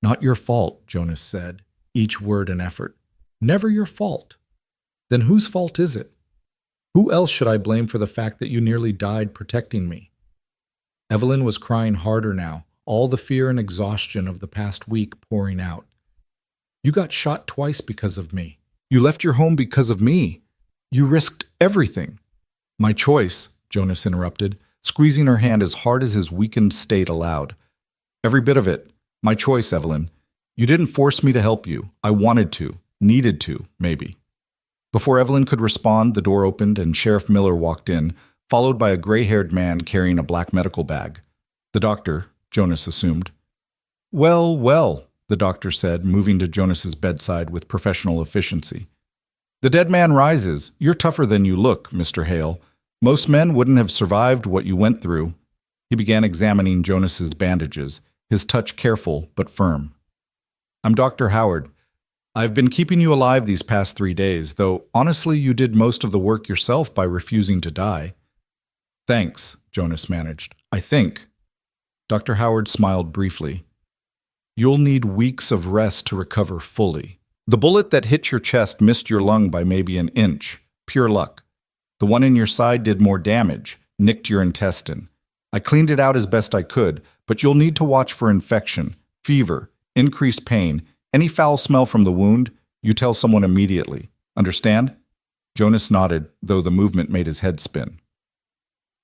A: Not your fault, Jonas said, each word an effort. Never your fault. Then whose fault is it? Who else should I blame for the fact that you nearly died protecting me? Evelyn was crying harder now, all the fear and exhaustion of the past week pouring out. You got shot twice because of me. You left your home because of me. You risked everything. My choice, Jonas interrupted, squeezing her hand as hard as his weakened state allowed. Every bit of it. My choice, Evelyn. You didn't force me to help you. I wanted to. Needed to, maybe. Before Evelyn could respond, the door opened and Sheriff Miller walked in, followed by a gray-haired man carrying a black medical bag. The doctor, Jonas assumed. Well, well, the doctor said, moving to Jonas's bedside with professional efficiency. The dead man rises. You're tougher than you look, Mr. Hale. Most men wouldn't have survived what you went through. He began examining Jonas's bandages, his touch careful but firm. I'm Dr. Howard. I've been keeping you alive these past 3 days, though honestly you did most of the work yourself by refusing to die. Thanks, Jonas managed. I think. Dr. Howard smiled briefly. You'll need weeks of rest to recover fully. The bullet that hit your chest missed your lung by maybe an inch. Pure luck. The one in your side did more damage, nicked your intestine. I cleaned it out as best I could, but you'll need to watch for infection, fever, increased pain. Any foul smell from the wound, you tell someone immediately. Understand? Jonas nodded, though the movement made his head spin.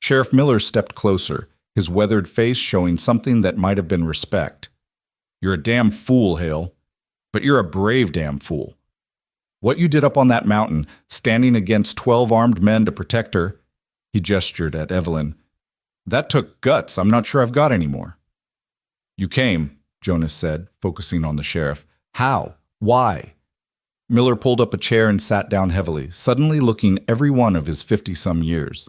A: Sheriff Miller stepped closer, his weathered face showing something that might have been respect. You're a damn fool, Hale. But you're a brave damn fool. What you did up on that mountain, standing against 12 armed men to protect her, he gestured at Evelyn. That took guts. I'm not sure I've got any more. You came, Jonas said, focusing on the sheriff. How? Why? Miller pulled up a chair and sat down heavily, suddenly looking every one of his 50-some years.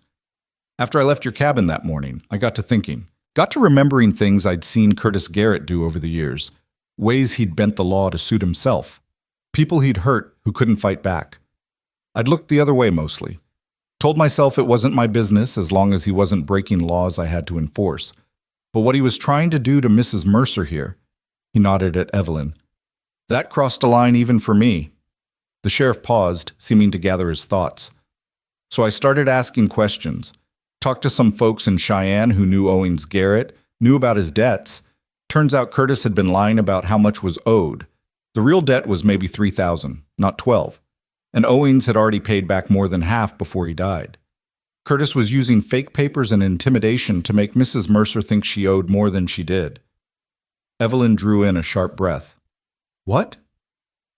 A: After I left your cabin that morning, I got to thinking. Got to remembering things I'd seen Curtis Garrett do over the years. Ways he'd bent the law to suit himself. People he'd hurt who couldn't fight back. I'd looked the other way mostly. Told myself it wasn't my business as long as he wasn't breaking laws I had to enforce. But what he was trying to do to Mrs. Mercer here, he nodded at Evelyn. That crossed a line even for me. The sheriff paused, seeming to gather his thoughts. So I started asking questions. Talked to some folks in Cheyenne who knew Owens Garrett, knew about his debts. Turns out Curtis had been lying about how much was owed. The real debt was maybe $3,000, not $12. And Owens had already paid back more than half before he died. Curtis was using fake papers and intimidation to make Mrs. Mercer think she owed more than she did. Evelyn drew in a sharp breath. What?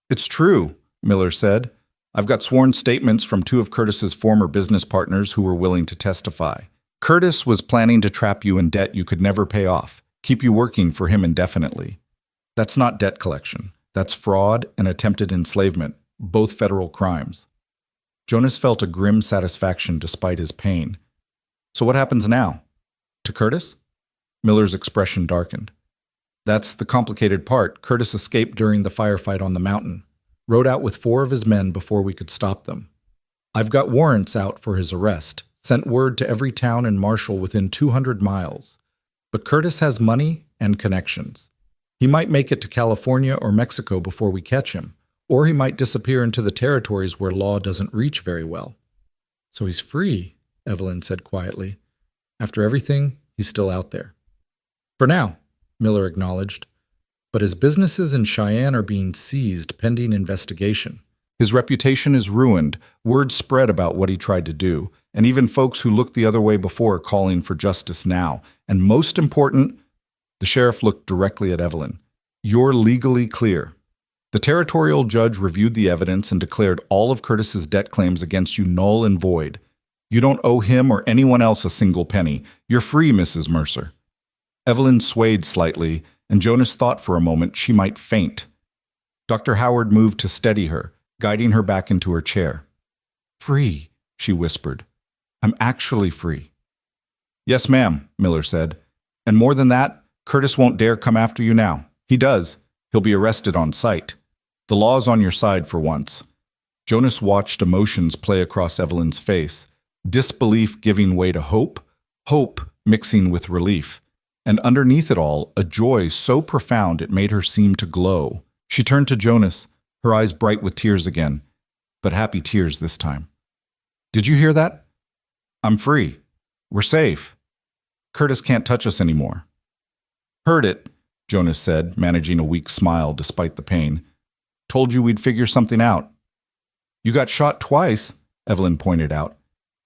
A: It's true, Miller said. I've got sworn statements from two of Curtis's former business partners who were willing to testify. Curtis was planning to trap you in debt you could never pay off, keep you working for him indefinitely. That's not debt collection. That's fraud and attempted enslavement, both federal crimes. Jonas felt a grim satisfaction despite his pain. So what happens now? To Curtis? Miller's expression darkened. That's the complicated part. Curtis escaped during the firefight on the mountain, rode out with 4 of his men before we could stop them. I've got warrants out for his arrest, sent word to every town and marshal within 200 miles. But Curtis has money and connections. He might make it to California or Mexico before we catch him, or he might disappear into the territories where law doesn't reach very well. So he's free, Evelyn said quietly. After everything, he's still out there. For now, Miller acknowledged, but his businesses in Cheyenne are being seized pending investigation. His reputation is ruined, word spread about what he tried to do, and even folks who looked the other way before are calling for justice now. And most important, the sheriff looked directly at Evelyn. You're legally clear. The territorial judge reviewed the evidence and declared all of Curtis's debt claims against you null and void. You don't owe him or anyone else a single penny. You're free, Mrs. Mercer. Evelyn swayed slightly, and Jonas thought for a moment she might faint. Dr. Howard moved to steady her, guiding her back into her chair. Free, she whispered. I'm actually free. Yes, ma'am, Miller said. And more than that, Curtis won't dare come after you now. He does. He'll be arrested on sight. The law's on your side for once. Jonas watched emotions play across Evelyn's face, disbelief giving way to hope mixing with relief, and underneath it all, a joy so profound it made her seem to glow. She turned to Jonas, her eyes bright with tears again, but happy tears this time. Did you hear that? I'm free. We're safe. Curtis can't touch us anymore. Heard it, Jonas said, managing a weak smile despite the pain. Told you we'd figure something out. You got shot twice, Evelyn pointed out.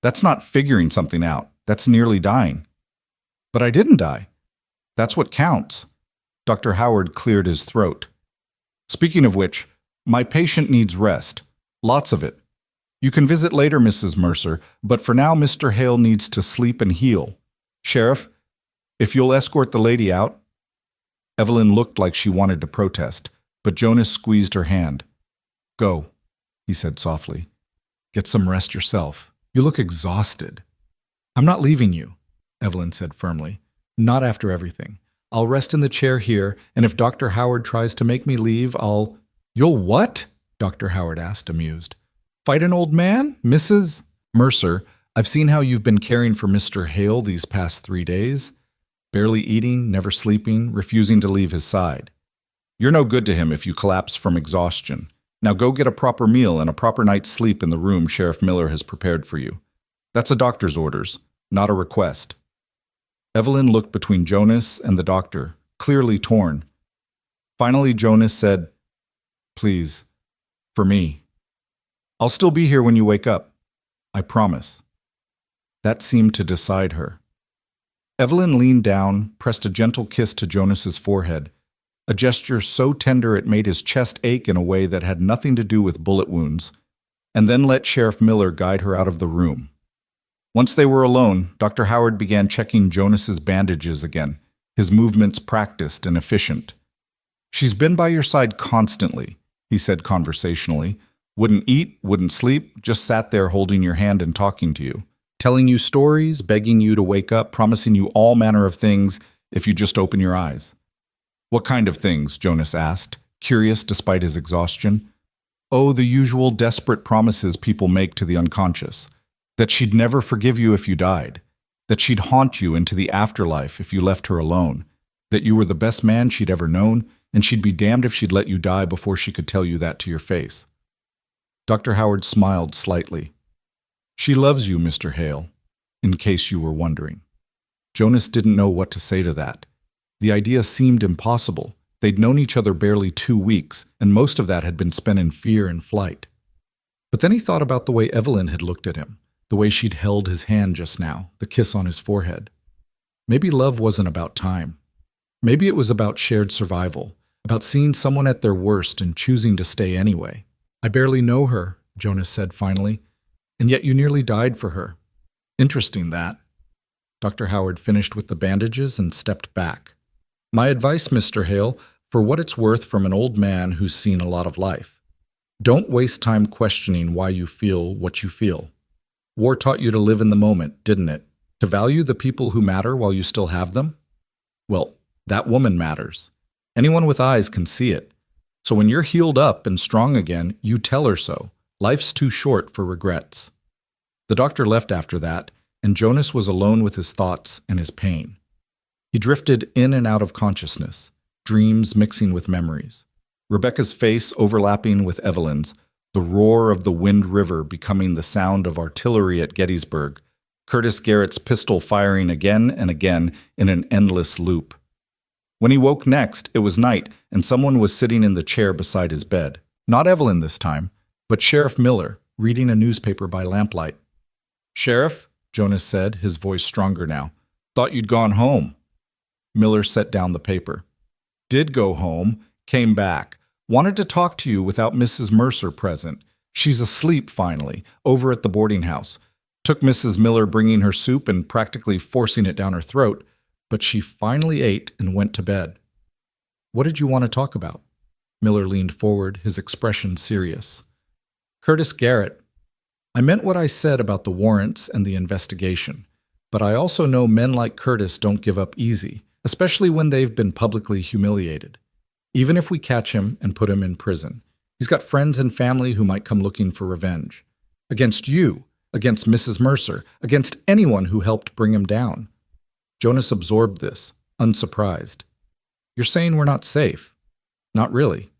A: That's not figuring something out. That's nearly dying. But I didn't die. That's what counts. Dr. Howard cleared his throat. Speaking of which, my patient needs rest. Lots of it. You can visit later, Mrs. Mercer, but for now Mr. Hale needs to sleep and heal. Sheriff, if you'll escort the lady out. Evelyn looked like she wanted to protest, but Jonas squeezed her hand. Go, he said softly. Get some rest yourself. You look exhausted. I'm not leaving you, Evelyn said firmly. Not after everything. I'll rest in the chair here, and if Dr. Howard tries to make me leave, I'll... You'll what? Dr. Howard asked, amused. Fight an old man, Mrs. Mercer? I've seen how you've been caring for Mr. Hale these past 3 days. Barely eating, never sleeping, refusing to leave his side. You're no good to him if you collapse from exhaustion. Now go get a proper meal and a proper night's sleep in the room Sheriff Miller has prepared for you. That's a doctor's orders, not a request. Evelyn looked between Jonas and the doctor, clearly torn. Finally, Jonas said, Please, for me. I'll still be here when you wake up. I promise. That seemed to decide her. Evelyn leaned down, pressed a gentle kiss to Jonas's forehead, a gesture so tender it made his chest ache in a way that had nothing to do with bullet wounds, and then let Sheriff Miller guide her out of the room. Once they were alone, Dr. Howard began checking Jonas's bandages again, his movements practiced and efficient. She's been by your side constantly, he said conversationally. Wouldn't eat, wouldn't sleep, just sat there holding your hand and talking to you. Telling you stories, begging you to wake up, promising you all manner of things if you just open your eyes. What kind of things? Jonas asked, curious despite his exhaustion. Oh, the usual desperate promises people make to the unconscious. That she'd never forgive you if you died. That she'd haunt you into the afterlife if you left her alone. That you were the best man she'd ever known, and she'd be damned if she'd let you die before she could tell you that to your face. Dr. Howard smiled slightly. She loves you, Mr. Hale, in case you were wondering. Jonas didn't know what to say to that. The idea seemed impossible. They'd known each other barely 2 weeks, and most of that had been spent in fear and flight. But then he thought about the way Evelyn had looked at him, the way she'd held his hand just now, the kiss on his forehead. Maybe love wasn't about time. Maybe it was about shared survival, about seeing someone at their worst and choosing to stay anyway. I barely know her, Jonas said finally, and yet you nearly died for her. Interesting that. Dr. Howard finished with the bandages and stepped back. My advice, Mr. Hale, for what it's worth from an old man who's seen a lot of life. Don't waste time questioning why you feel what you feel. War taught you to live in the moment, didn't it? To value the people who matter while you still have them? Well, that woman matters. Anyone with eyes can see it. So when you're healed up and strong again, you tell her so. Life's too short for regrets. The doctor left after that, and Jonas was alone with his thoughts and his pain. He drifted in and out of consciousness, dreams mixing with memories. Rebecca's face overlapping with Evelyn's, the roar of the Wind River becoming the sound of artillery at Gettysburg, Curtis Garrett's pistol firing again and again in an endless loop. When he woke next, it was night, and someone was sitting in the chair beside his bed. Not Evelyn this time, but Sheriff Miller, reading a newspaper by lamplight. "Sheriff," Jonas said, his voice stronger now, "thought you'd gone home." Miller set down the paper. "Did go home, came back. Wanted to talk to you without Mrs. Mercer present. She's asleep finally, over at the boarding house. Took Mrs. Miller bringing her soup and practically forcing it down her throat, but she finally ate and went to bed." "What did you want to talk about?" Miller leaned forward, his expression serious. "Curtis Garrett. I meant what I said about the warrants and the investigation, but I also know men like Curtis don't give up easy, especially when they've been publicly humiliated. Even if we catch him and put him in prison, he's got friends and family who might come looking for revenge. Against you, against Mrs. Mercer, against anyone who helped bring him down." Jonas absorbed this, unsurprised. "You're saying we're not safe?" "Not really.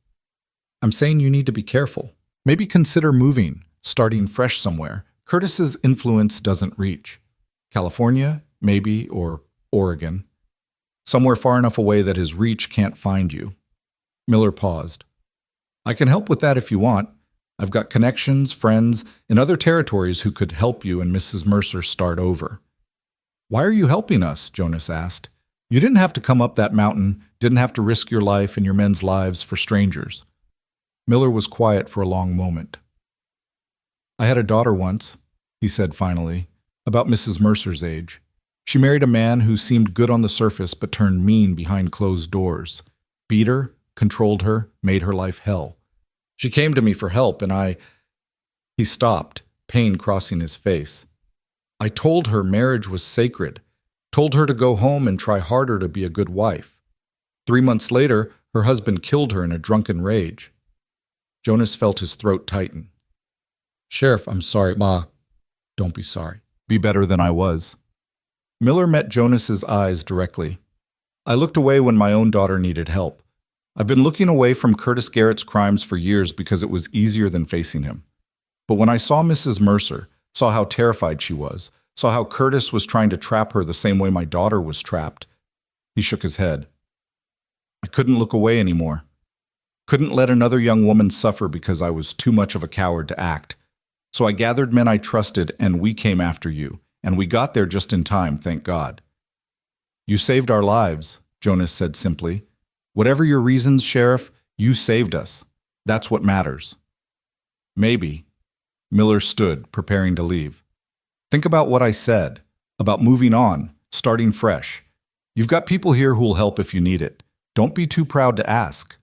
A: I'm saying you need to be careful. Maybe consider moving, starting fresh somewhere. Curtis's influence doesn't reach. California, maybe, or Oregon. Somewhere far enough away that his reach can't find you." Miller paused. "I can help with that if you want. I've got connections, friends, in other territories who could help you and Mrs. Mercer start over." "Why are you helping us?" Jonas asked. "You didn't have to come up that mountain, didn't have to risk your life and your men's lives for strangers." Miller was quiet for a long moment. "I had a daughter once," he said finally, "about Mrs. Mercer's age. She married a man who seemed good on the surface but turned mean behind closed doors. Beat her, controlled her, made her life hell. She came to me for help, and I—" He stopped, pain crossing his face. "I told her marriage was sacred, told her to go home and try harder to be a good wife. 3 months later, her husband killed her in a drunken rage." Jonas felt his throat tighten. "Sheriff, I'm sorry, Ma." "Don't be sorry. Be better than I was." Miller met Jonas's eyes directly. "I looked away when my own daughter needed help. I've been looking away from Curtis Garrett's crimes for years because it was easier than facing him. But when I saw Mrs. Mercer, saw how terrified she was, saw how Curtis was trying to trap her the same way my daughter was trapped," he shook his head. "I couldn't look away anymore. Couldn't let another young woman suffer because I was too much of a coward to act. So I gathered men I trusted, and we came after you, and we got there just in time, thank God." "You saved our lives," Jonas said simply. "Whatever your reasons, Sheriff, you saved us. That's what matters." "Maybe." Miller stood, preparing to leave. "Think about what I said, about moving on, starting fresh. You've got people here who'll help if you need it. Don't be too proud to ask."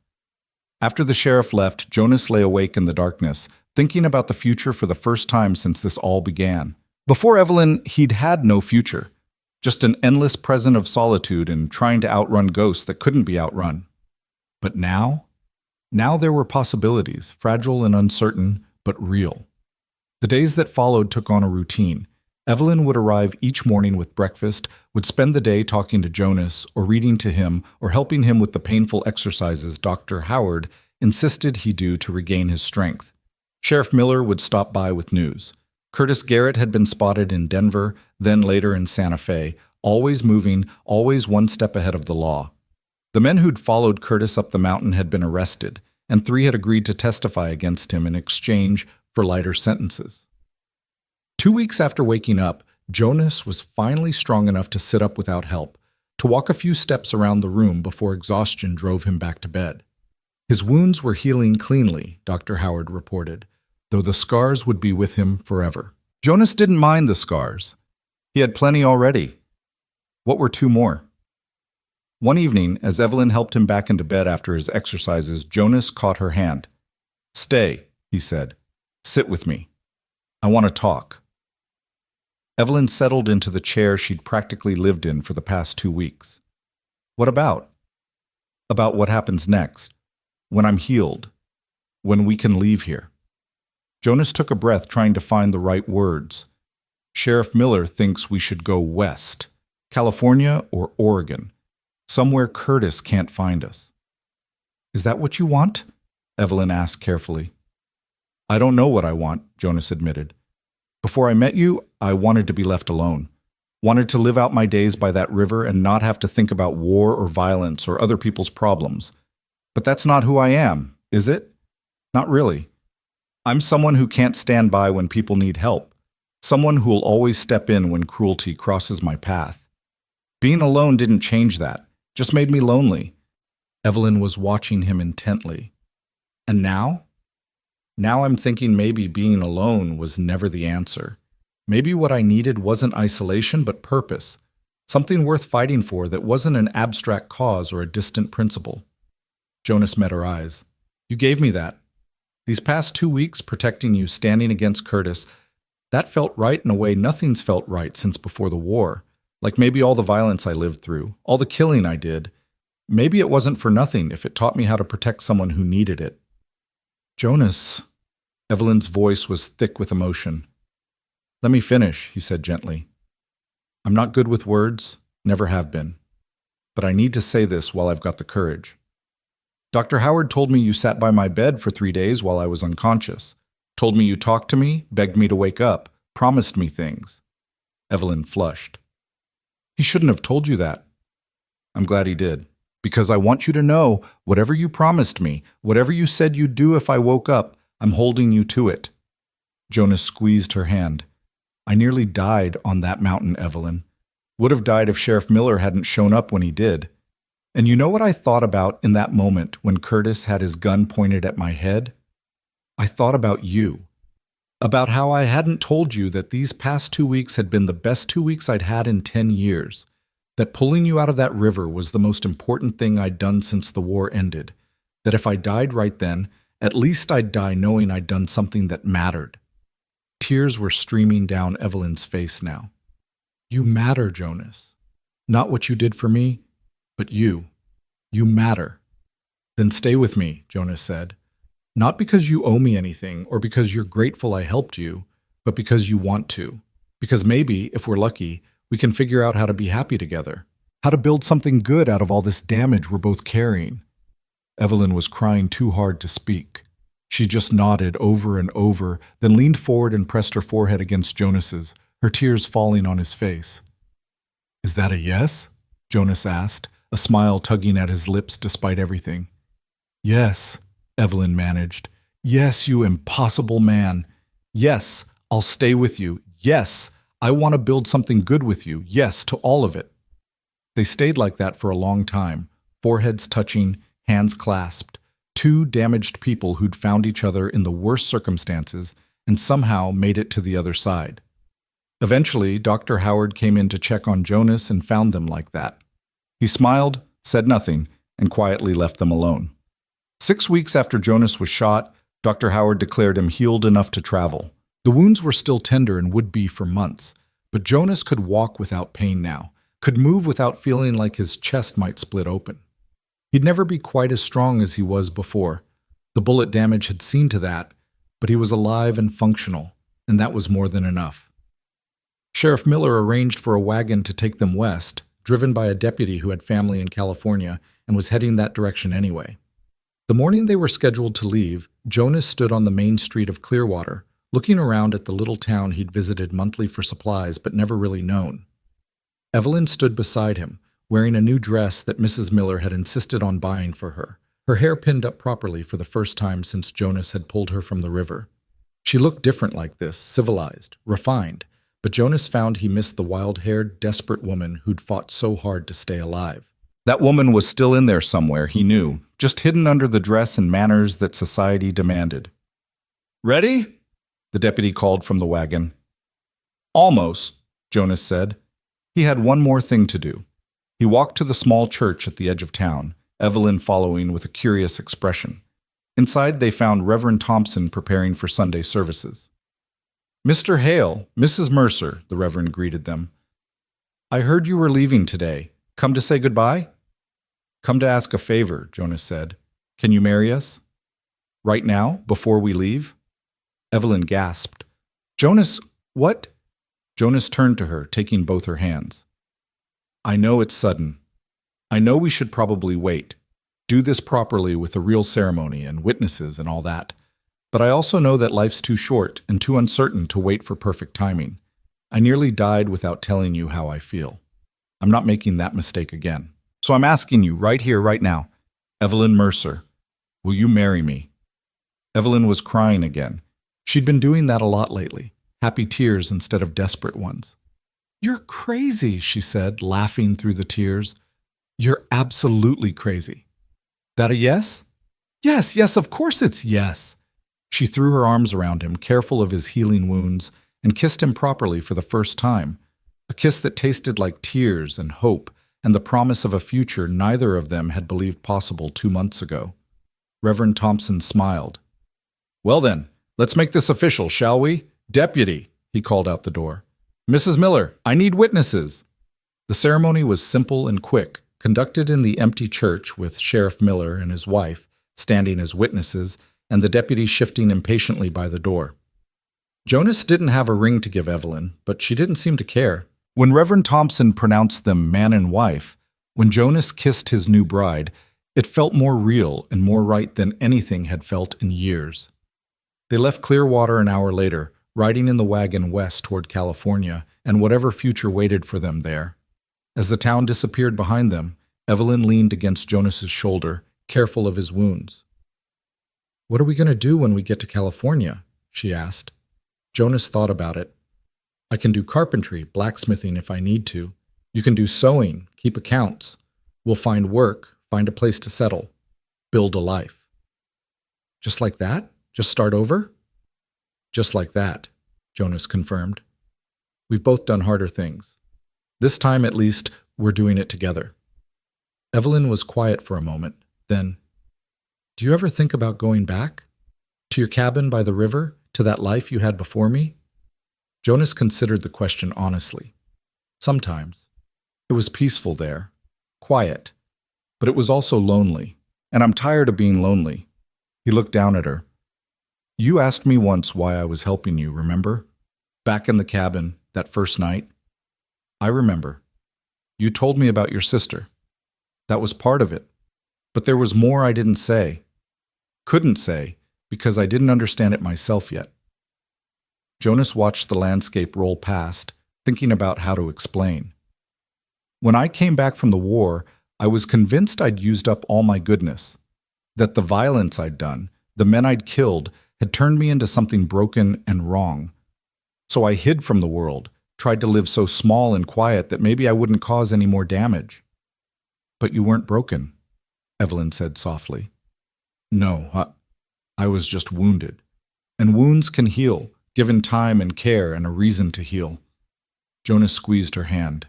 A: After the sheriff left, Jonas lay awake in the darkness, thinking about the future for the first time since this all began. Before Evelyn, he'd had no future. Just an endless present of solitude and trying to outrun ghosts that couldn't be outrun. But now? Now there were possibilities, fragile and uncertain, but real. The days that followed took on a routine. Evelyn would arrive each morning with breakfast, would spend the day talking to Jonas or reading to him or helping him with the painful exercises Dr. Howard insisted he do to regain his strength. Sheriff Miller would stop by with news. Curtis Garrett had been spotted in Denver, then later in Santa Fe, always moving, always one step ahead of the law. The men who'd followed Curtis up the mountain had been arrested, and 3 had agreed to testify against him in exchange for lighter sentences. 2 weeks after waking up, Jonas was finally strong enough to sit up without help, to walk a few steps around the room before exhaustion drove him back to bed. His wounds were healing cleanly, Dr. Howard reported, though the scars would be with him forever. Jonas didn't mind the scars. He had plenty already. What were two more? One evening, as Evelyn helped him back into bed after his exercises, Jonas caught her hand. "Stay," he said. "Sit with me. I want to talk." Evelyn settled into the chair she'd practically lived in for the past 2 weeks. "What about?" "About what happens next. When I'm healed. When we can leave here." Jonas took a breath, trying to find the right words. "Sheriff Miller thinks we should go west. California or Oregon. Somewhere Curtis can't find us." "Is that what you want?" Evelyn asked carefully. "I don't know what I want," Jonas admitted. "Before I met you, I wanted to be left alone. Wanted to live out my days by that river and not have to think about war or violence or other people's problems. But that's not who I am, is it? Not really. I'm someone who can't stand by when people need help. Someone who'll always step in when cruelty crosses my path. Being alone didn't change that, just made me lonely." Evelyn was watching him intently. "And now? Now I'm thinking maybe being alone was never the answer. Maybe what I needed wasn't isolation, but purpose. Something worth fighting for that wasn't an abstract cause or a distant principle." Jonas met her eyes. "You gave me that. These past 2 weeks protecting you, standing against Curtis, that felt right in a way nothing's felt right since before the war. Like maybe all the violence I lived through, all the killing I did. Maybe it wasn't for nothing if it taught me how to protect someone who needed it." "Jonas," Evelyn's voice was thick with emotion. "Let me finish," he said gently. "I'm not good with words, never have been. But I need to say this while I've got the courage. Dr. Howard told me you sat by my bed for 3 days while I was unconscious. Told me you talked to me, begged me to wake up, promised me things." Evelyn flushed. "He shouldn't have told you that." "I'm glad he did. Because I want you to know, whatever you promised me, whatever you said you'd do if I woke up, I'm holding you to it." Jonas squeezed her hand. "I nearly died on that mountain, Evelyn. Would have died if Sheriff Miller hadn't shown up when he did. And you know what I thought about in that moment when Curtis had his gun pointed at my head? I thought about you. About how I hadn't told you that these past 2 weeks had been the best 2 weeks I'd had in 10 years. That pulling you out of that river was the most important thing I'd done since the war ended. That if I died right then, at least I'd die knowing I'd done something that mattered." Tears were streaming down Evelyn's face now. "You matter, Jonas. Not what you did for me, but you. You matter." "Then stay with me," Jonas said. "Not because you owe me anything or because you're grateful I helped you, but because you want to. Because maybe, if we're lucky, we can figure out how to be happy together. How to build something good out of all this damage we're both carrying." Evelyn was crying too hard to speak. She just nodded over and over, then leaned forward and pressed her forehead against Jonas's, her tears falling on his face. "Is that a yes?" Jonas asked, a smile tugging at his lips despite everything. "Yes," Evelyn managed. "Yes, you impossible man. Yes, I'll stay with you. Yes, I want to build something good with you. Yes, to all of it." They stayed like that for a long time, foreheads touching, hands clasped, two damaged people who'd found each other in the worst circumstances and somehow made it to the other side. Eventually, Dr. Howard came in to check on Jonas and found them like that. He smiled, said nothing, and quietly left them alone. 6 weeks after Jonas was shot, Dr. Howard declared him healed enough to travel. The wounds were still tender and would be for months, but Jonas could walk without pain now, could move without feeling like his chest might split open. He'd never be quite as strong as he was before. The bullet damage had seen to that, but he was alive and functional, and that was more than enough. Sheriff Miller arranged for a wagon to take them west, driven by a deputy who had family in California and was heading that direction anyway. The morning they were scheduled to leave, Jonas stood on the main street of Clearwater, looking around at the little town he'd visited monthly for supplies but never really known. Evelyn stood beside him, wearing a new dress that Mrs. Miller had insisted on buying for her, her hair pinned up properly for the first time since Jonas had pulled her from the river. She looked different like this, civilized, refined, But Jonas found he missed the wild-haired, desperate woman who'd fought so hard to stay alive. That woman was still in there somewhere, he knew, just hidden under the dress and manners that society demanded. "Ready?" the deputy called from the wagon. "Almost," Jonas said. He had one more thing to do. He walked to the small church at the edge of town, Evelyn following with a curious expression. Inside, they found Reverend Thompson preparing for Sunday services. "Mr. Hale, Mrs. Mercer," the Reverend greeted them. "I heard you were leaving today. Come to say goodbye?" "Come to ask a favor," Jonas said. "Can you marry us?" "Right now, before we leave?" Evelyn gasped. "Jonas, what?" Jonas turned to her, taking both her hands. "I know it's sudden. I know we should probably wait. Do this properly with a real ceremony and witnesses and all that. But I also know that life's too short and too uncertain to wait for perfect timing. I nearly died without telling you how I feel. I'm not making that mistake again. So I'm asking you right here, right now, Evelyn Mercer, will you marry me?" Evelyn was crying again. She'd been doing that a lot lately, happy tears instead of desperate ones. "You're crazy," she said, laughing through the tears. "You're absolutely crazy." "That a yes?" "Yes, yes, of course it's yes." She threw her arms around him, careful of his healing wounds, and kissed him properly for the first time, a kiss that tasted like tears and hope and the promise of a future neither of them had believed possible 2 months ago. Reverend Thompson smiled. "Well then, let's make this official, shall we? Deputy," he called out the door. "Mrs. Miller, I need witnesses." The ceremony was simple and quick, conducted in the empty church with Sheriff Miller and his wife standing as witnesses and the deputy shifting impatiently by the door. Jonas didn't have a ring to give Evelyn, but she didn't seem to care. When Reverend Thompson pronounced them man and wife, when Jonas kissed his new bride, it felt more real and more right than anything had felt in years. They left Clearwater an hour later, riding in the wagon west toward California and whatever future waited for them there. As the town disappeared behind them, Evelyn leaned against Jonas's shoulder, careful of his wounds. "What are we going to do when we get to California?" she asked. Jonas thought about it. "I can do carpentry, blacksmithing if I need to. You can do sewing, keep accounts. We'll find work, find a place to settle, build a life." "Just like that? Just start over?" "Just like that," Jonas confirmed. "We've both done harder things. This time, at least, we're doing it together." Evelyn was quiet for a moment. Then, "Do you ever think about going back? To your cabin by the river? To that life you had before me?" Jonas considered the question honestly. Sometimes. It was peaceful there, quiet, but it was also lonely, and I'm tired of being lonely. He looked down at her. "You asked me once why I was helping you, remember? Back in the cabin, that first night. I remember. You told me about your sister. That was part of it. But there was more I didn't say. Couldn't say, because I didn't understand it myself yet." Jonas watched the landscape roll past, thinking about how to explain. "When I came back from the war, I was convinced I'd used up all my goodness, that the violence I'd done, the men I'd killed, had turned me into something broken and wrong. So I hid from the world, tried to live so small and quiet that maybe I wouldn't cause any more damage." "But you weren't broken," Evelyn said softly. "No, I was just wounded. And wounds can heal, given time and care and a reason to heal." Jonas squeezed her hand.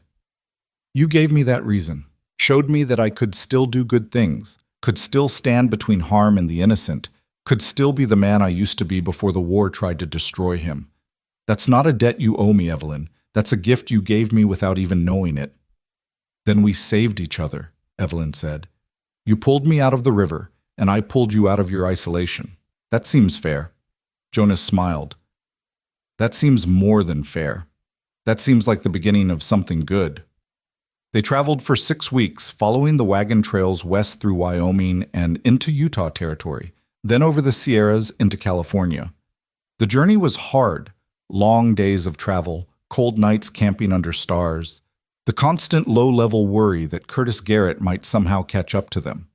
A: "You gave me that reason, showed me that I could still do good things, could still stand between harm and the innocent, could still be the man I used to be before the war tried to destroy him. That's not a debt you owe me, Evelyn. That's a gift you gave me without even knowing it." "Then we saved each other," Evelyn said. "You pulled me out of the river, and I pulled you out of your isolation. That seems fair." Jonas smiled. "That seems more than fair. That seems like the beginning of something good." They traveled for 6 weeks, following the wagon trails west through Wyoming and into Utah territory, then over the Sierras into California. The journey was hard, long days of travel, cold nights camping under stars, the constant low-level worry that Curtis Garrett might somehow catch up to them.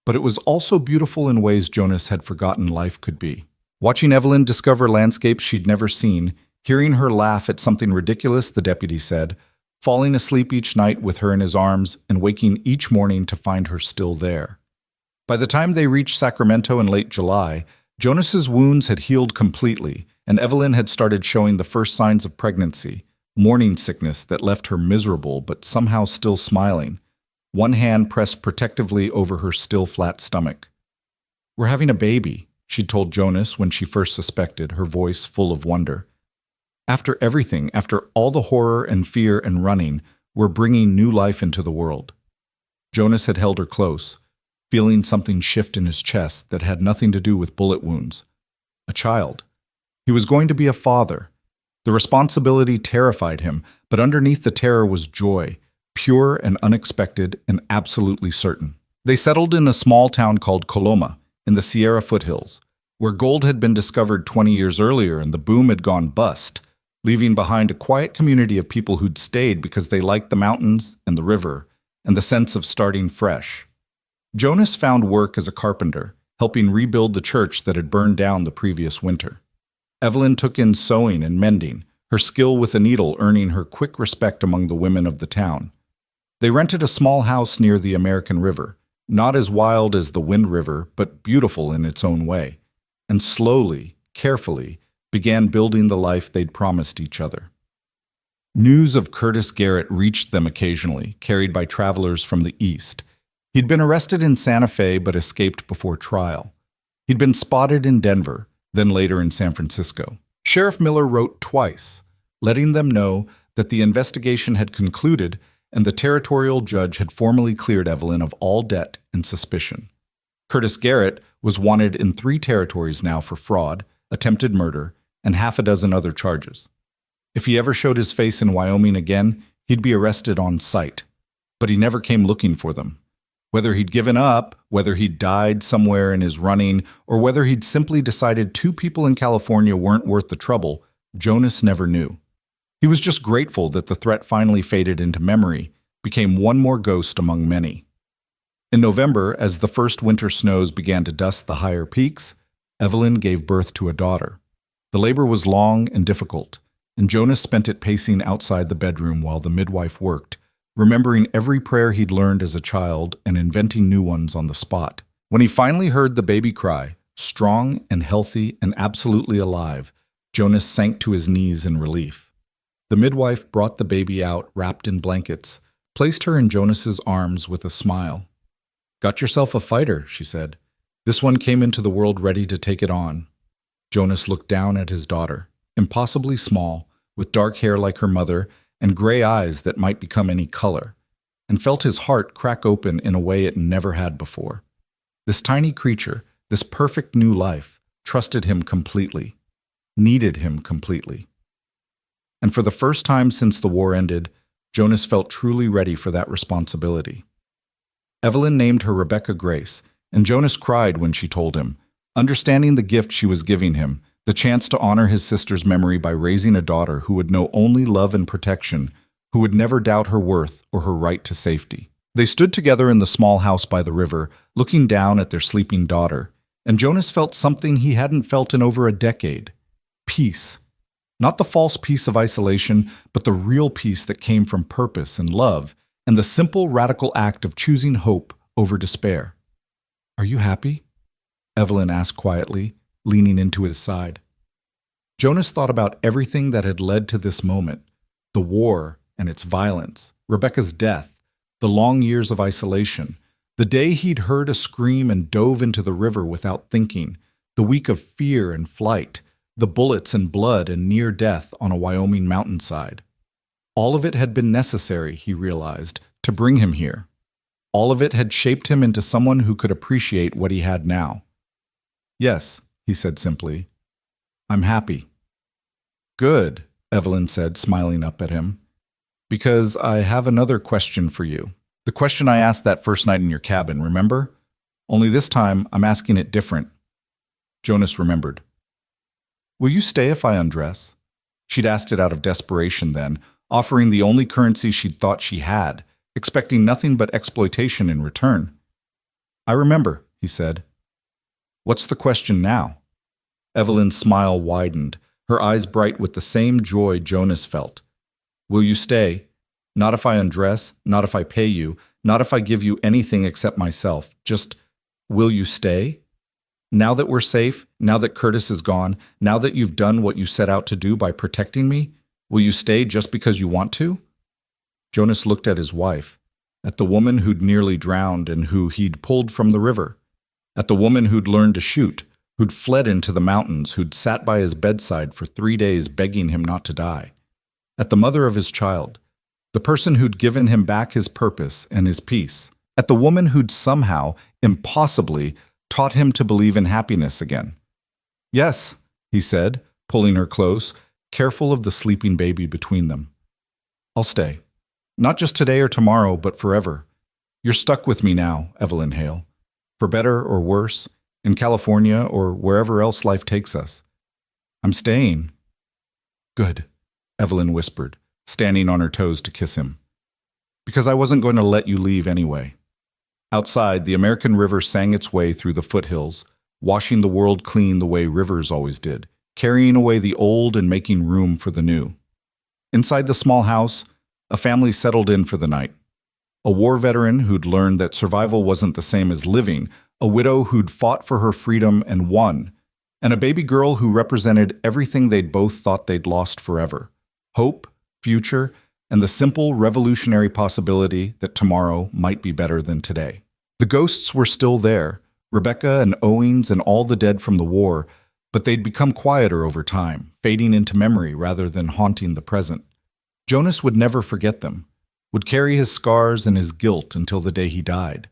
A: But it was also beautiful in ways Jonas had forgotten life could be. Watching Evelyn discover landscapes she'd never seen, Hearing her laugh at something ridiculous, the deputy said, falling asleep each night with her in his arms and waking each morning to find her still there. By the time they reached Sacramento in late July, Jonas's wounds had healed completely, and Evelyn had started showing the first signs of pregnancy, morning sickness that left her miserable but somehow still smiling, one hand pressed protectively over her still flat stomach. "We're having a baby," she told Jonas when she first suspected, her voice full of wonder. "After everything, after all the horror and fear and running, we're bringing new life into the world." Jonas had held her close, feeling something shift in his chest that had nothing to do with bullet wounds. A child. He was going to be a father. The responsibility terrified him, but underneath the terror was joy, pure and unexpected and absolutely certain. They settled in a small town called Coloma, in the Sierra foothills, where gold had been discovered 20 years earlier and the boom had gone bust, leaving behind a quiet community of people who'd stayed because they liked the mountains and the river and the sense of starting fresh. Jonas found work as a carpenter, helping rebuild the church that had burned down the previous winter. Evelyn took in sewing and mending, her skill with a needle earning her quick respect among the women of the town. They rented a small house near the American River, not as wild as the Wind River, but beautiful in its own way, and slowly, carefully, began building the life they'd promised each other. News of Curtis Garrett reached them occasionally, carried by travelers from the east. He'd been arrested in Santa Fe but escaped before trial. He'd been spotted in Denver, then later in San Francisco. Sheriff Miller wrote twice, letting them know that the investigation had concluded and the territorial judge had formally cleared Evelyn of all debt and suspicion. Curtis Garrett was wanted in 3 territories now for fraud, attempted murder, and half a dozen other charges. If he ever showed his face in Wyoming again, he'd be arrested on sight. But he never came looking for them. Whether he'd given up, whether he'd died somewhere in his running, or whether he'd simply decided 2 people in California weren't worth the trouble, Jonas never knew. He was just grateful that the threat finally faded into memory, became one more ghost among many. In November, as the first winter snows began to dust the higher peaks, Evelyn gave birth to a daughter. The labor was long and difficult, and Jonas spent it pacing outside the bedroom while the midwife worked, remembering every prayer he'd learned as a child and inventing new ones on the spot. When he finally heard the baby cry, strong and healthy and absolutely alive, Jonas sank to his knees in relief. The midwife brought the baby out wrapped in blankets, placed her in Jonas's arms with a smile. "Got yourself a fighter," she said. "This one came into the world ready to take it on." Jonas looked down at his daughter, impossibly small, with dark hair like her mother and gray eyes that might become any color, and felt his heart crack open in a way it never had before. This tiny creature, this perfect new life, trusted him completely, needed him completely. And for the first time since the war ended, Jonas felt truly ready for that responsibility. Evelyn named her Rebecca Grace, and Jonas cried when she told him, understanding the gift she was giving him, the chance to honor his sister's memory by raising a daughter who would know only love and protection, who would never doubt her worth or her right to safety. They stood together in the small house by the river, looking down at their sleeping daughter, and Jonas felt something he hadn't felt in over a decade. Peace. Not the false peace of isolation, but the real peace that came from purpose and love, and the simple, radical act of choosing hope over despair. "Are you happy?" Evelyn asked quietly, leaning into his side. Jonas thought about everything that had led to this moment, the war and its violence, Rebecca's death, the long years of isolation, the day he'd heard a scream and dove into the river without thinking, the week of fear and flight, the bullets and blood and near death on a Wyoming mountainside. All of it had been necessary, he realized, to bring him here. All of it had shaped him into someone who could appreciate what he had now. "Yes," he said simply. "I'm happy." "Good," Evelyn said, smiling up at him. "Because I have another question for you. The question I asked that first night in your cabin, remember? Only this time, I'm asking it different." Jonas remembered. "Will you stay if I undress?" She'd asked it out of desperation then, offering the only currency she'd thought she had, expecting nothing but exploitation in return. "I remember," he said. "What's the question now?" Evelyn's smile widened, her eyes bright with the same joy Jonas felt. "Will you stay? Not if I undress, not if I pay you, not if I give you anything except myself. Just, will you stay? Now that we're safe, now that Curtis is gone, now that you've done what you set out to do by protecting me, will you stay just because you want to?" Jonas looked at his wife, at the woman who'd nearly drowned and who he'd pulled from the river, at the woman who'd learned to shoot, who'd fled into the mountains, who'd sat by his bedside for 3 days begging him not to die, at the mother of his child, the person who'd given him back his purpose and his peace, at the woman who'd somehow, impossibly, taught him to believe in happiness again. "Yes," he said, pulling her close, careful of the sleeping baby between them. "I'll stay. Not just today or tomorrow, but forever. You're stuck with me now, Evelyn Hale. For better or worse, in California or wherever else life takes us. I'm staying." "Good," Evelyn whispered, standing on her toes to kiss him. "Because I wasn't going to let you leave anyway." Outside, the American river sang its way through the foothills, washing the world clean the way rivers always did, carrying away the old and making room for the new. Inside the small house, a family settled in for the night. A war veteran who'd learned that survival wasn't the same as living, a widow who'd fought for her freedom and won, and a baby girl who represented everything they'd both thought they'd lost forever: hope, future, and the simple revolutionary possibility that tomorrow might be better than today. The ghosts were still there, Rebecca and Owings and all the dead from the war, but they'd become quieter over time, fading into memory rather than haunting the present. Jonas would never forget them, would carry his scars and his guilt until the day he died.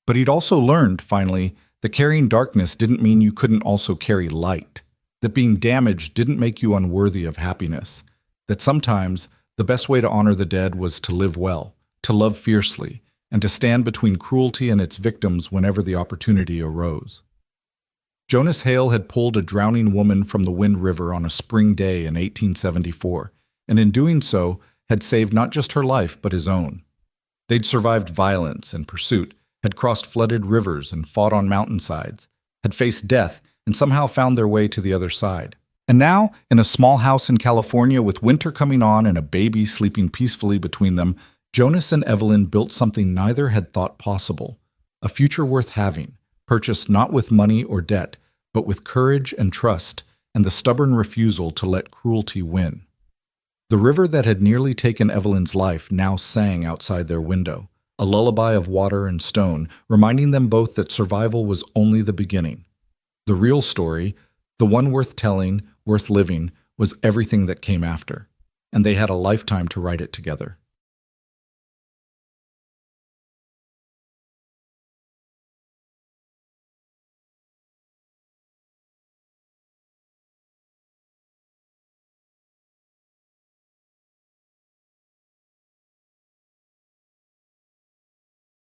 A: But he'd also learned, finally, that carrying darkness didn't mean you couldn't also carry light, that being damaged didn't make you unworthy of happiness, that sometimes the best way to honor the dead was to live well, to love fiercely, and to stand between cruelty and its victims whenever the opportunity arose. Jonas Hale had pulled a drowning woman from the Wind River on a spring day in 1874, and in doing so, had saved not just her life but his own. They'd survived violence and pursuit, had crossed flooded rivers and fought on mountainsides, had faced death and somehow found their way to the other side. And now, in a small house in California with winter coming on and a baby sleeping peacefully between them, Jonas and Evelyn built something neither had thought possible, a future worth having, purchased not with money or debt, but with courage and trust and the stubborn refusal to let cruelty win. The river that had nearly taken Evelyn's life now sang outside their window, a lullaby of water and stone, reminding them both that survival was only the beginning. The real story, the one worth telling, worth living, was everything that came after, and they had a lifetime to write it together.